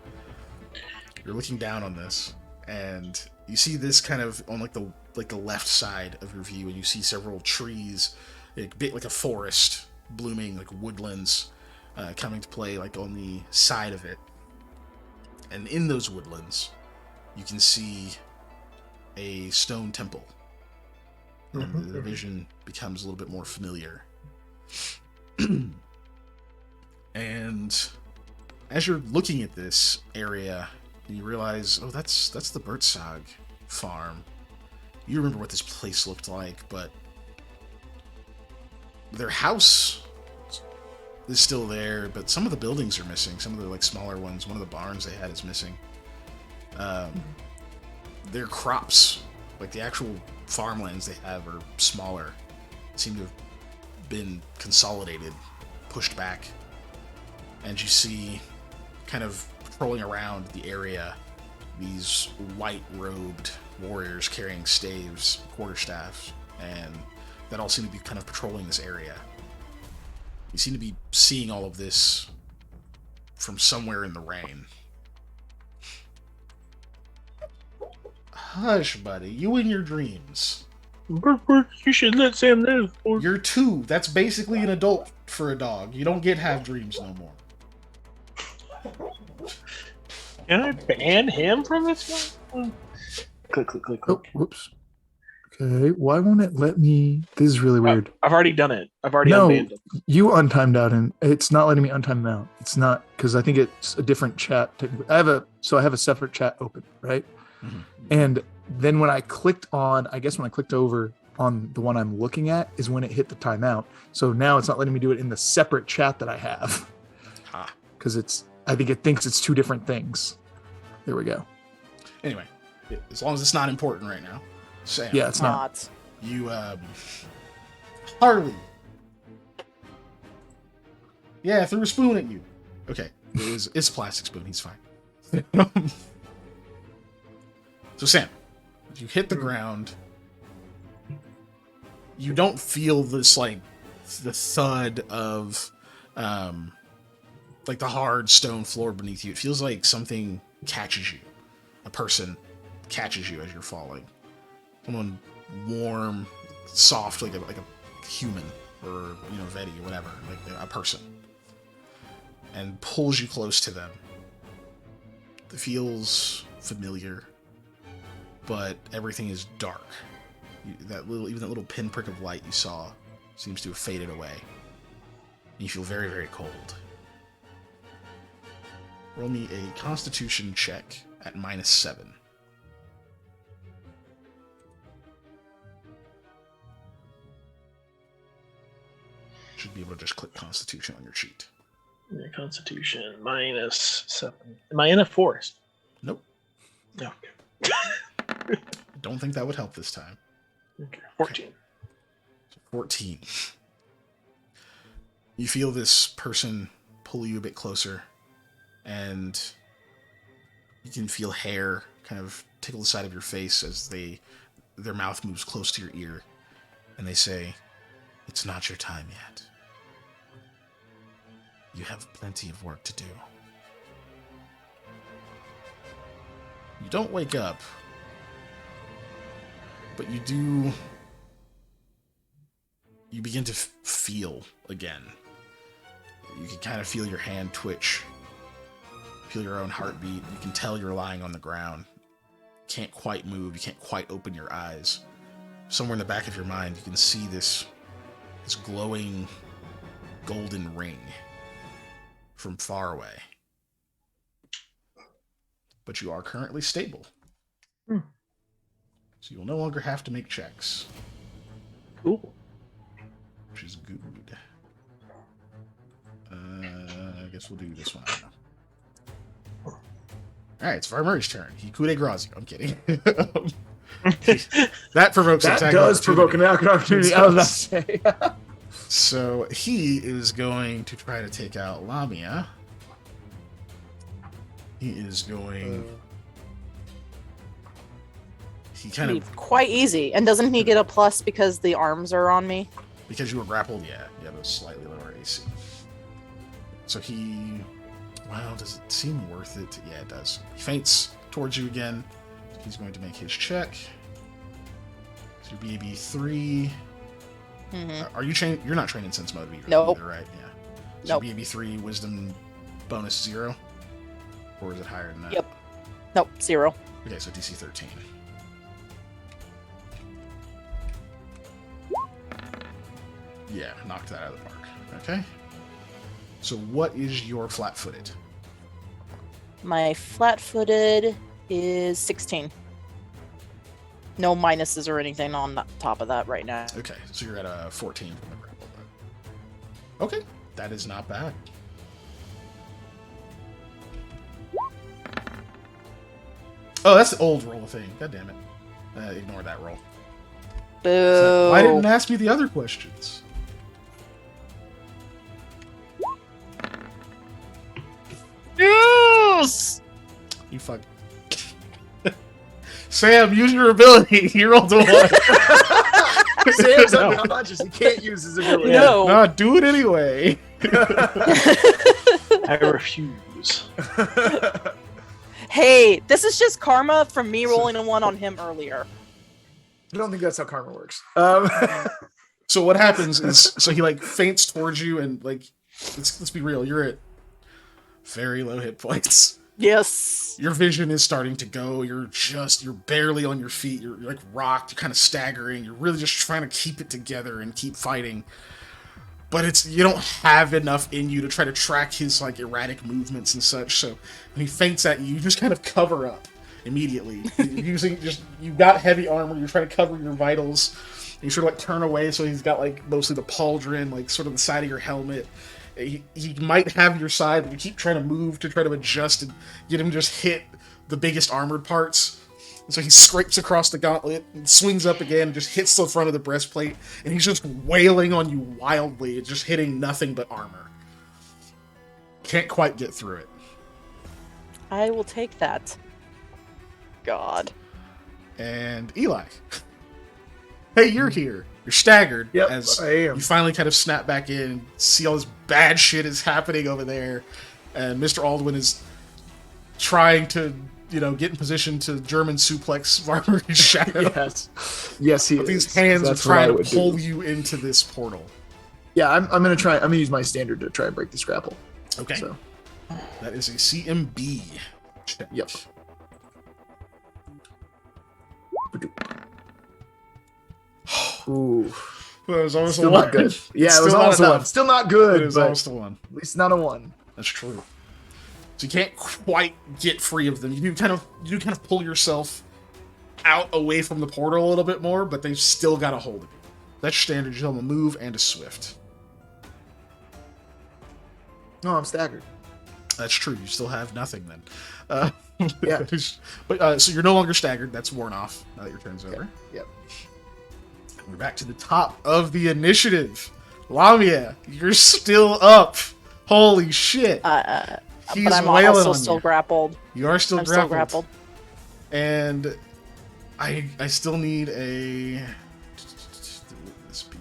You're looking down on this, and you see this kind of on like the left side of your view, and you see several trees, like a forest, blooming like woodlands, coming to play like on the side of it. And in those woodlands, you can see a stone temple. And the vision becomes a little bit more familiar. And as you're looking at this area, you realize, oh, that's the Bertzog farm. You remember what this place looked like, but their house is still there, but some of the buildings are missing. Some of the like smaller ones. One of the barns they had is missing. Their crops, like the actual farmlands they have, are smaller. Seem to have been consolidated, pushed back. And you see, kind of patrolling around the area, these white-robed warriors carrying staves, quarterstaffs, and that all seem to be kind of patrolling this area. You seem to be seeing all of this from somewhere in the rain. Hush, buddy. You and your dreams. You should let Sam live. You're 2. That's basically an adult for a dog. You don't get have dreams no more. Can I ban him from this one? Click. Oh, whoops. Okay, why won't it let me? This is really weird. I've already done it. I've already unbanned him. You untimed out, and it's not letting me untime him out. It's not, because I think it's a different chat. I have a separate chat open, right? Mm-hmm. And then when I clicked over on the one I'm looking at is when it hit the timeout. So now it's not letting me do it in the separate chat that I have. Because I think it thinks it's 2 different things. There we go. Anyway, as long as it's not important right now. Sam. Yeah, it's not. You, Harley. Yeah, I threw a spoon at you. Okay, it's a plastic spoon. He's fine. So Sam, you hit the ground. You don't feel this like the thud of like the hard stone floor beneath you. It feels like something catches you. A person catches you as you're falling. Someone warm, soft, like a human, or Vedi or whatever, like a person, and pulls you close to them. It feels familiar, but everything is dark. Even that little pinprick of light you saw seems to have faded away. And you feel very, very cold. Roll me a Constitution check at -7. Should be able to just click Constitution on your sheet. Yeah, Constitution -7. Am I in a forest? Nope. No. Don't think that would help this time. Okay. 14. Okay. 14. You feel this person pull you a bit closer, and you can feel hair kind of tickle the side of your face as their mouth moves close to your ear, and they say, "It's not your time yet. You have plenty of work to do." You don't wake up, but you begin to feel again. You can kind of feel your hand twitch, feel your own heartbeat. You can tell you're lying on the ground. can't quite move. You can't quite open your eyes. Somewhere in the back of your mind, you can see this glowing golden ring from far away. But you are currently stable. Hmm. So you'll no longer have to make checks. Cool. Which is good. I guess we'll do this one. I don't know. Alright, it's Varmur's turn. He coup de grace you. I'm kidding. That provokes an That attack does provoke an opportunity. opportunity. I was about to say. So he is going to try to take out Lamia. He is going. He kind Be of quite easy. And doesn't he get a plus because the arms are on me? because you were grappled. Yeah, you have a slightly lower AC. So he. Wow, does it seem worth it? Yeah, it does. He faints towards you again. He's going to make his check. So your BAB 3. Mm-hmm. Are you trained? You're not trained in sense mode either, Nope. right? Yeah. So Nope. BAB 3, wisdom bonus 0? Or is it higher than that? Yep. Nope, 0. Okay, so DC 13. Yeah, knocked that out of the park. Okay. So what is your flat-footed? My flat-footed is 16. No minuses or anything on the top of that right now. Okay, so you're at a 14 from the grapple. Okay, that is not bad. Oh, that's the old roll thing. God damn it. Ignore that roll. Boo. Why didn't you ask me the other questions? Yes! You fuck. Sam, use your ability. You rolled a 1. Sam's No. unconscious. He can't use his ability. No. No, do it anyway. I refuse. Hey, this is just karma from me rolling a 1 on him earlier. I don't think that's how karma works. So what happens is, so he like faints towards you, and like, let's be real, you're at very low hit points. Yes. Your vision is starting to go. You're barely on your feet. You're like rocked. You're kind of staggering. You're really just trying to keep it together and keep fighting. But you don't have enough in you to try to track his like erratic movements and such. So when he faints at you, you just kind of cover up immediately. You've got heavy armor. You're trying to cover your vitals. And you sort of like turn away, so he's got like mostly the pauldron, like sort of the side of your helmet. He might have your side, but you keep trying to move to try to adjust and get him to just hit the biggest armored parts. And so he scrapes across the gauntlet and swings up again, just hits the front of the breastplate, and he's just wailing on you wildly, just hitting nothing but armor. Can't quite get through it. I will take that. God. And Eli. Hey, you're here. You're staggered. Yep, as I am. You finally kind of snap back in and see all this bad shit is happening over there. And Mr. Aldwin is trying to, get in position to German suplex Varmur's shadow. Yes, he But is. these hands That's are what I trying would to pull do. you into this portal. Yeah, I'm gonna use my standard to try and break this grapple. Okay. So That is a CMB check. Yep. Ooh, That was almost still a 1. not good. Yeah, it Still was not almost a enough. 1. Still not good, It is but almost a 1. at least not a 1. That's true. So you can't quite get free of them. You do kind of pull yourself out away from the portal a little bit more, but they've still got a hold of you. That's standard. You tell them a move and a swift. No, I'm staggered. That's true. You still have nothing then. Yeah. But so you're no longer staggered. That's worn off now that your turn's over. Yep. We're back to the top of the initiative. Lamia, you're still up. Holy shit. He's But I'm wailing also on still you. grappled. You are still I'm grappled. still grappled. And I still need a... What would this be?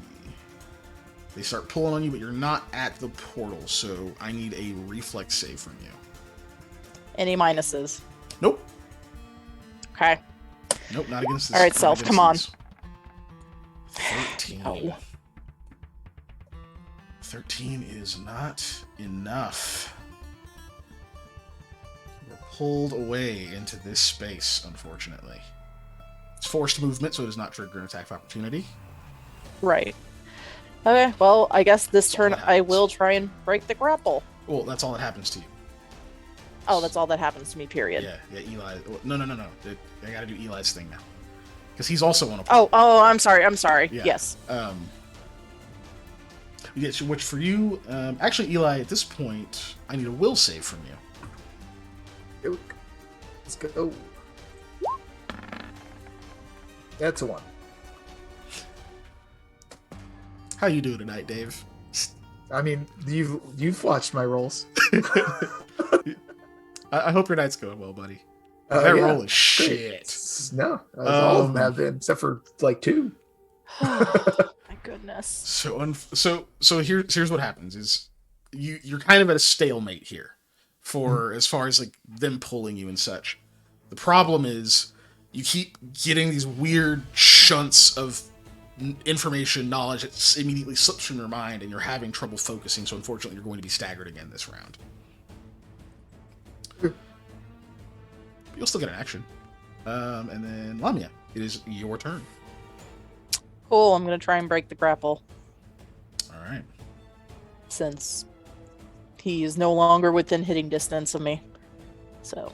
They start pulling on you, but you're not at the portal, so I need a reflex save from you. Any minuses? Nope. Okay. Nope, not against this. All right, not Self, against come on. these. 13. Oh. 13 is not enough. We're pulled away into this space, unfortunately. It's forced movement, so it does not trigger an attack of opportunity. Right. Okay, well, I guess this turn all that I happens. will try and break the grapple. Well, that's all that happens to you. Oh, that's all that happens to me, period. Yeah, Eli. No. I gotta do Eli's thing now. Because he's also on a pole. Oh, I'm sorry. Yeah. Yes. Yes, which for you, actually, Eli, at this point, I need a will save from you. Here we go. Let's go. That's a 1. How you doing tonight, Dave? I mean, you've watched my rolls. I hope your night's going well, buddy. That roll is shit. No, all of them have been, except for like 2. My goodness. So here's what happens: is you're kind of at a stalemate here, for as far as like them pulling you and such. The problem is you keep getting these weird shunts of information, knowledge that immediately slips from your mind, and you're having trouble focusing. So unfortunately, you're going to be staggered again this round. You'll still get an action. And then Lamia, it is your turn. Cool, I'm going to try and break the grapple. All right. Since he is no longer within hitting distance of me. So,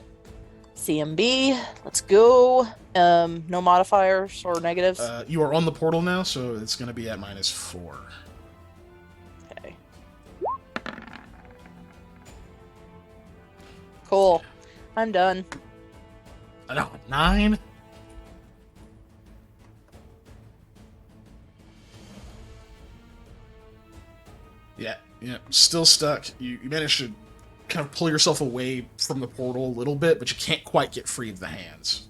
CMB, let's go. No modifiers or negatives. You are on the portal now, so it's going to be at -4. Okay. Cool. I'm done. No, 9. Yeah, still stuck. You managed to kind of pull yourself away from the portal a little bit, but you can't quite get free of the hands.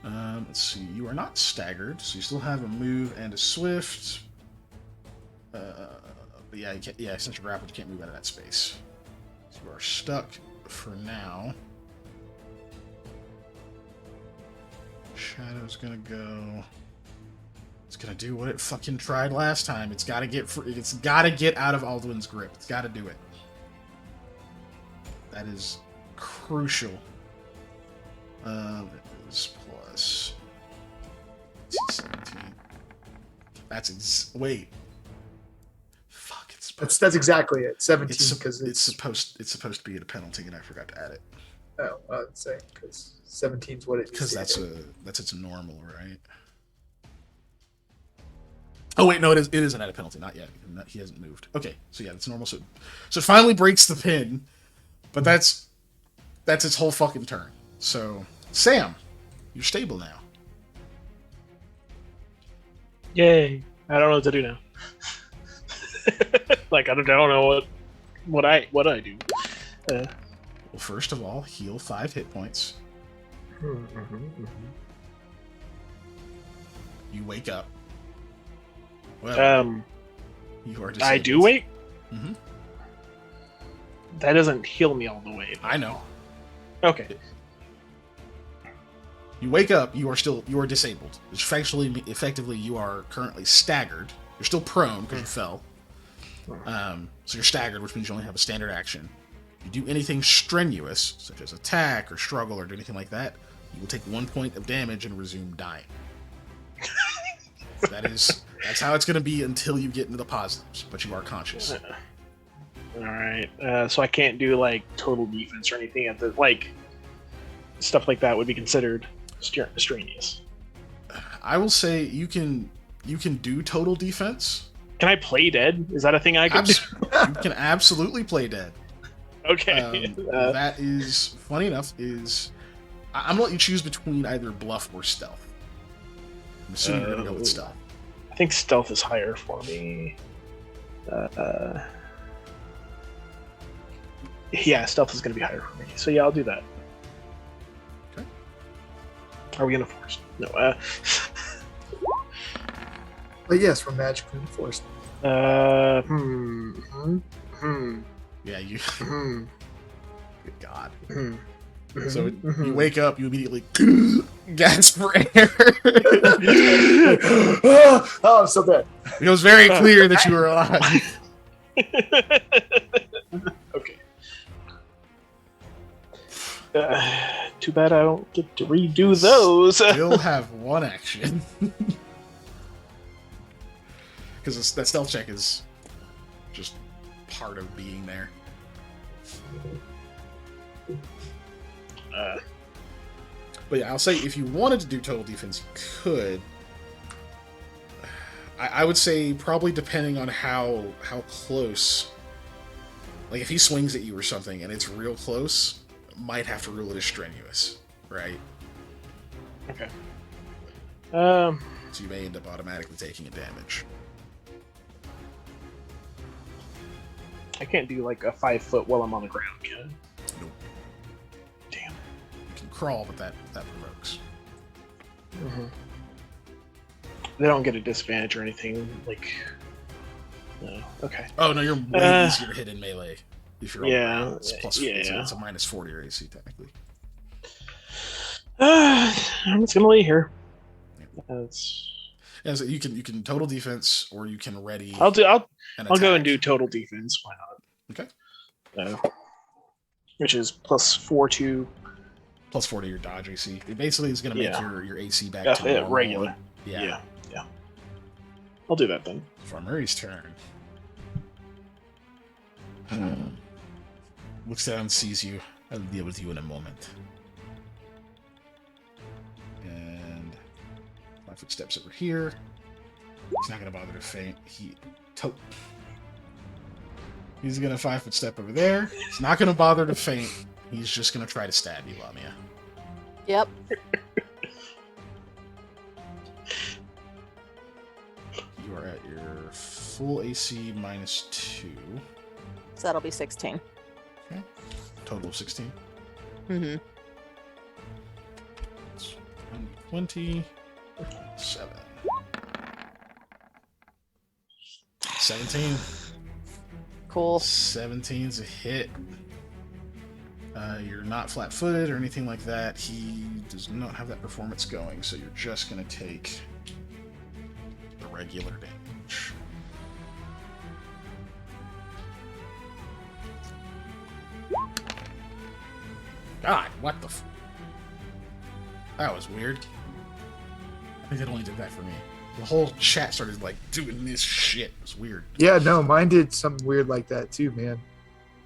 Let's see. You are not staggered, so you still have a move and a swift. But yeah, since you're grappled, you can't move out of that space. So you are stuck for now. Shadow's gonna go. It's gonna do what it fucking tried last time. It's gotta get out of Alduin's grip. It's gotta do it. That is crucial. That is plus 17. Wait. Fuck. That's exactly it. 17 because it's supposed to be a penalty, and I forgot to add it. Oh, I'd say because 17 is what it. Because that's its normal, right? Oh wait, no, it is an added penalty. Not yet. He hasn't moved. Okay, so yeah, it's normal. So it finally breaks the pin, but that's its whole fucking turn. So Sam, you're stable now. Yay! I don't know what to do now. Like I don't know what I do. Well, first of all, heal 5 hit points. You wake up. Well, you are disabled. I do wake. Mm-hmm. That doesn't heal me all the way. I know. Okay. You wake up. You are disabled. Effectively, you are currently staggered. You're still prone because you fell. So you're staggered, which means you only have a standard action. If you do anything strenuous, such as attack or struggle or do anything like that, you will take 1 point of damage and resume dying. That's how it's going to be until you get into the positives, but you are conscious. Alright, so I can't do like total defense or anything at the like stuff like that would be considered strenuous. I will say you can do total defense. Can I play dead? Is that a thing I can do? You can absolutely play dead. Okay. That is funny enough. I'm gonna let you choose between either bluff or stealth. I'm assuming you're gonna go with stealth. I think stealth is higher for me. Yeah, stealth is going to be higher for me. So yeah, I'll do that. Okay. Are we going to force? No. But yes, we're magically enforced. Yeah, you. Good God. So you wake up, you immediately gasp for air. Oh, I'm so bad. It was very clear that you were alive. Okay. Too bad I don't get to redo those. Still have one action. Because that stealth check is just part of being there. But yeah, I'll say if you wanted to do total defense, you could. I would say probably depending on how close. Like if he swings at you or something and it's real close, might have to rule it as strenuous, right? Okay. So you may end up automatically taking a damage. I can't do like a 5 foot while I'm on the ground, can I? Nope. Damn. You can crawl, but that provokes. Mm-hmm. They don't get a disadvantage or anything, like... No. Okay. Oh, no, you're way easier to hit in melee. If you're yeah, it's plus it's a minus 40 or AC, technically. I'm just gonna lay here. Yeah, so you can total defense, or you can ready. I'll go and do total defense. Why not? Okay. Which is plus 4 to plus 4 to your dodge AC. It basically is going to make your AC back to normal. Regular. Yeah. I'll do that then. For Murray's turn. Looks down, sees you. I'll deal with you in a moment. And 5 foot steps over here. He's not going to bother to feint. He's going to 5 foot step over there. He's not going to bother to feint. He's just going to try to stab you, Lamia. Yep. You are at your full AC minus 2. So that'll be 16. Okay. Total of 16. Mm-hmm. 27. 17. Cool. 17's a hit. You're not flat-footed or anything like that. He does not have that performance going, so you're just going to take the regular damage. God, what the that was weird. I think it only did that for me. The whole chat started, like, doing this shit. It was weird. Yeah, no, mine did something weird like that too, man.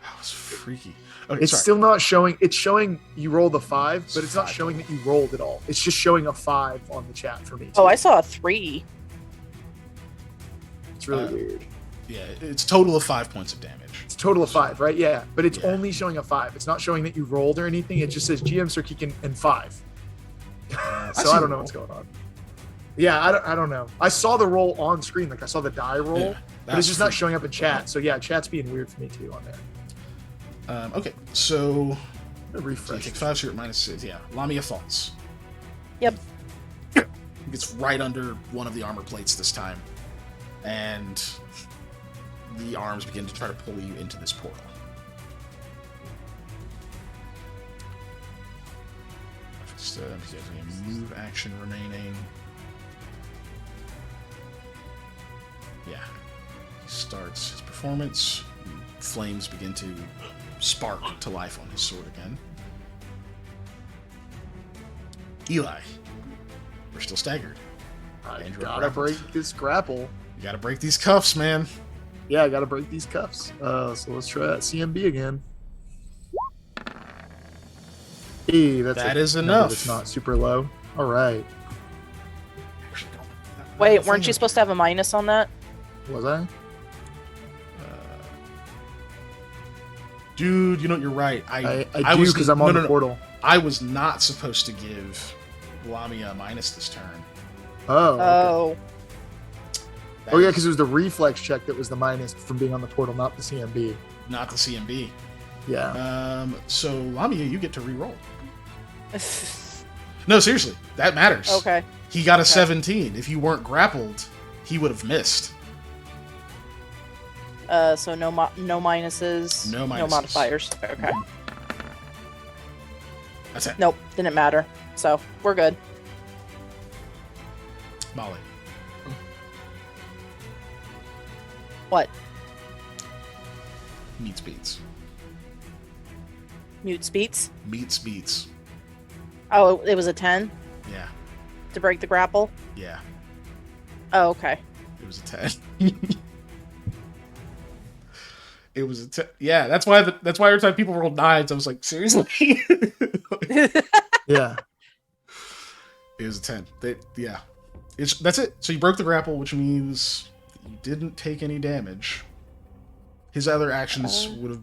That was freaky. Okay, It's still not showing. It's showing you rolled a 5, but it's not showing that you rolled at all. It's just showing a 5 on the chat for me, too. Oh, I saw a 3. It's really weird. Yeah, it's total of 5 points of damage. It's a total of 5, right? Yeah, but it's only showing a 5. It's not showing that you rolled or anything. It just says GM Sirkikin and 5. So I don't know what's going on. Yeah, I don't know. I saw the roll on screen, like I saw the die roll, but it's just not showing up in chat. So yeah, chat's being weird for me too on there. Okay, so refresh. So you take 5, so you're at minus 6. Yeah, Lamia falls. Yep. Gets right under one of the armor plates this time, and the arms begin to try to pull you into this portal. He has a move action remaining. Yeah. He starts his performance. Flames begin to spark to life on his sword again. Eli. We're still staggered. I gotta break this grapple. You gotta break these cuffs, man. Yeah, I gotta break these cuffs. So let's try that CMB again. Hey, that is enough. It's not super low. All right. Wait, weren't you supposed to have a minus on that? Was I? Dude, you know, you're right. I do because I'm on the portal. I was not supposed to give Lamia a minus this turn. Oh. Okay. Oh, yeah, because it was the reflex check that was the minus from being on the portal, not the CMB. Not the CMB. Yeah. So, Lamia, you get to re-roll. No, seriously. That matters. Okay. He got a 17. If you weren't grappled, he would have missed. So no minuses. No minuses. No modifiers. Okay. That's it. Nope, didn't matter. So we're good. Molly. What? Meets beats. Mute speeds. Meets beats. Oh, it was a 10 Yeah. to break the grapple. Yeah. Oh, okay. It was a 10. It was a 10. Yeah, that's why every time people rolled 9s, I was like, seriously? Yeah. It was a 10. That's it. So you broke the grapple, which means you didn't take any damage. His other actions would have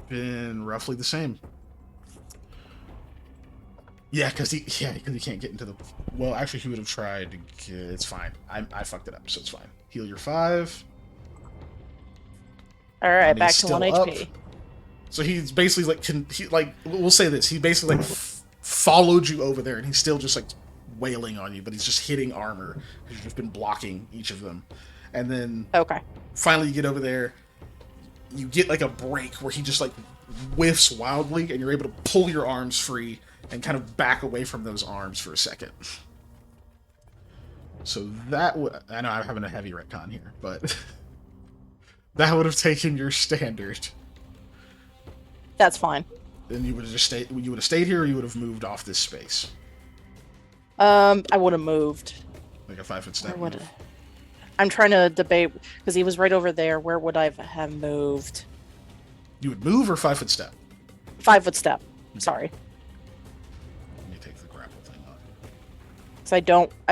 been roughly the same. Yeah, because he can't get into the... Well, actually, he would have tried to get... It's fine. I fucked it up, so it's fine. Heal your 5. All right, And back he's to 1 still HP. up. So he's basically we'll say this. He basically followed you over there, and he's still just like wailing on you, but he's just hitting armor because you've just been blocking each of them. And then Okay. finally you get over there, you get like a break where he just like whiffs wildly, and you're able to pull your arms free and kind of back away from those arms for a second. So that I know I'm having a heavy retcon here, but that would have taken your standard. That's fine. Then you would have just stayed. You would have stayed here, or you would have moved off this space, I would have moved. like a 5-foot step. Where would I'm trying to debate because he was right over there. Where would I have moved? You would move or 5-foot step. 5-foot step. Sorry, Let me take the grapple thing off. because I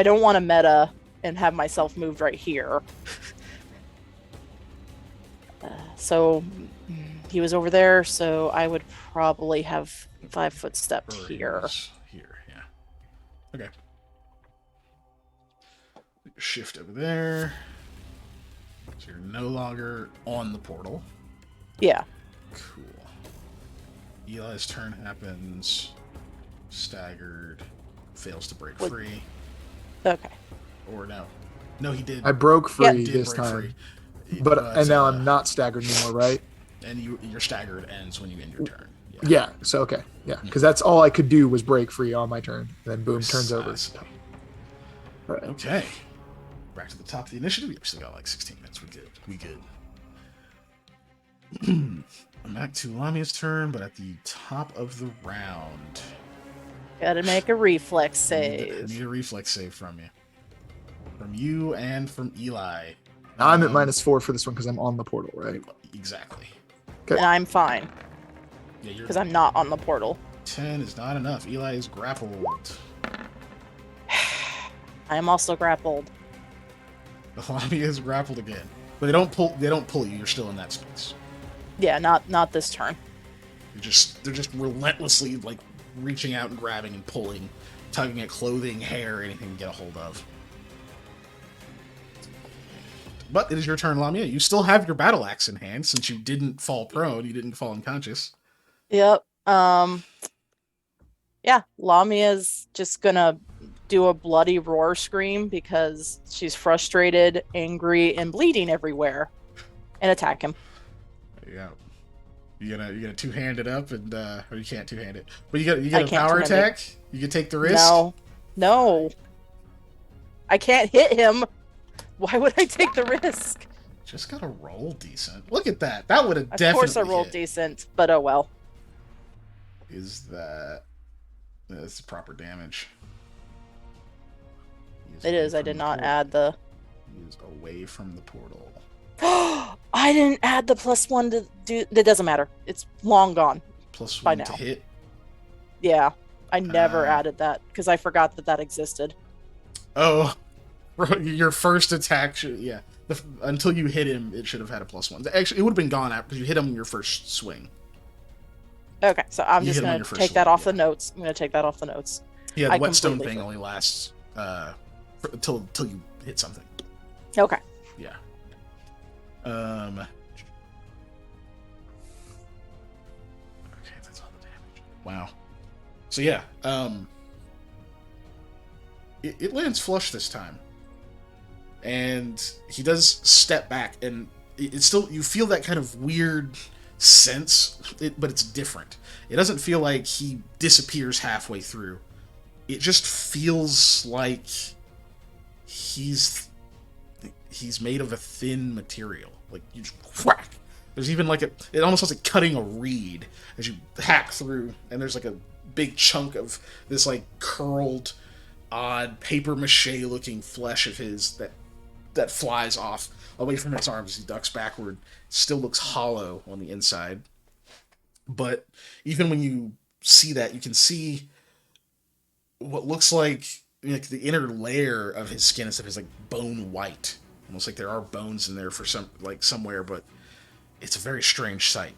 don't want to meta and have myself moved right here. So he was over there, so I would probably have 5-foot step Or here. Here, yeah. Okay. Shift over there. So you're no longer on the portal. Yeah. Cool. Eli's turn happens. Staggered. Fails to break free. Okay. Or no. No, he did. I broke Yeah. free did this break time. free. But and now I'm not staggered anymore, right? And your staggered ends when you end your turn. Yeah. So okay. Yeah. Because that's all I could do was break free on my turn. Then boom, turns over. All right. Okay. Back to the top of the initiative. We've still got like 16 minutes. We good. I'm back to Lamia's turn, but at the top of the round. Gotta make a reflex I save. need a reflex save from you. From you and from Eli. Now I'm at -4 for this one because I'm on the portal, right? Exactly. And I'm fine Yeah, because I'm not on the portal. 10 is not enough. Eli is grappled. I am also grappled. Lamia is grappled again. But they don't pull you, you're still in that space. Yeah, not this turn. They're just relentlessly like reaching out and grabbing and pulling, tugging at clothing, hair, anything to get a hold of. But it is your turn, Lamia. You still have your battle axe in hand since you didn't fall prone, you didn't fall unconscious. Yep. Yeah, Lamia's just gonna do a bloody roar scream because she's frustrated, angry, and bleeding everywhere, and attack him. Yeah. You gonna two-hand it up and or you can't two-hand it. But you get a can't power two-hand attack? You can take the risk? No. I can't hit him. Why would I take the risk? Just gotta roll decent. Look at that. That would have definitely Of course I rolled hit. decent, but oh well. Is that... That's the proper damage. It is. I did not add the... He is away from the portal. I didn't add the +1 to do... That doesn't matter. It's long gone. Plus By 1 to now. hit. Yeah. I never Ah. added that because I forgot that existed. Oh, your first attack should, yeah. Until you hit him, it should have had a +1. Actually, it would have been gone out because you hit him in your first swing. Okay, so I'm You just hit him on going your to first take that swing, off the notes. I'm going to take that off the notes. Yeah, the I whetstone completely thing forgot. only lasts until you hit something. Okay. Yeah. Okay, that's all the damage. Wow. So yeah, it lands flush this time, and he does step back, and it's still, you feel that kind of weird sense, but it's different. It doesn't feel like he disappears halfway through. It just feels like he's made of a thin material. Like you just whack, There's even like it almost looks like cutting a reed as you hack through, and there's like a big chunk of this like curled, odd paper mache looking flesh of his that flies off away from his arms as he ducks backward. Still looks hollow on the inside. But even when you see that, you can see what looks like the inner layer of his skin and stuff is like bone white. Almost like there are bones in there for somewhere, but it's a very strange sight.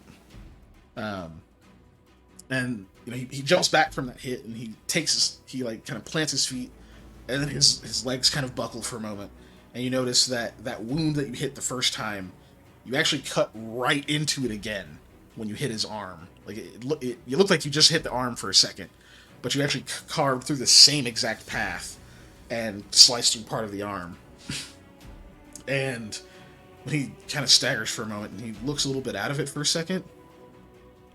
And he jumps back from that hit, and he kind of plants his feet, and then his legs kind of buckle for a moment, and you notice that wound that you hit the first time, you actually cut right into it again when you hit his arm. Like you looked like you just hit the arm for a second, but you actually carved through the same exact path and sliced through part of the arm. And when he kind of staggers for a moment and he looks a little bit out of it for a second,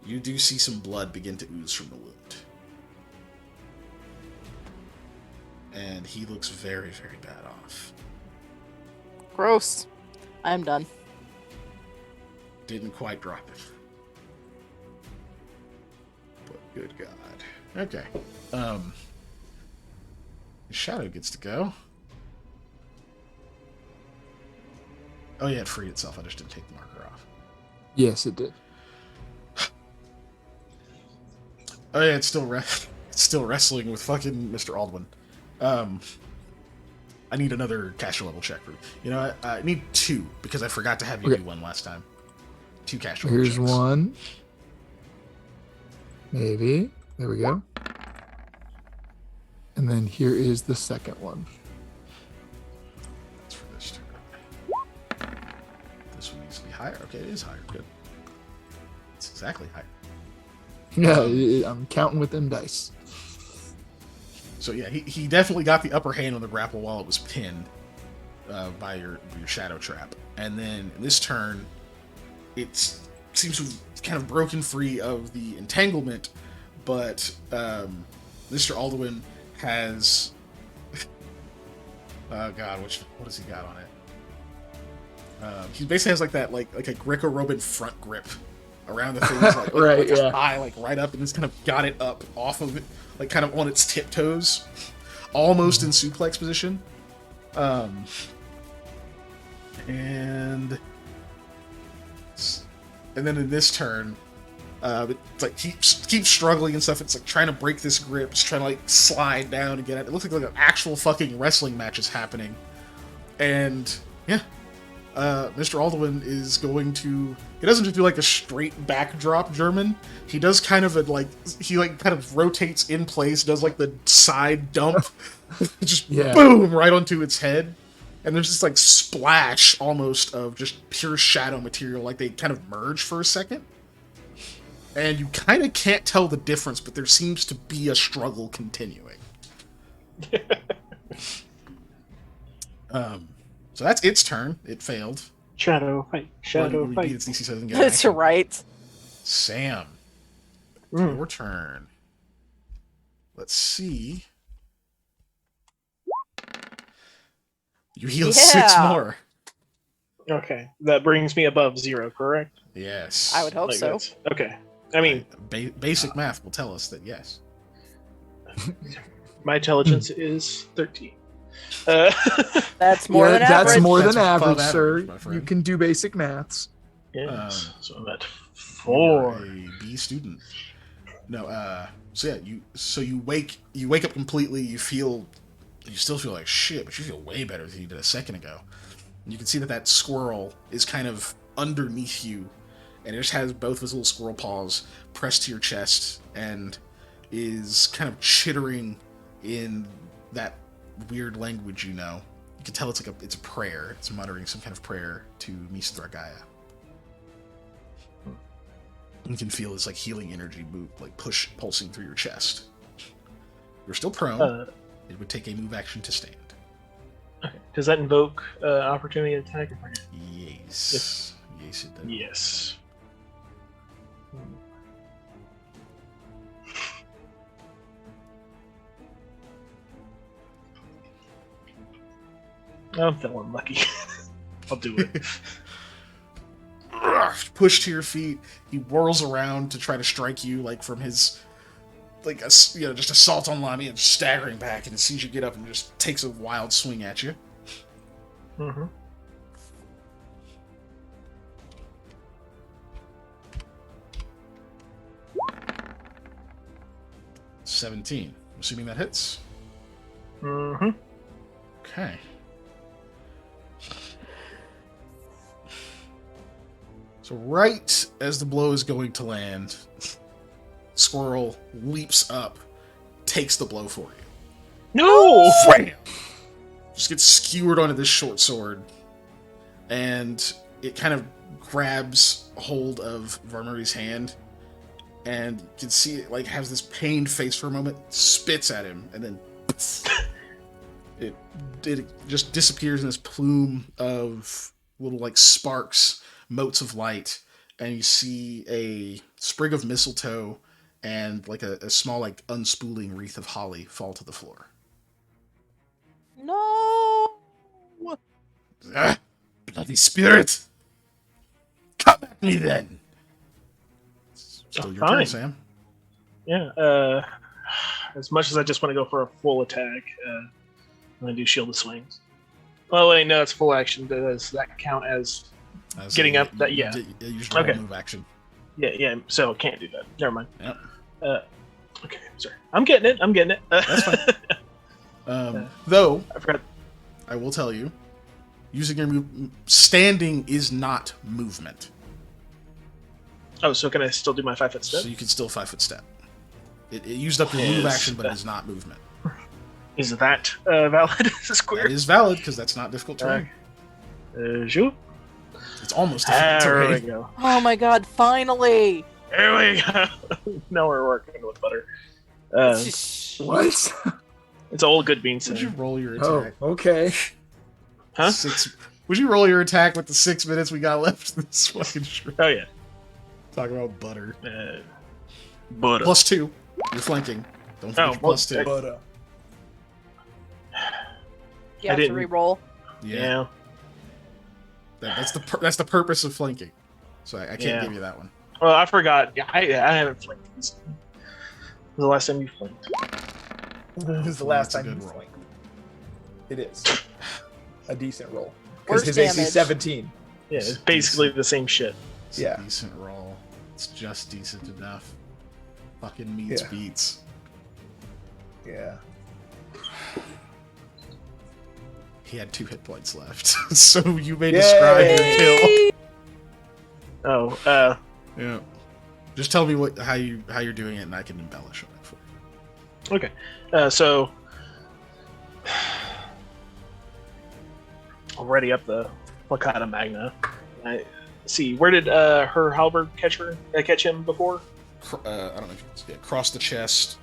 you do see some blood begin to ooze from the wound. And he looks very, very bad off. Gross. I'm done. Didn't quite drop it. But good God. Okay. Shadow gets to go. Oh yeah, it freed itself. I just didn't take the marker off. Yes, it did. Oh yeah, it's still wrestling with fucking Mr. Aldwin. I need another caster level check for I need 2 because I forgot to have you do one last time. 2 caster level checks. Here's one. Maybe. There we go. And then here is the second one. That's for this turn. This one needs to be higher. Okay, it is higher. Good. It's exactly higher. Yeah, I'm counting with them dice. So yeah, he definitely got the upper hand on the grapple while it was pinned by your shadow trap. And then in this turn, it seems to have kind of broken free of the entanglement, but Mr. Alduin has oh god, what has he got on it? He basically has like a Greco-Roman front grip around the things, high, right up, and just kind of got it up off of it, like kind of on its tiptoes, almost in suplex position. And then in this turn, it's like keeps struggling and stuff. It's like trying to break this grip, it's trying to like slide down and get it. It looks like an actual fucking wrestling match is happening. And yeah, Mr. Alduin is going to. He doesn't just do like a straight backdrop German. He does kind of kind of rotates in place, does like the side dump, just boom right onto its head, and there's this like splash almost of just pure shadow material, like they kind of merge for a second, and you kind of can't tell the difference, but there seems to be a struggle continuing. So that's its turn. It failed. Shadow fight. Its DC so it doesn't get That's action. right. Sam, your turn. Let's see. You heal 6 more. Okay, that brings me above 0, correct? Yes. I would hope so. Okay. I mean, basic math will tell us that yes. My intelligence is 13. That's more than average. That's more than That's average, above sir. average, my friend. You can do basic maths. Yes. So I'm at You're 4. a B student. No. So yeah, you wake up completely. You still feel like shit, but you feel way better than you did a second ago. And you can see that squirrel is kind of underneath you, and it just has both of his little squirrel paws pressed to your chest, and is kind of chittering in that weird language you know. You can tell it's a prayer. It's muttering some kind of prayer to Misthragaya. You can feel this like healing energy pulsing through your chest. You're still prone. It would take a move action to stand. Okay. Does that invoke opportunity attack? Yes. Yes, it does. Yes. I'm feeling lucky. I'll do it. push to your feet. He whirls around to try to strike you, like from his, like a, just assault on Lamia, and staggering back, and sees you get up and just takes a wild swing at you. Mm-hmm. 17. Assuming that hits. Mm-hmm. Okay. So right as the blow is going to land, Squirrel leaps up, takes the blow for you. No! Wham! Just gets skewered onto this short sword, and it kind of grabs hold of Varmuri's hand, and you can see it like has this pained face for a moment, spits at him, and then it just disappears in this plume of little like sparks, motes of light, and you see a sprig of mistletoe and like a small like unspooling wreath of holly fall to the floor. No. Ah, bloody spirit! Come at me then! Still your turn, Fine. Sam. Yeah. As much as I just want to go for a full attack, I'm going to do Shield of Swings. Well, wait, no, it's full action. Does that count as getting up? That yeah. Usually Okay. move action. Yeah. So can't do that. Never mind. Yep. Okay, sorry. I'm getting it. That's fine. Though, I forgot. I will tell you, using your move, standing is not movement. Oh, so can I still do my 5-foot step? So you can still 5-foot step. It used up your move Yes. action, but it is not movement. Is that valid as a square? That is valid, because that's not difficult terrain. Sure. It's almost difficult There we terrain. go. Oh my god, finally! There we go. Now we're working with butter. What? It's all good beans. Would you roll your Oh, attack? okay. Huh? Would you roll your attack with the 6 minutes we got left in this fucking show? Oh, yeah. Talking about butter. Butter. +2. You're flanking. Don't forget your well, +2. Butter. You have to didn't- re-roll. Yeah. That's the purpose of flanking. So I can't Yeah. give you that one. Well, I forgot. Yeah, I haven't flanked. When's the last time you flanked? This is the last That's a time good you roll. flanked. It is a decent roll Worst because his AC damage. is 17. Yeah, it's basically the same shit. It's Yeah. a decent roll. It's just decent enough. Fucking meets Yeah. beats. Yeah. He had 2 hit points left. So you may describe your kill. Yay! Oh, Yeah. Just tell me how you're doing it, and I can embellish on it for you. okay. So already up the Placata Magna. I see. Where did her halberd catch him before? I don't know if you can see it. Across the chest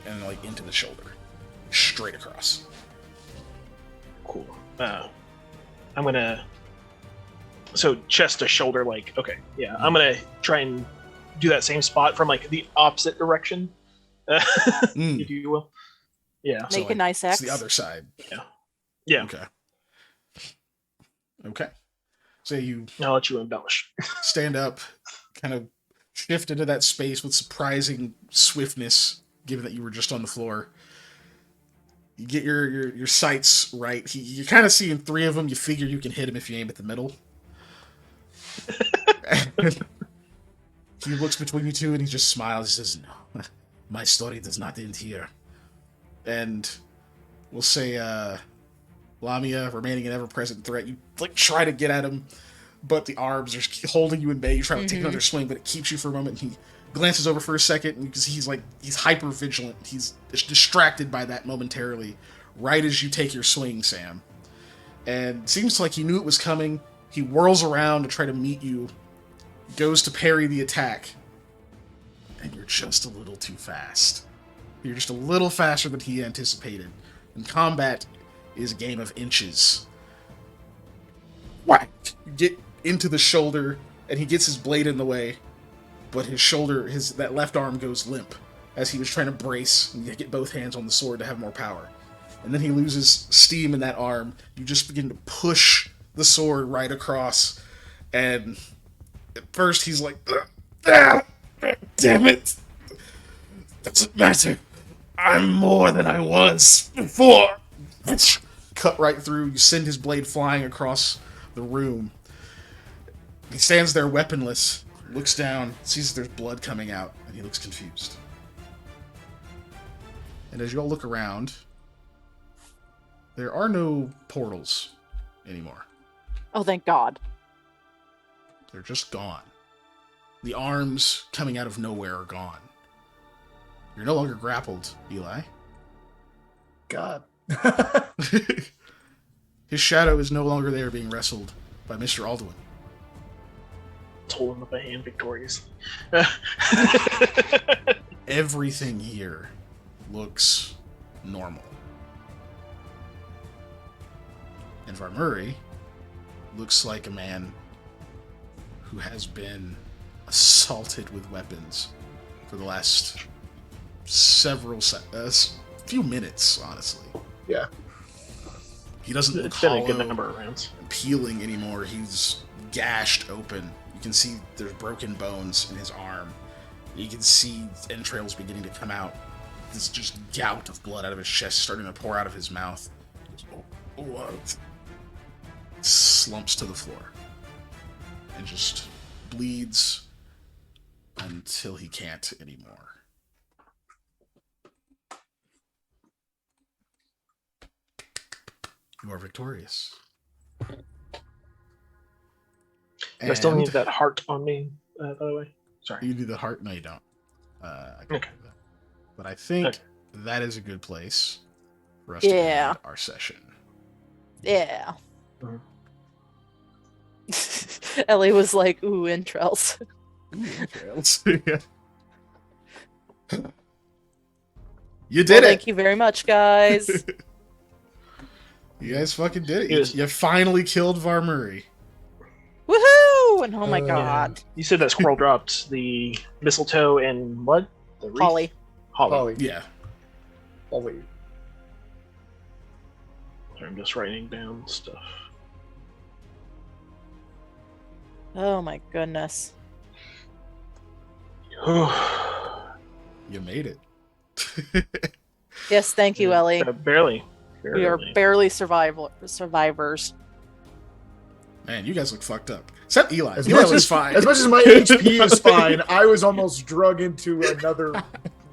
and like into the shoulder. Straight across. Cool. I'm gonna. So chest to shoulder, like okay, yeah. I'm gonna try and do that same spot from like the opposite direction, if you will. Yeah. So, Make a like, nice It's X. the other side. Yeah. Okay. So you I'll let you embellish. stand up, kind of shift into that space with surprising swiftness, given that you were just on the floor. You get your sights right. You kind of see in 3 of them. You figure you can hit him if you aim at the middle. He looks between you two and he just smiles. He says, "No, my story does not end here." And we'll say, Lamia, remaining an ever-present threat, you like try to get at him, but the arms are holding you in bay. You try to take another swing, but it keeps you for a moment. He glances over for a second, and you can see he's hyper vigilant. He's distracted by that momentarily, right as you take your swing, Sam. And seems like he knew it was coming. He whirls around to try to meet you, goes to parry the attack, and you're just a little too fast. You're just a little faster than he anticipated. And combat is a game of inches. Whack! You get into the shoulder, and he gets his blade in the way, but his shoulder, that left arm goes limp as he was trying to brace and get both hands on the sword to have more power. And then he loses steam in that arm. You just begin to push the sword right across, and At first, he's like, "Ah, damn it. Doesn't matter. I'm more than I was before." Cut right through. You send his blade flying across the room. He stands there weaponless, looks down, sees there's blood coming out, and he looks confused. And as you all look around, there are no portals anymore. Oh, thank God. They're just gone. The arms coming out of nowhere are gone. You're no longer grappled, Eli. God. His shadow is no longer there being wrestled by Mr. Alduin. It's holding up a hand victorious. Everything here looks normal. And Varmuri looks like a man who has been assaulted with weapons for the last few minutes, honestly. Yeah. He doesn't look It's been a hollow good number of rounds. and peeling anymore. He's gashed open. You can see there's broken bones in his arm. You can see entrails beginning to come out. This just gout of blood out of his chest starting to pour out of his mouth. What? Slumps to the floor and just bleeds until he can't anymore. You are victorious. Do I still And need that heart on me, by the way? Sorry. you do the heart? No, you don't. I can Okay. do that. But I think Okay. that is a good place for us to Yeah. end our session. Yeah. Mhm. Ellie was like, ooh, entrails. Yeah. You did it! Thank you very much, guys. You guys fucking did it. Yes. You finally killed Varmuri. Woohoo! And oh my God. You said that squirrel dropped the mistletoe and what? The wreath? Holly. Holly. Polly. Yeah. Polly. I'm just writing down stuff. Oh my goodness. You made it. Yes, thank you, Ellie. Barely. We are barely survivors. Man, you guys look fucked up. Except Eli. As Eli much was as fine. As much as my HP is fine, I was almost drug into another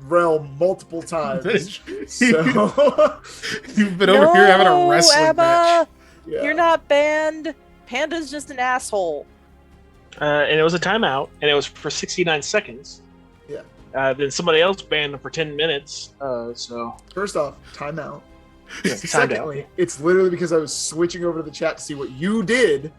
realm multiple times. So You've been over here having a wrestling Emma, match. yeah. You're not banned. Panda's just an asshole. And it was a timeout, and it was for 69 seconds. Yeah. Then somebody else banned them for 10 minutes. So First off, timeout. yeah, timed out. Secondly, it's literally because I was switching over to the chat to see what you did,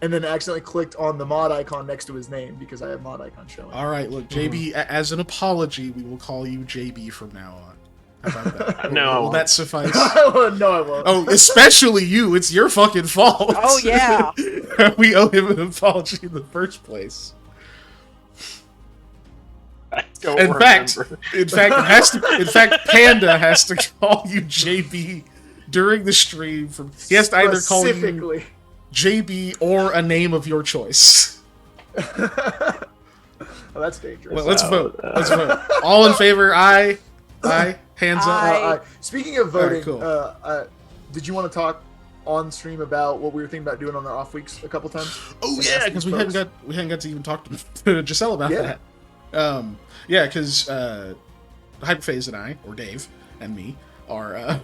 and then accidentally clicked on the mod icon next to his name because I have mod icon showing. All right, look, JB, as an apology, we will call you JB from now on. How about that? No, I Will won't. that suffice? No, I won't. Oh, especially you. It's your fucking fault. Oh, yeah. We owe him an apology in the first place. I don't In fact, remember. Panda has to call you JB during the stream. He has to either call you Specifically. JB or a name of your choice. Oh, that's dangerous. Well, let's vote. Let's vote. All in favor? Aye. Aye. Hands up. Speaking of voting, Alright, cool. did you want to talk on stream about what we were thinking about doing on our off weeks a couple times? Oh Like, yeah, ask because these we hadn't folks? got to even talk to Giselle about Yeah. that. Yeah, because Hyperphase and I, or Dave and me, are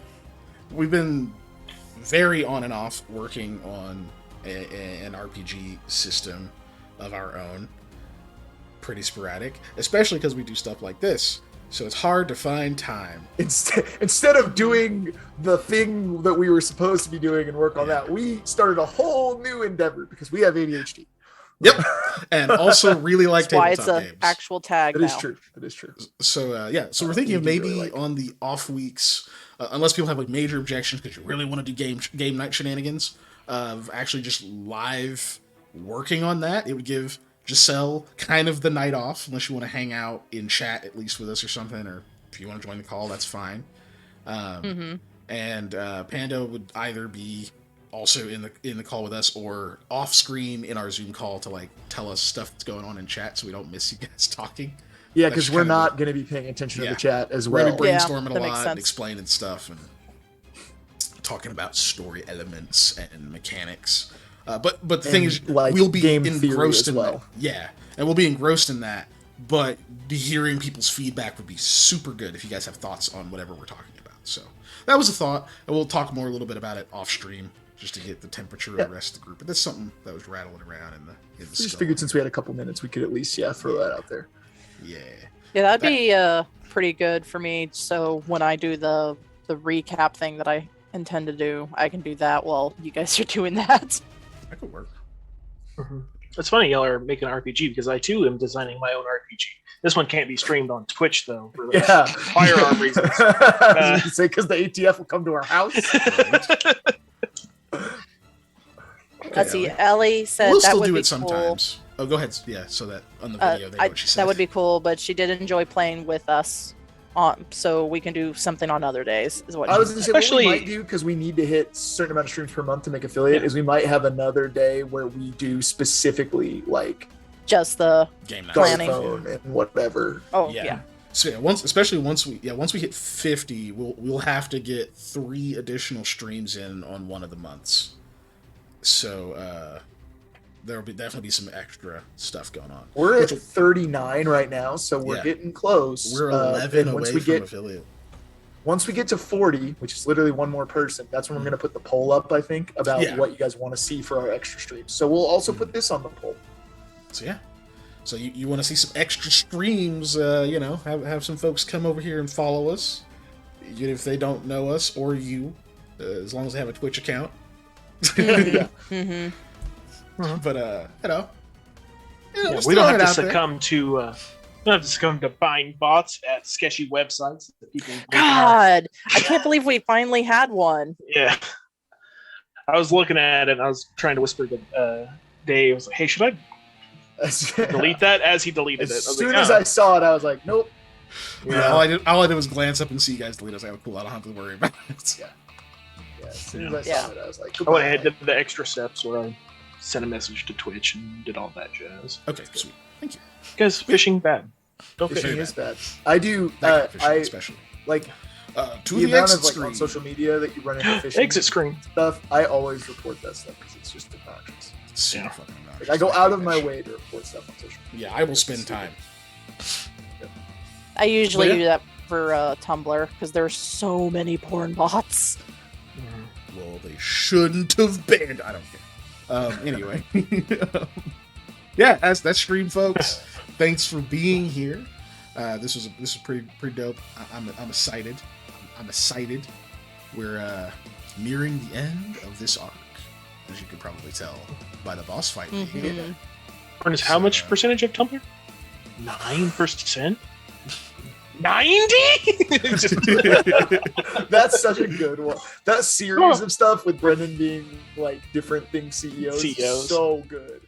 we've been very on and off working on an RPG system of our own. Pretty sporadic, especially because we do stuff like this. So it's hard to find time. Instead of doing the thing that we were supposed to be doing and work on that, we started a whole new endeavor because we have ADHD. Yep, and also really like That's why it's tabletop an games. actual tag That now. is true. That is true. So yeah, so we're thinking of you do maybe really like on the off weeks, unless people have like major objections because you really want to do game night shenanigans, of actually just live working on that. It would give Giselle kind of the night off, unless you want to hang out in chat at least with us or something, or if you want to join the call, that's fine. And Panda would either be also in the call with us or off screen in our Zoom call to like tell us stuff that's going on in chat so we don't miss you guys talking. Yeah, That's because we're kinda not going to be paying attention to Yeah. the chat as We're well. gonna be Yeah, brainstorming that a makes lot and sense. explaining stuff and talking about story elements and mechanics. But the thing And, is, like, we'll be game theory engrossed as in well. yeah, and we'll be engrossed in that. But hearing people's feedback would be super good if you guys have thoughts on whatever we're talking about. So that was a thought, and we'll talk more a little bit about it off stream just to get the temperature of the rest of the group. But that's something that was rattling around in the We skull. just figured since we had a couple minutes, we could at least throw that out there. Yeah. Yeah, that'd be pretty good for me. So when I do the recap thing that I intend to do, I can do that while you guys are doing that. That could work. It's funny y'all are making an RPG because I too am designing my own RPG. This one can't be streamed on Twitch though, for Yeah. firearm reasons. I was gonna say because the ATF will come to our house. Let's see. Ellie. Ellie said We'll that still would do be it sometimes. Oh, go ahead. Yeah, so that on the cool. video they know what she says. That would be cool, but she did enjoy playing with us, so we can do something on other days. Is what I she was going to said. say Especially- what we might do because we need to hit a certain amount of streams per month to make affiliate. Yeah. Is we might have another day where we do specifically like Just the game night. Planning. phone and whatever. oh Yeah. yeah. So yeah, once we hit 50, we'll have to get 3 additional streams in on one of the months. So there'll definitely be some extra stuff going on. We're Which at will- 39 right now, so we're Yeah. getting close. We're 11 and away from affiliate. once we get to 40, which is literally one more person, that's when we're going to put the poll up, I think, about Yeah. what you guys want to see for our extra streams. So we'll also put this on the poll. So yeah. So you want to see some extra streams, have some folks come over here and follow us, even if they don't know us or you, as long as they have a Twitch account. Yeah. Mm-hmm. But Yeah, just we don't throwing have it to out there. succumb to buying bots at sketchy websites that people link in our- God, I can't believe we finally had one. Yeah. I was looking at it and I was trying to whisper to Dave, I was like, hey, should I delete that? As he deleted it. I As was soon like, as "Oh." I saw it, I was like, nope. Yeah, all I did was glance up and see you guys delete us. I was cool. I don't have to worry about it. Yeah, as soon as I Yeah. saw it, I was like, I went ahead and did the extra steps where I sent a message to Twitch and did all that jazz. Okay, sweet. Thank you. Because fishing bad. Don't Fishing Fishing fish. is bad. I do. That kind of fishing, I especially. like To the the amount exit of like screen. on social media that you run into fishing Exit screen. stuff. I always report that stuff because it's just obnoxious. It's super Yeah. fucking Like, obnoxious. I go out of hate my that way to report stuff on social media. shit. Yeah, I will spend time. I usually Well, yeah. do that for Tumblr because there's so many porn bots. Well, they shouldn't have banned. I don't care. Anyway, yeah, that's stream, folks. Thanks for being here. This was pretty dope. I'm excited. I'm excited. We're nearing the end of this arc, as you could probably tell by the boss fight. being Mhm. here. Ernest, how much percentage of Tumblr? 9%? 90? That's such a good one. That series of stuff with Brendan being like different thing CEOs, CEOs. so good.